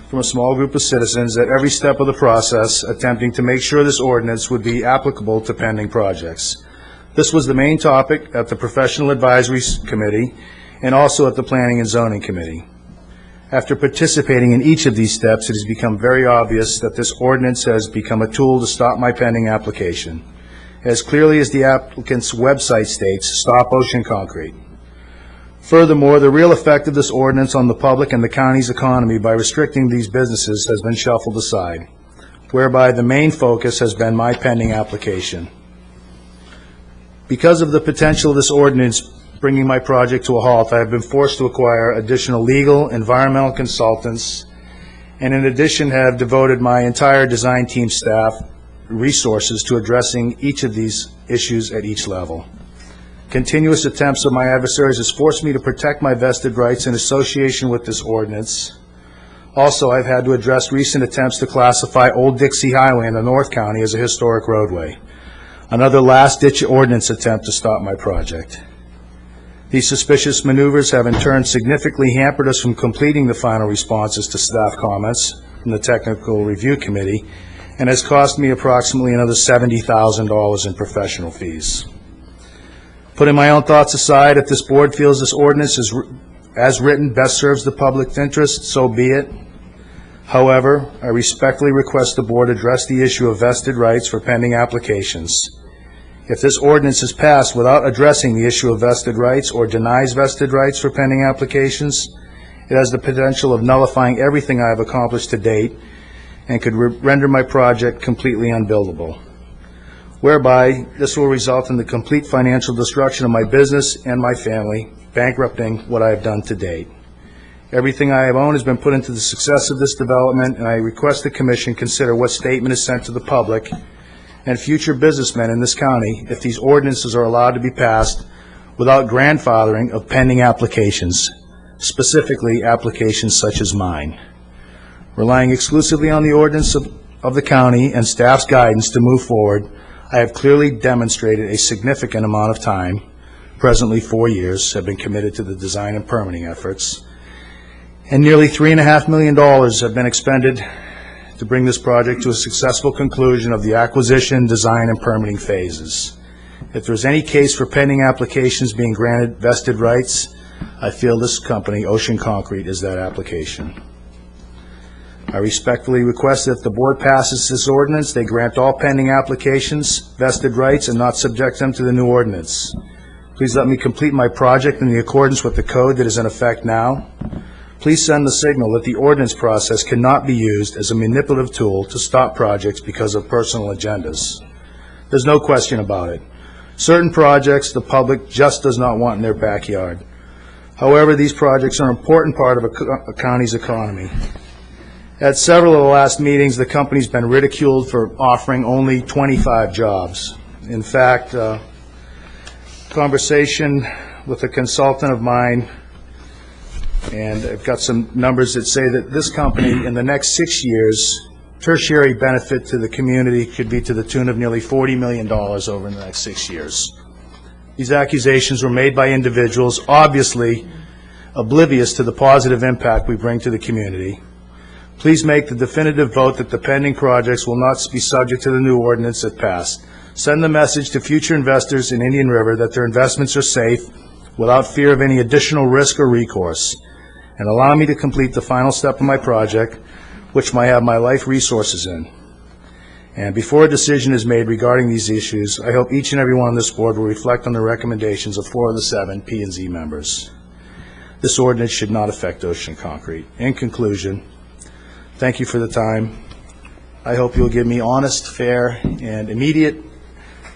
from a small group of citizens at every step of the process attempting to make sure this ordinance would be applicable to pending projects. This was the main topic at the Professional Advisory Committee and also at the Planning and Zoning Committee. After participating in each of these steps, it has become very obvious that this ordinance has become a tool to stop my pending application. As clearly as the applicant's website states, stop Ocean Concrete. Furthermore, the real effect of this ordinance on the public and the county's economy by restricting these businesses has been shuffled aside, whereby the main focus has been my pending application. Because of the potential of this ordinance bringing my project to a halt, I have been forced to acquire additional legal, environmental consultants, and in addition have devoted my entire design team staff resources to addressing each of these issues at each level. Continuous attempts of my adversaries has forced me to protect my vested rights in association with this ordinance. Also, I've had to address recent attempts to classify Old Dixie Highway in the North County as a historic roadway. Another last-ditch ordinance attempt to stop my project. These suspicious maneuvers have in turn significantly hampered us from completing the final responses to staff comments from the Technical Review Committee and has cost me approximately another $70,000 in professional fees. Putting my own thoughts aside, if this board feels this ordinance is as written best serves the public interest, so be it. However, I respectfully request the board address the issue of vested rights for pending applications. If this ordinance is passed without addressing the issue of vested rights or denies vested rights for pending applications, it has the potential of nullifying everything I have accomplished to date and could render my project completely unbuildable, whereby this will result in the complete financial destruction of my business and my family, bankrupting what I have done to date. Everything I have owned has been put into the success of this development, and I request the Commission consider what statement is sent to the public and future businessmen in this county if these ordinances are allowed to be passed without grandfathering of pending applications, specifically applications such as mine. Relying exclusively on the ordinance of the county and staff's guidance to move forward, I have clearly demonstrated a significant amount of time, presently 4 years, have been committed to the design and permitting efforts, and nearly $3.5 million have been expended to bring this project to a successful conclusion of the acquisition, design, and permitting phases. If there's any case for pending applications being granted vested rights, I feel this company, Ocean Concrete, is that application. I respectfully request that if the board passes this ordinance, they grant all pending applications vested rights and not subject them to the new ordinance. Please let me complete my project in the accordance with the code that is in effect now. Please send the signal that the ordinance process cannot be used as a manipulative tool to stop projects because of personal agendas. There's no question about it. Certain projects the public just does not want in their backyard. However, these projects are an important part of a county's economy. At several of the last meetings, the company's been ridiculed for offering only 25 jobs. In fact, conversation with a consultant of mine, and I've got some numbers that say that this company, in the next 6 years, tertiary benefit to the community could be to the tune of nearly $40 million over the next 6 years. These accusations were made by individuals obviously oblivious to the positive impact we bring to the community. Please make the definitive vote that the pending projects will not be subject to the new ordinance if passed. Send the message to future investors in Indian River that their investments are safe without fear of any additional risk or recourse, and allow me to complete the final step of my project, which I have my life resources in. And before a decision is made regarding these issues, I hope each and every one on this board will reflect on the recommendations of 4 of the 7 P&Z members. This ordinance should not affect Ocean Concrete. In conclusion, thank you for the time. I hope you'll give me honest, fair, and immediate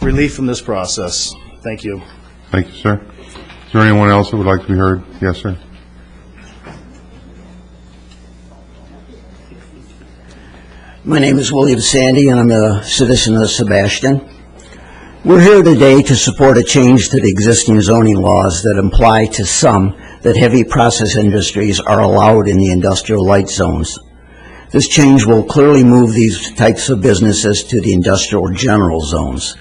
relief from this process. Thank you. Thank you, sir. Is there anyone else that would like to be heard? Yes, sir. My name is William Sandy, and I'm a citizen of Sebastian. We're here today to support a change to the existing zoning laws that imply to some that heavy process industries are allowed in the industrial light zones. This change will clearly move these types of businesses to the industrial general zones.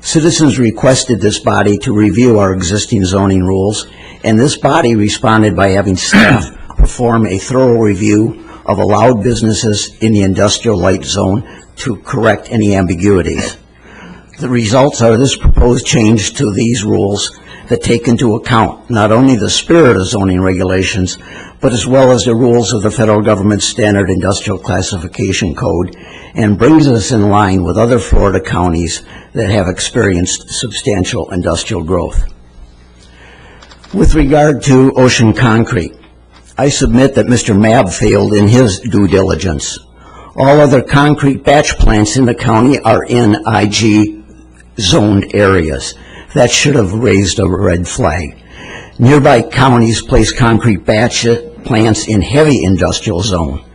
Citizens requested this body to review our existing zoning rules, and this body responded by having staff perform a thorough review of allowed businesses in the industrial light zone to correct any ambiguities. The results are this proposed change to these rules that take into account not only the spirit of zoning regulations, but as well as the rules of the federal government's standard industrial classification code, and brings us in line with other Florida counties that have experienced substantial industrial growth. With regard to Ocean Concrete, I submit that Mr. Mabb failed in his due diligence. All other concrete batch plants in the county are in IG zoned areas. That should have raised a red flag. Nearby counties place concrete batch plants in heavy industrial zone.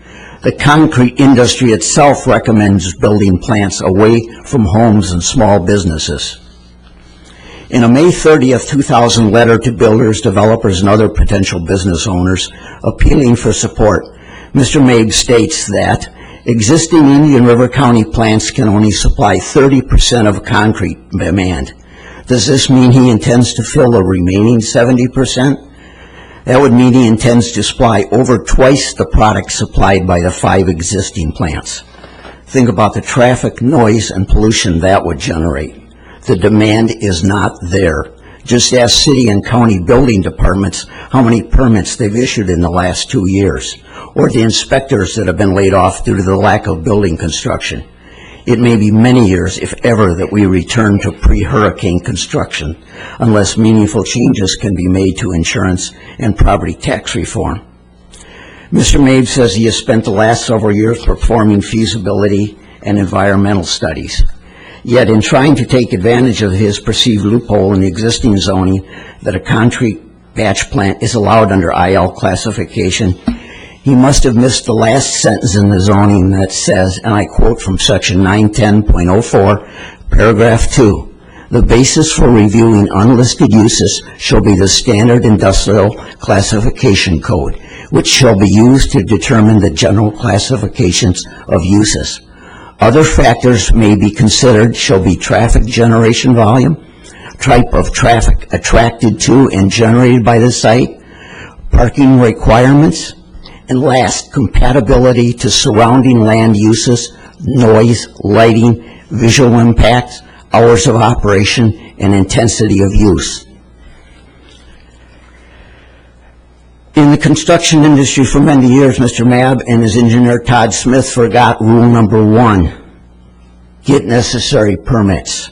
The concrete industry itself recommends building plants away from homes and small businesses. In a May 30th, 2000 letter to builders, developers, and other potential business owners appealing for support, Mr. Mabe states that existing Indian River County plants can only supply 30% of concrete demand. Does this mean he intends to fill the remaining 70%? That would mean he intends to supply over twice the product supplied by the 5 existing plants. Think about the traffic, noise, and pollution that would generate. The demand is not there. Just ask city and county building departments how many permits they've issued in the last 2 years, or the inspectors that have been laid off due to the lack of building construction. It may be many years, if ever, that we return to pre-hurricane construction unless meaningful changes can be made to insurance and property tax reform. Mr. Mabe says he has spent the last several years performing feasibility and environmental studies. Yet in trying to take advantage of his perceived loophole in the existing zoning that a concrete batch plant is allowed under IL classification, he must have missed the last sentence in the zoning that says, and I quote from section 910.04, paragraph 2, "The basis for reviewing unlisted uses shall be the standard industrial classification code, which shall be used to determine the general classifications of uses. Other factors may be considered shall be traffic generation volume, type of traffic attracted to and generated by the site, parking requirements, and last, compatibility to surrounding land uses, noise, lighting, visual impacts, hours of operation, and intensity of use." In the construction industry for many years, Mr. Mabb and his engineer Todd Smith forgot rule number 1, get necessary permits.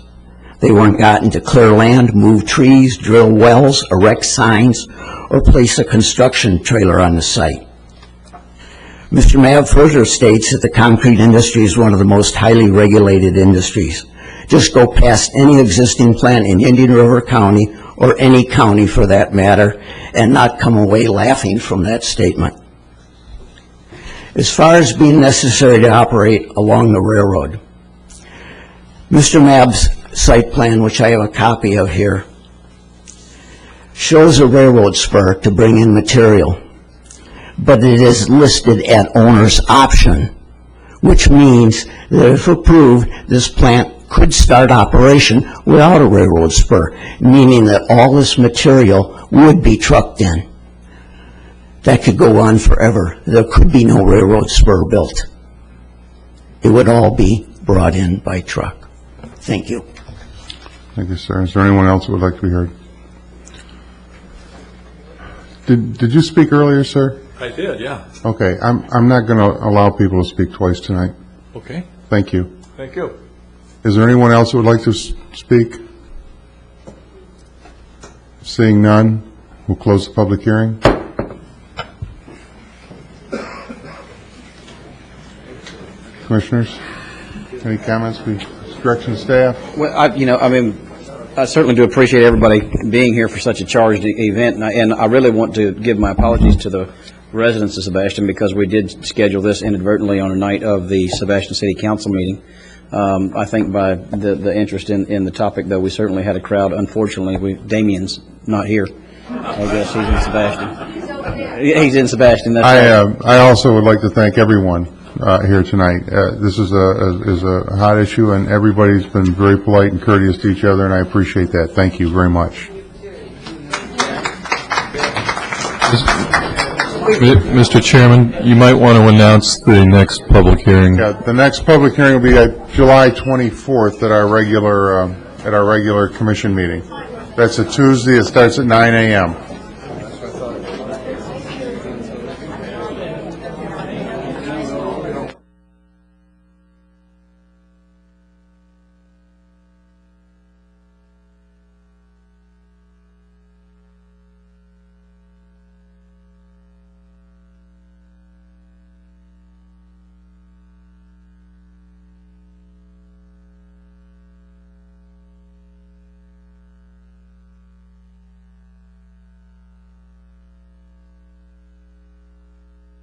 They weren't gotten to clear land, move trees, drill wells, erect signs, or place a construction trailer on the site. Mr. Mabb further states that the concrete industry is one of the most highly regulated industries. Just go past any existing plant in Indian River County, or any county for that matter, and not come away laughing from that statement. As far as being necessary to operate along the railroad, Mr. Mabb's site plan, which I have a copy of here, shows a railroad spur to bring in material, but it is listed at owner's option, which means that if approved, this plant could start operation without a railroad spur, meaning that all this material would be trucked in. That could go on forever. There could be no railroad spur built. It would all be brought in by truck. Thank you. Thank you, sir. Is there anyone else that would like to be heard? Did you speak earlier, sir? I did, yeah. Okay, I'm not going to allow people to speak twice tonight. Okay, Thank you. thank you. Is there anyone else who would like to speak? Seeing none, we'll close the public hearing. Commissioners, any comments, direction staff? Well, I certainly do appreciate everybody being here for such a charged event, and I really want to give my apologies to the residents of Sebastian because we did schedule this inadvertently on a night of the Sebastian City Council meeting. I think by the interest in the topic, though, we certainly had a crowd. Unfortunately, Damien's not here. I guess he's in Sebastian. He's in Sebastian. That's right. I also would like to thank everyone here tonight. This is a hot issue, and everybody's been very polite and courteous to each other, and I appreciate that. Thank you very much. Mr. Chairman, you might want to announce the next public hearing. Yeah, the next public hearing will be at July 24th at our regular commission meeting. That's a Tuesday. It starts at 9 a.m.